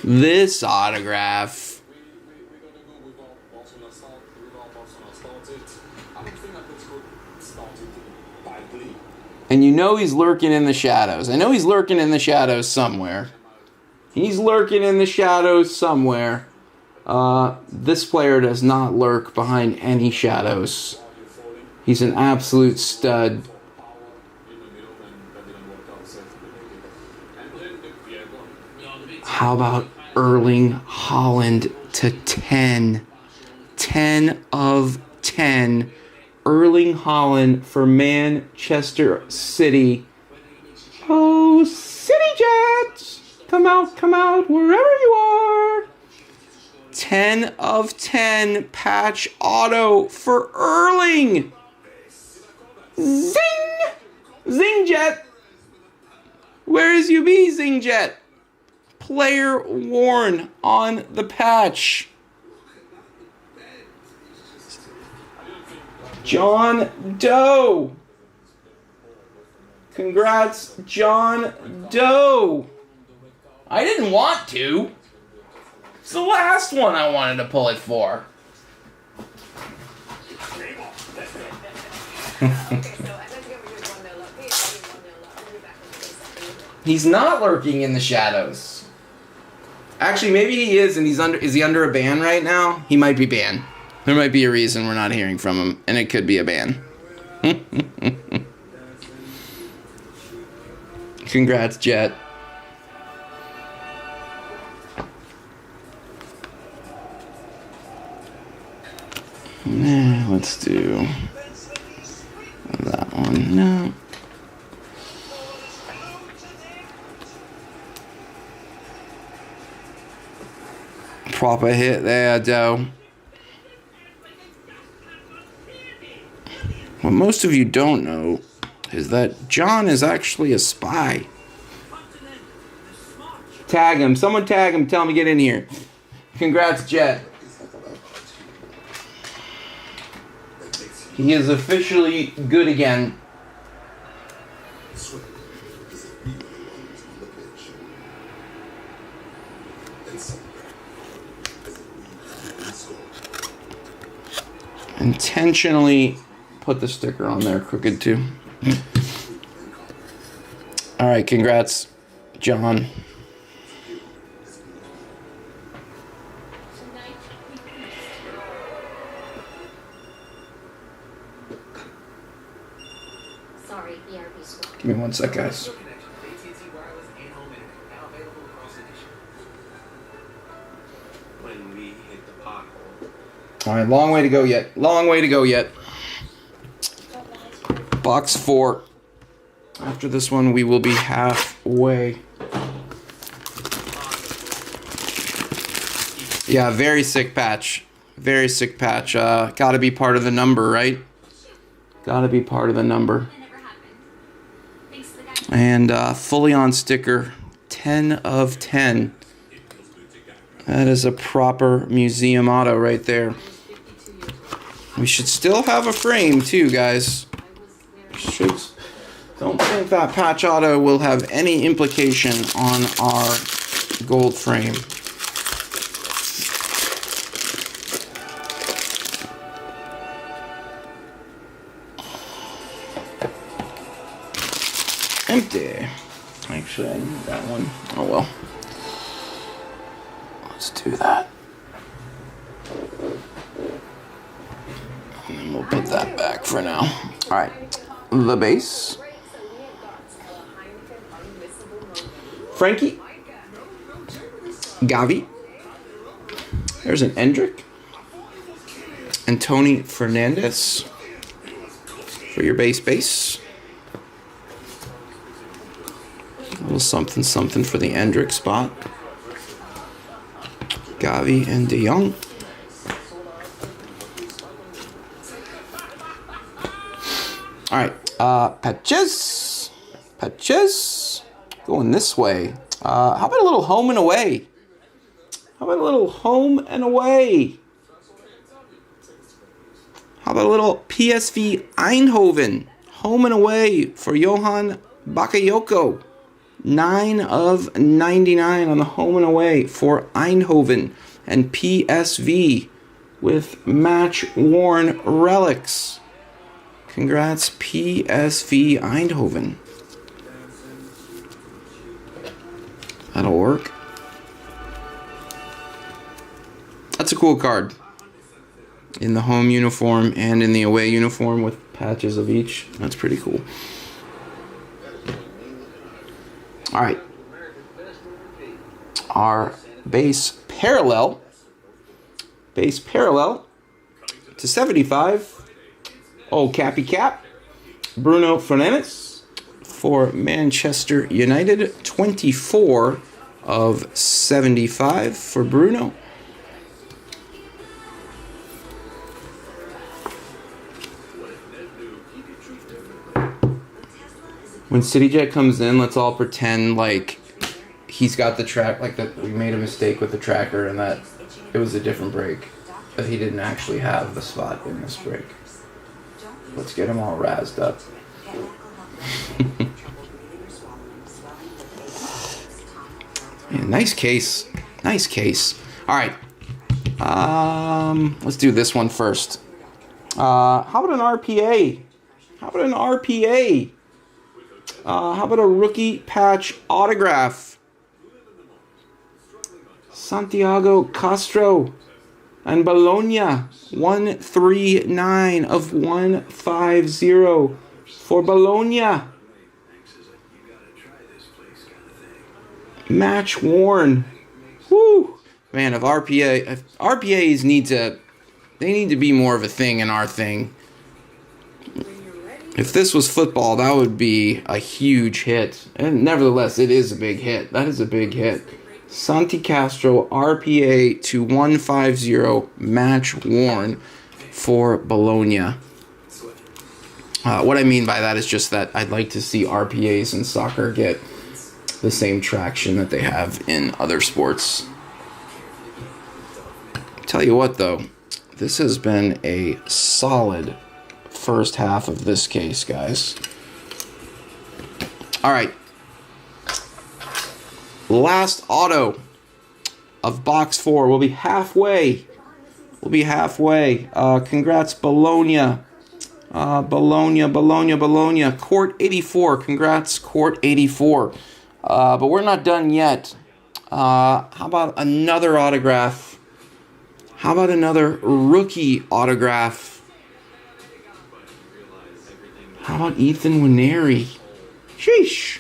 This autograph. We're gonna go with our Barcelona start. With our Barcelona started. I don't think I could start it badly. And you know he's lurking in the shadows. I know he's lurking in the shadows somewhere. He's lurking in the shadows somewhere. This player does not lurk behind any shadows. He's an absolute stud. How about Erling Haaland to 10? 10 of 10. Erling Haaland for Manchester City. Oh, City Jets! Come out, wherever you are. 10 of 10 patch auto for Erling. Zing! Zing Jet. Where is UB, Zing Jet? Player worn on the patch. John Doe. Congrats, John Doe. I didn't want to. It's the last one I wanted to pull it for. He's not lurking in the shadows. Actually, maybe he is, and is he under a ban right now? He might be banned. There might be a reason we're not hearing from him, and it could be a ban. Congrats, Jet. Nah, let's do that one. No. Proper hit there, Doe. What most of you don't know is that John is actually a spy. Tag him. Someone tag him. Tell him to get in here. Congrats, Jet. He is officially good again. Intentionally put the sticker on there crooked too. All right, congrats, John. Sorry, ERP squad. Give me 1 sec, guys. When we hit the pothole. All right, long way to go yet. Long way to go yet. Box 4. After this one, we will be halfway. Yeah, very sick patch. Very sick patch. Gotta be part of the number, right? Gotta be part of the number. And fully on sticker, 10 of 10. That is a proper museum auto right there. We should still have a frame too, guys. Don't think that patch auto will have any implication on our gold frame. Empty. Actually, I need that one. Oh well. Let's do that. And then we'll put that back for now. Alright. The base. Frankie. Gavi. There's an Endrick. And Tony Fernandez for your base. A little something for the Endrick spot. Gavi and De Jong. All right, patches. Going this way. How about a little home and away? How about a little PSV Eindhoven? Home and away for Johan Bakayoko. 9 of 99 on the home and away for Eindhoven and PSV with match-worn relics. Congrats, PSV Eindhoven. That'll work. That's a cool card. In the home uniform and in the away uniform with patches of each. That's pretty cool. Alright. Our base parallel to 75. Oh, Cappy Cap. Bruno Fernandes for Manchester United. 24 of 75 for Bruno. When CityJet comes in, let's all pretend like he's got the track, like that we made a mistake with the tracker and that it was a different break, that he didn't actually have the spot in this break. Let's get him all razzed up. Yeah, nice case. Nice case. All right. Let's do this one first. How about an RPA? How about an RPA? How about a rookie patch autograph? Santiago Castro and Bologna. 139 of 150 for Bologna. Match worn. Woo! Man, if RPAs need to be more of a thing in our thing. If this was football, that would be a huge hit. And nevertheless, it is a big hit. That is a big hit. Santi Castro, RPA to 150, match worn for Bologna. What I mean by that is just that I'd like to see RPAs in soccer get the same traction that they have in other sports. Tell you what, though, this has been a solid first half of this case, guys. All right. Last auto of box 4. We'll be halfway. Congrats, Bologna. Bologna. Court 84. Congrats, Court 84. But we're not done yet. How about another autograph? How about another rookie autograph? How about Ethan Winery? Sheesh.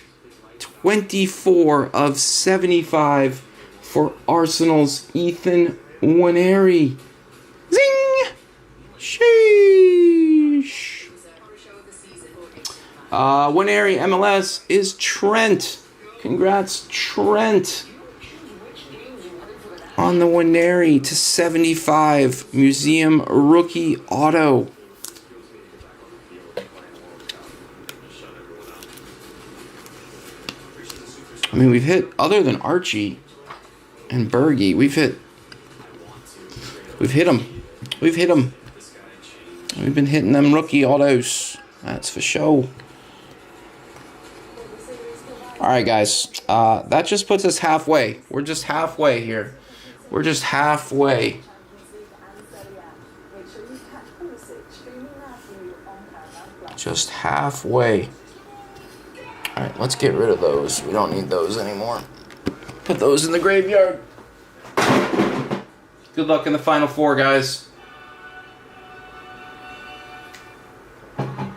24 of 75 for Arsenal's Ethan Winery. Zing! Sheesh. Winery MLS is Trent. Congrats, Trent. On the Winery to 75. Museum rookie auto. I mean, we've hit, other than Archie and Bergie, we've hit them. We've been hitting them rookie autos. That's for sure. All right, guys. That just puts us halfway. We're just halfway here. Just halfway. All right, let's get rid of those. We don't need those anymore. Put those in the graveyard. Good luck in the Final Four, guys.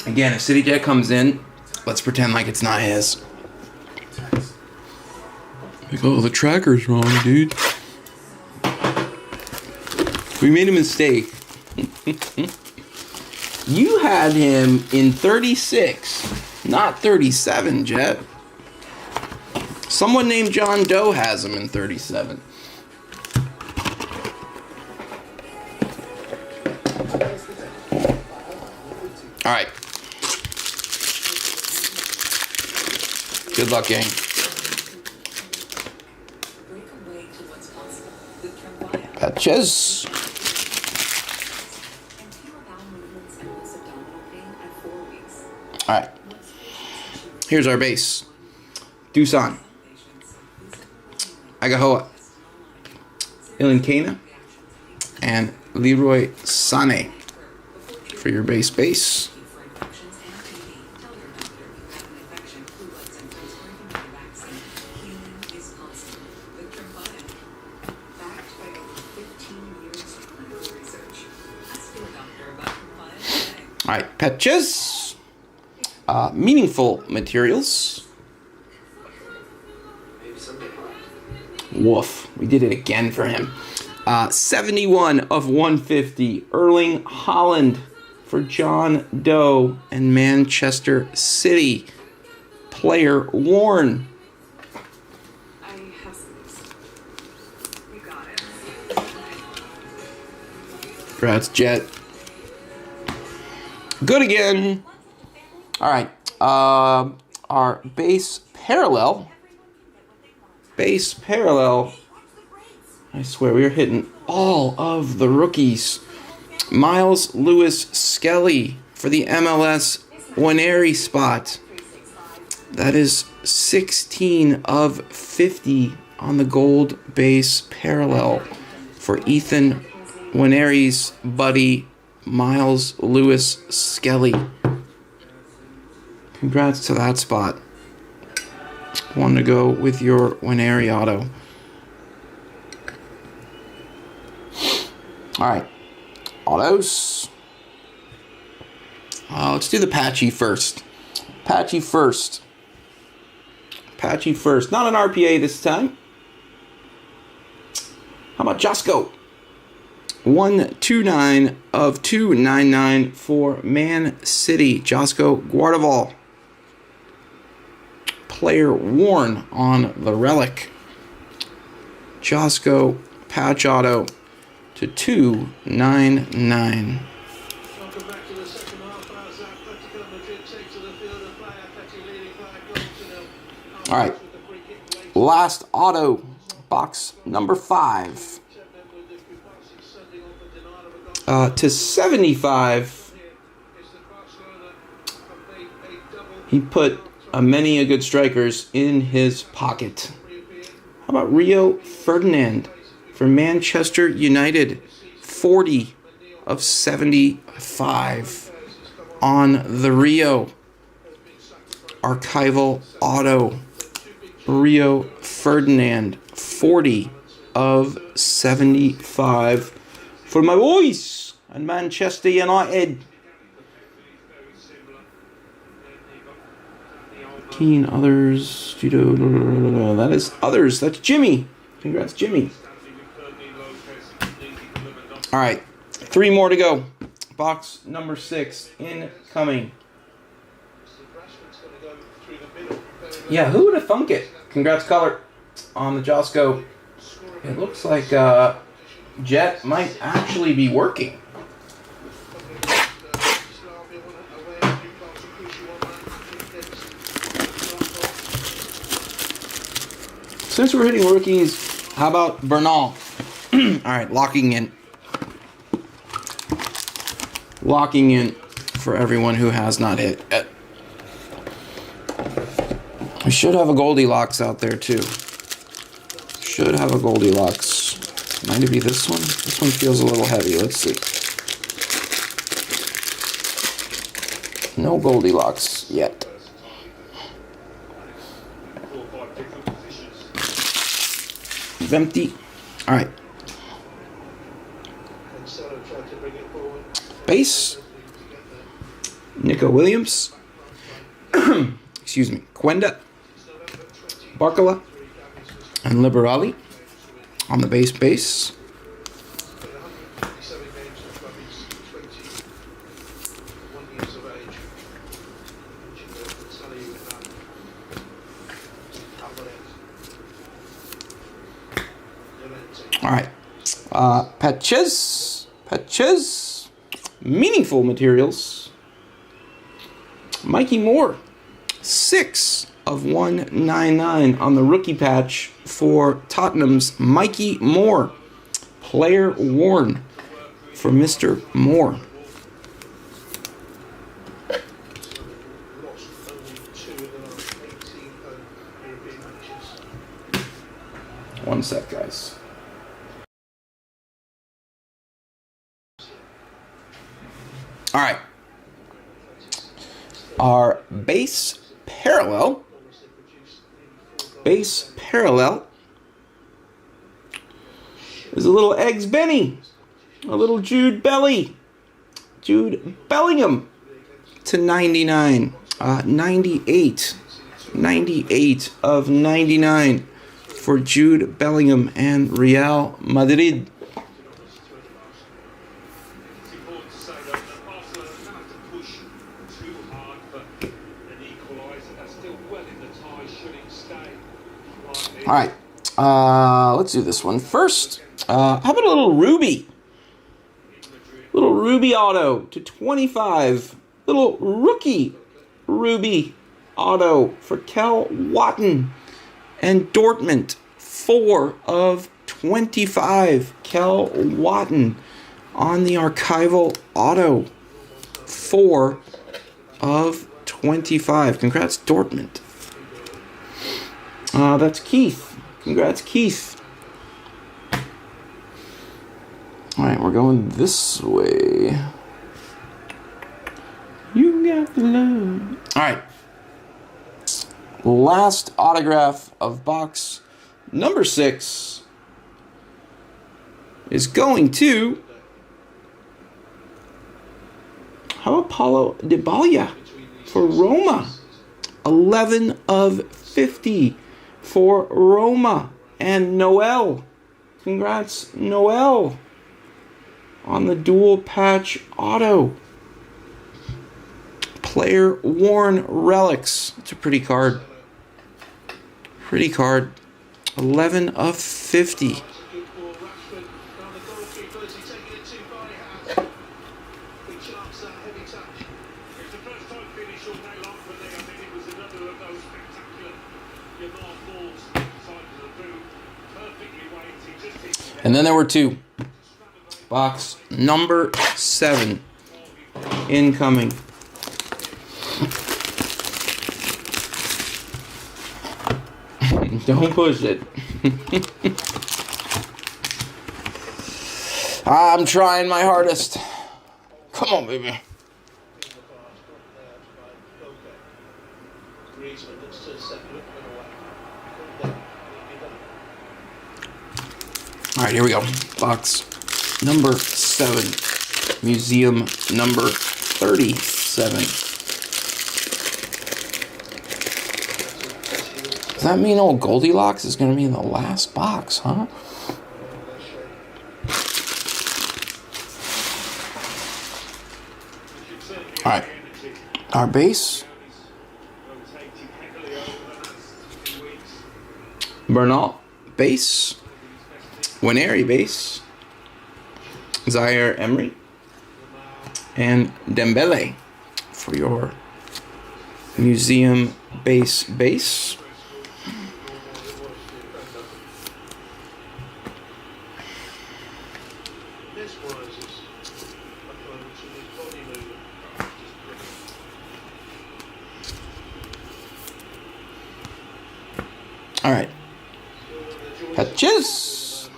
Again, if CityJet comes in, let's pretend like it's not his. Like, oh, the tracker's wrong, dude. We made a mistake. You had him in 36, not 37, Jet. Someone named John Doe has him in 37. All right. Good luck, gang. Patches. All right. Here's our base. Dusan, Agahoa, Ilinkana, and Leroy Sané for your base. All right, patches, meaningful materials. Woof, we did it again for him. 71 of 150, Erling Haaland for John Doe and Manchester City. Player worn. Congrats, Jet. Good again. All right. Our base parallel. I swear we are hitting all of the rookies. Miles Lewis Skelly for the MLS Winery spot. That is 16 of 50 on the gold base parallel for Ethan Winery's buddy, Miles Lewis Skelly. Congrats to that spot. One to go with your Winery auto. Alright. Autos. Let's do the patchy first. Patchy first. Not an RPA this time. How about Josco? 129 of 299 for Man City. Josco Guardaval. Player worn on the relic. Josco patch auto to 299. Welcome back to the second half as Atletico Madrid takes to the field and play Atleti leading 5 goals to 0. All right. Last auto, box number 5. To 75. He put many a good strikers in his pocket. How about Rio Ferdinand for Manchester United? 40 of 75 on the Rio. Archival auto. Rio Ferdinand. 40 of 75 for my boys and Manchester United. Keen others. That is others. That's Jimmy. Congrats, Jimmy. All right, 3 more to go. Box number 6 incoming. Yeah, who would have thunk it? Congrats, Color, on the Josco. It looks like Jet might actually be working. Since we're hitting rookies, how about Bernal? All right, locking in. Locking in for everyone who has not hit yet. We should have a Goldilocks out there too. Should have a Goldilocks. Might it be this one? This one feels a little heavy. Let's see. No Goldilocks yet. Empty. All right. Base. Nico Williams. Excuse me. Quenda. Barcola. And Liberali on the base. All right. Patches. Meaningful materials. Mikey Moore. 6 of 199 on the rookie patch for Tottenham's Mikey Moore. Player worn for Mr. Moore. One sec, guys. All right. Our base parallel. Base parallel is a little Eggs Benny. A little Jude Bellingham to 99. 98 of 99 for Jude Bellingham and Real Madrid. It's important to say that Barcelona don't have to push too hard for an equaliser. That's still well in the tie, shouldn't stay. All right, let's do this one first. How about a little Ruby? Little Ruby auto to 25. Little rookie Ruby auto for Kel Watton and Dortmund. 4 of 25. Kel Watton on the archival auto. 4 of 25. Congrats, Dortmund. That's Keith. Congrats, Keith. All right, we're going this way. You got the love. All right. Last autograph of box number 6 is going to how about Paulo Dybala for Roma. 11 of 50 for Roma. And Noel. Congrats, Noel, on the dual patch auto. Player worn relics. It's a pretty card. Pretty card. 11 of 50. And then there were 2. Box number 7 incoming. Don't push it. I'm trying my hardest. Come on, baby. All right, here we go. Box number 7. Museum number 37. Does that mean old Goldilocks is going to be in the last box, huh? All right. Our base. Bernal base. Winery base. Zaire Emery. And Dembele for your museum base. All right. Patches.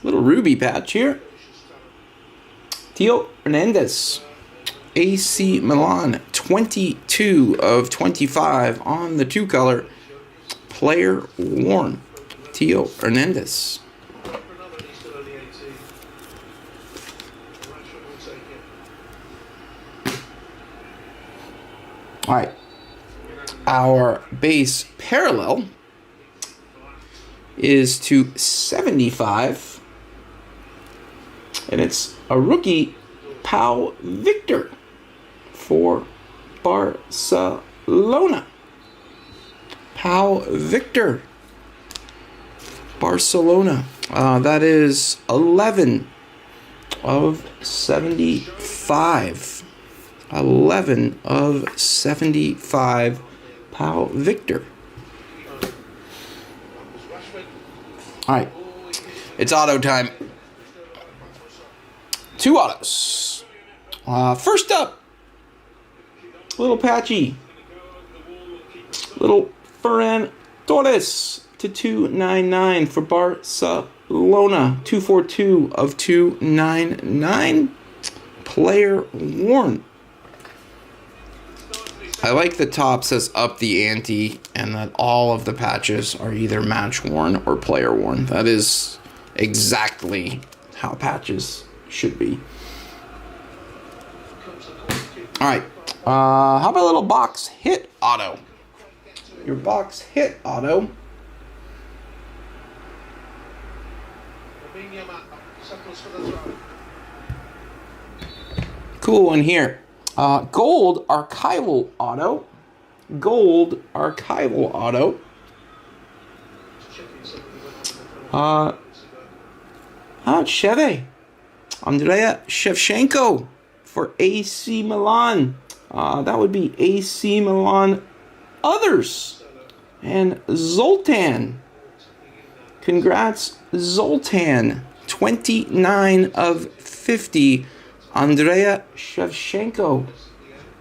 Little ruby patch here. Theo Hernandez. AC Milan. 22 of 25 on the 2-color. Player worn. Theo Hernandez. All right. Our base parallel is to 75. And it's a rookie, Pau Victor, for Barcelona. Pau Victor, Barcelona. That is 11 of 75. 11 of 75. Pau Victor. All right. It's auto time. 2 autos. First up, little patchy. Little Ferran Torres to 299 for Barcelona. 242 of 299. Player worn. I like the top says up the ante and that all of the patches are either match worn or player worn. That is exactly how patches should be. Alright. How about a little box hit auto? Your box hit auto. Cool one here. Gold archival auto. Gold archival auto. How about Cheve? Andrea Shevchenko for AC Milan. That would be AC Milan others. And Zoltan. Congrats, Zoltan. 29 of 50. Andrea Shevchenko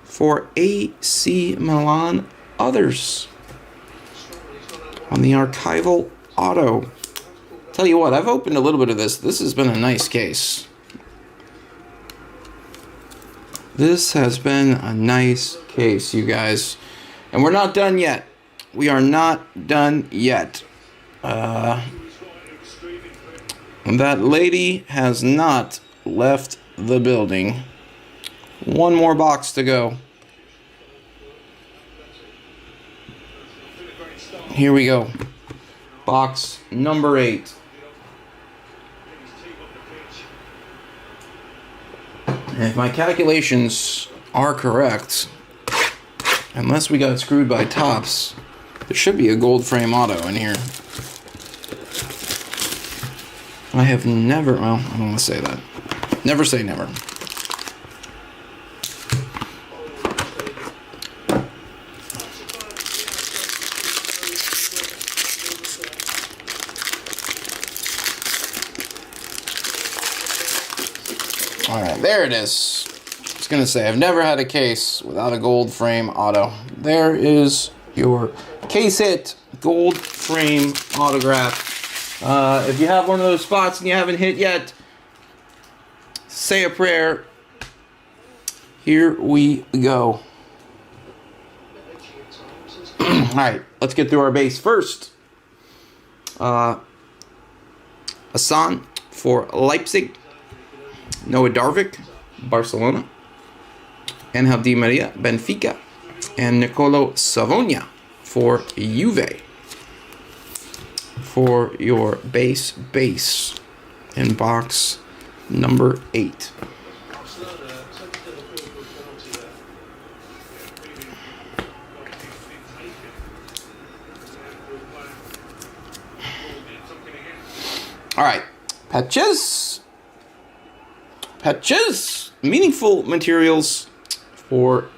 for AC Milan others. On the archival auto. Tell you what, I've opened a little bit of this. This has been a nice case. This has been a nice case, you guys. And we're not done yet. We are not done yet. That lady has not left the building. One more box to go. Here we go. Box number 8. And if my calculations are correct, unless we got screwed by tops, there should be a gold frame auto in here. I have never, well, I don't want to say that. Never say never. Alright, there it is. I was going to say, I've never had a case without a gold frame auto. There is your case hit gold frame autograph. If you have one of those spots and you haven't hit yet, say a prayer. Here we go. Alright, let's get through our base first. Hassan for Leipzig. Noah Darvik, Barcelona. Angel Di Maria, Benfica. And Nicolo Savogna for Juve. For your base in box number 8. All right, patches, meaningful materials for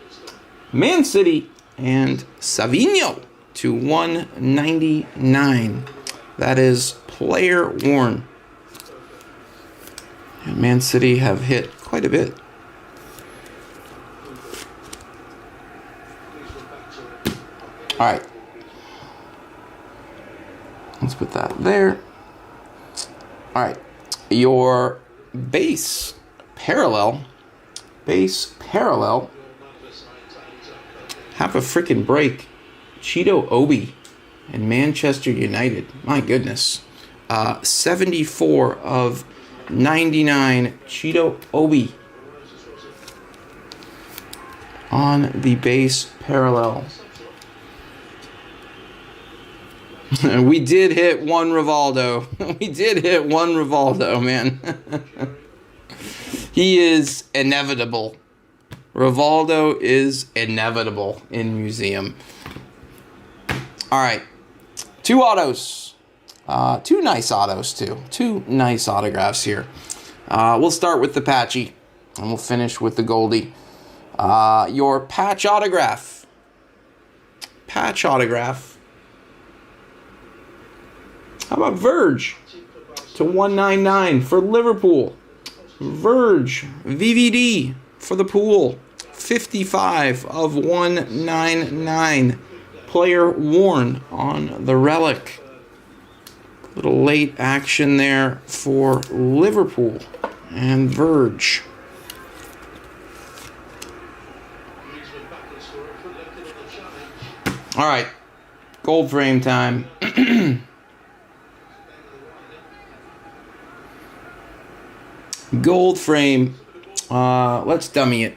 Man City and Savinho to 199. That is player worn. And Man City have hit quite a bit. All right. Let's put that there. All right. Your base parallel. Have a freaking break. Cheeto Obi and Manchester United. My goodness. 74 of 99 Cheeto Obi on the base parallel. We did hit one Rivaldo. We did hit one Rivaldo, man. He is inevitable. Rivaldo is inevitable in Museum. All right. 2 autos. 2 nice autos, too. 2 nice autographs here. We'll start with the patchy, and we'll finish with the Goldie. Your patch autograph. Patch autograph. How about Verge to 199 for Liverpool? Verge, VVD for the Pool. 55 of 199. player worn on the relic. Little late action there for Liverpool and Verge. All right, gold frame time. Gold frame. Let's dummy it.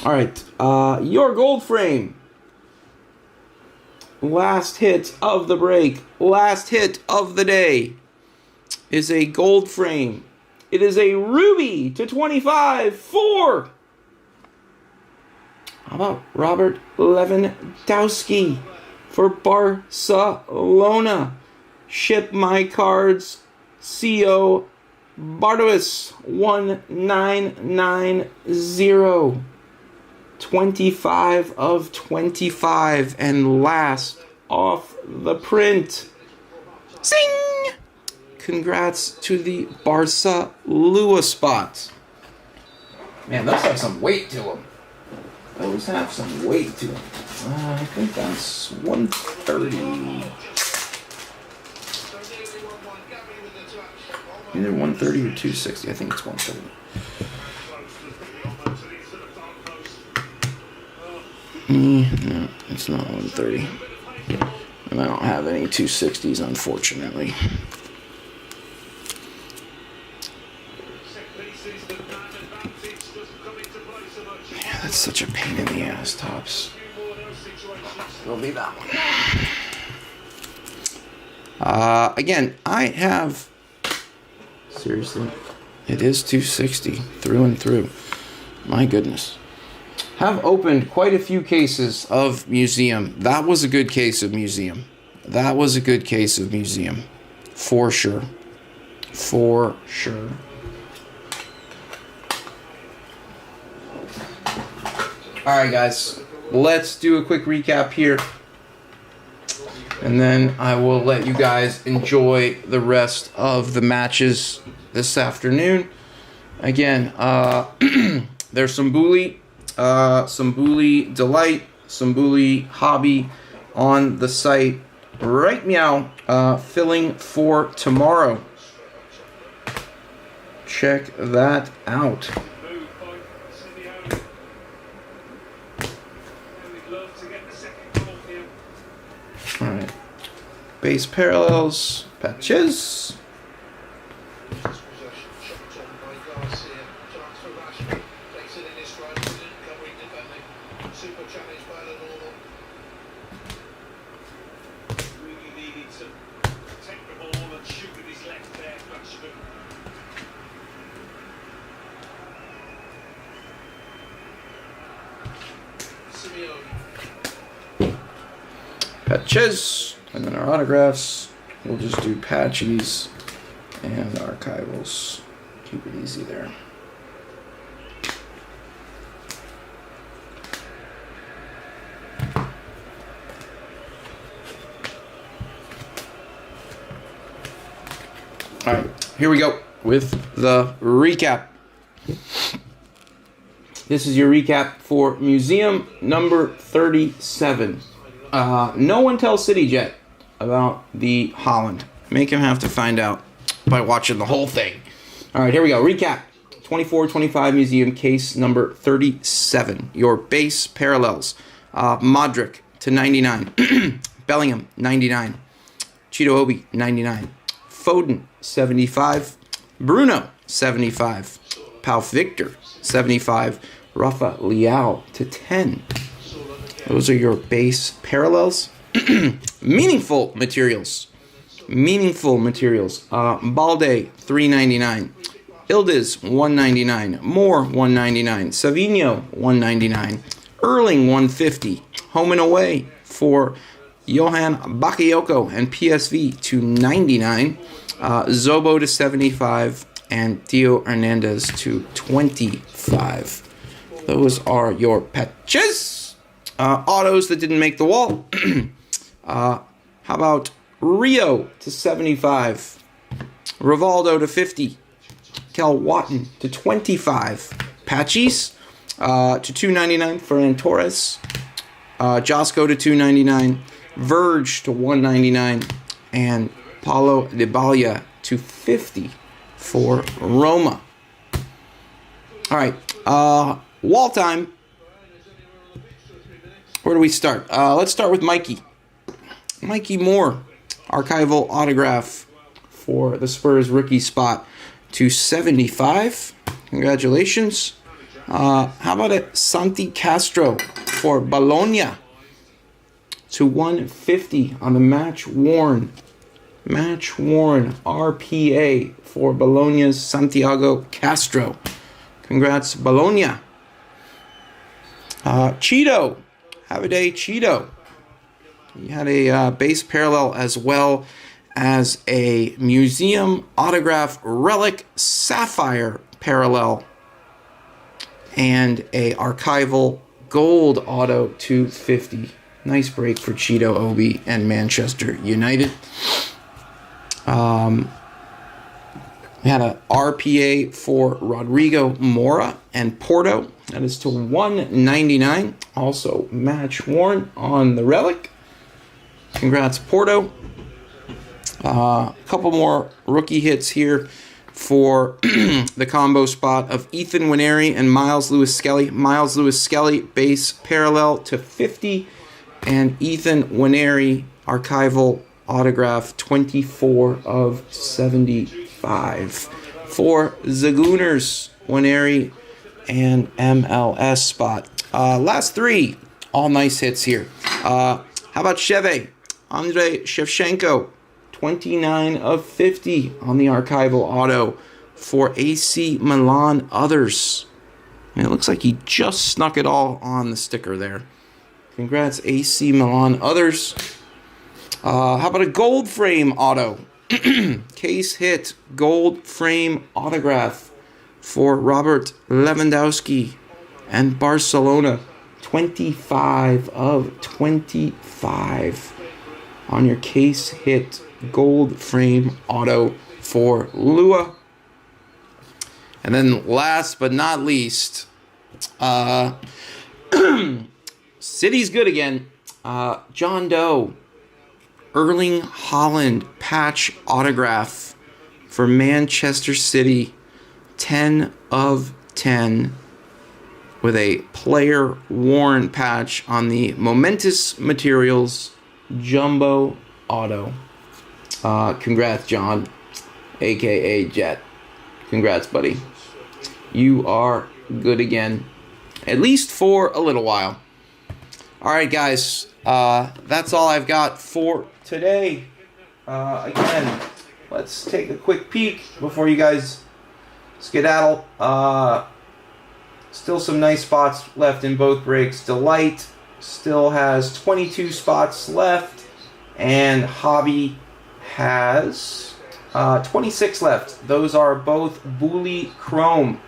All right, your gold frame. Last hit of the break, last hit of the day is a gold frame. It is a ruby /25 for, how about Robert Lewandowski for Barcelona. Ship my cards, CO Bardois 1990. 25 of 25 and last off the print. Sing! Congrats to the Barca Lua spot. Man, those have some weight to them. I think that's 130. Either 130 or 260. I think it's 130. No, it's not 130. And I don't have any 260s, unfortunately. Yeah, that's such a pain in the ass, Tops. It'll be that one. Again, I have... Seriously? It is 260 through and through. My goodness. Have opened quite a few cases of Museum. That was a good case of Museum. For sure. Alright, guys. Let's do a quick recap here. And then I will let you guys enjoy the rest of the matches this afternoon. Again, there's some Bully Delight, some Bully Hobby on the site right meow, filling for tomorrow. Check that out. Alright. Base parallels, patches. Patches, and then our autographs. We'll just do patchies and archivals. Keep it easy there. All right, here we go with the recap. This is your recap for Museum number 37. No one tells CityJet about the Holland. Make him have to find out by watching the whole thing. All right, here we go. Recap. 24-25 Museum case number 37. Your base parallels. Modric /99. Bellingham, 99. Cheeto Obi, 99. Foden, 75. Bruno, 75. Pau Victor, 75. Rafa Leao /10. Those are your base parallels. Meaningful materials. Balde, $3.99. Ildiz, $1.99. Moore, $1.99. Savino, $1.99. Erling, $1.50. Home and away for Johan Bakayoko and PSV /99. Zobo /75. And Theo Hernandez /25. Those are your patches. Autos that didn't make the wall. How about Rio /75. Rivaldo /50. Kel Watton /25. Patchies. to 299, Ferran Torres. Josco to 299, Verge to 199, and Paulo Dybala to 50 for Roma. All right, wall time. Where do we start? Let's start with Mikey. Mikey Moore, archival autograph for the Spurs rookie spot to 75. Congratulations. How about it? Santi Castro for Bologna to 150 on the match worn RPA for Bologna's Santiago Castro. Congrats, Bologna. Cheeto. Have a day, Cheeto. He had a base parallel as well as a museum autograph relic Sapphire parallel and a archival gold auto 250. Nice break for Cheeto Obi and Manchester United. We had a RPA for Rodrigo Mora and Porto. That is to 199. Also match worn on the relic. Congrats, Porto. A couple more rookie hits here for the combo spot of Ethan Winery and Miles Lewis-Skelly. Miles Lewis-Skelly base parallel to 50, and Ethan Winery archival autograph 24 of 75 for Zagooners, Winery, and MLS spot. Last three, all nice hits here. How about Cheve? Andrei Shevchenko, 29 of 50 on the archival auto for AC Milan Others. And it looks like he just snuck it all on the sticker there. Congrats, AC Milan Others. How about a gold frame auto? Case hit gold frame autograph for Robert Lewandowski and Barcelona. 25 of 25 on your case hit gold frame auto for Lua. And then last but not least, City's good again. John Doe, Erling Haaland patch autograph for Manchester City. 10 of 10 with a player worn patch on the Momentous Materials Jumbo Auto. Congrats, John, aka Jet. Congrats, buddy. You are good again, at least for a little while. All right, guys, that's all I've got for today. Again, let's take a quick peek before you guys skedaddle. Still some nice spots left in both breaks. Delight still has 22 spots left, and Hobby has 26 left. Those are both Booley Chrome.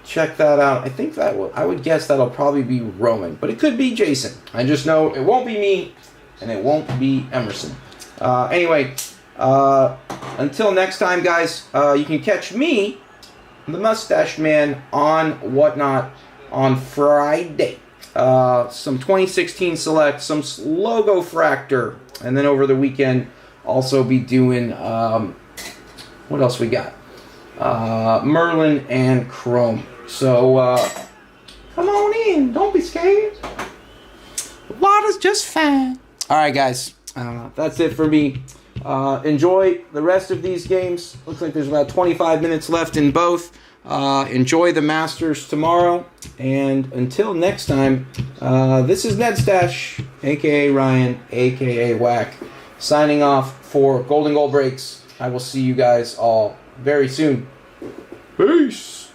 Check that out. I think I would guess that'll probably be Roman, but it could be Jason. I just know it won't be me, and it won't be Emerson. Anyway, until next time, guys, you can catch me, the Mustache Man, on Whatnot on Friday. Some 2016 Select, some Logo Fractor, and then over the weekend, also be doing, what else we got? Merlin and Chrome. So, come on in. Don't be scared. The water's just fine. All right, guys. That's it for me. Enjoy the rest of these games. Looks like there's about 25 minutes left in both. Enjoy the Masters tomorrow. And until next time, this is Ned Stash, a.k.a. Ryan, a.k.a. Whack, signing off for Golden Goal Breaks. I will see you guys all very soon. Peace.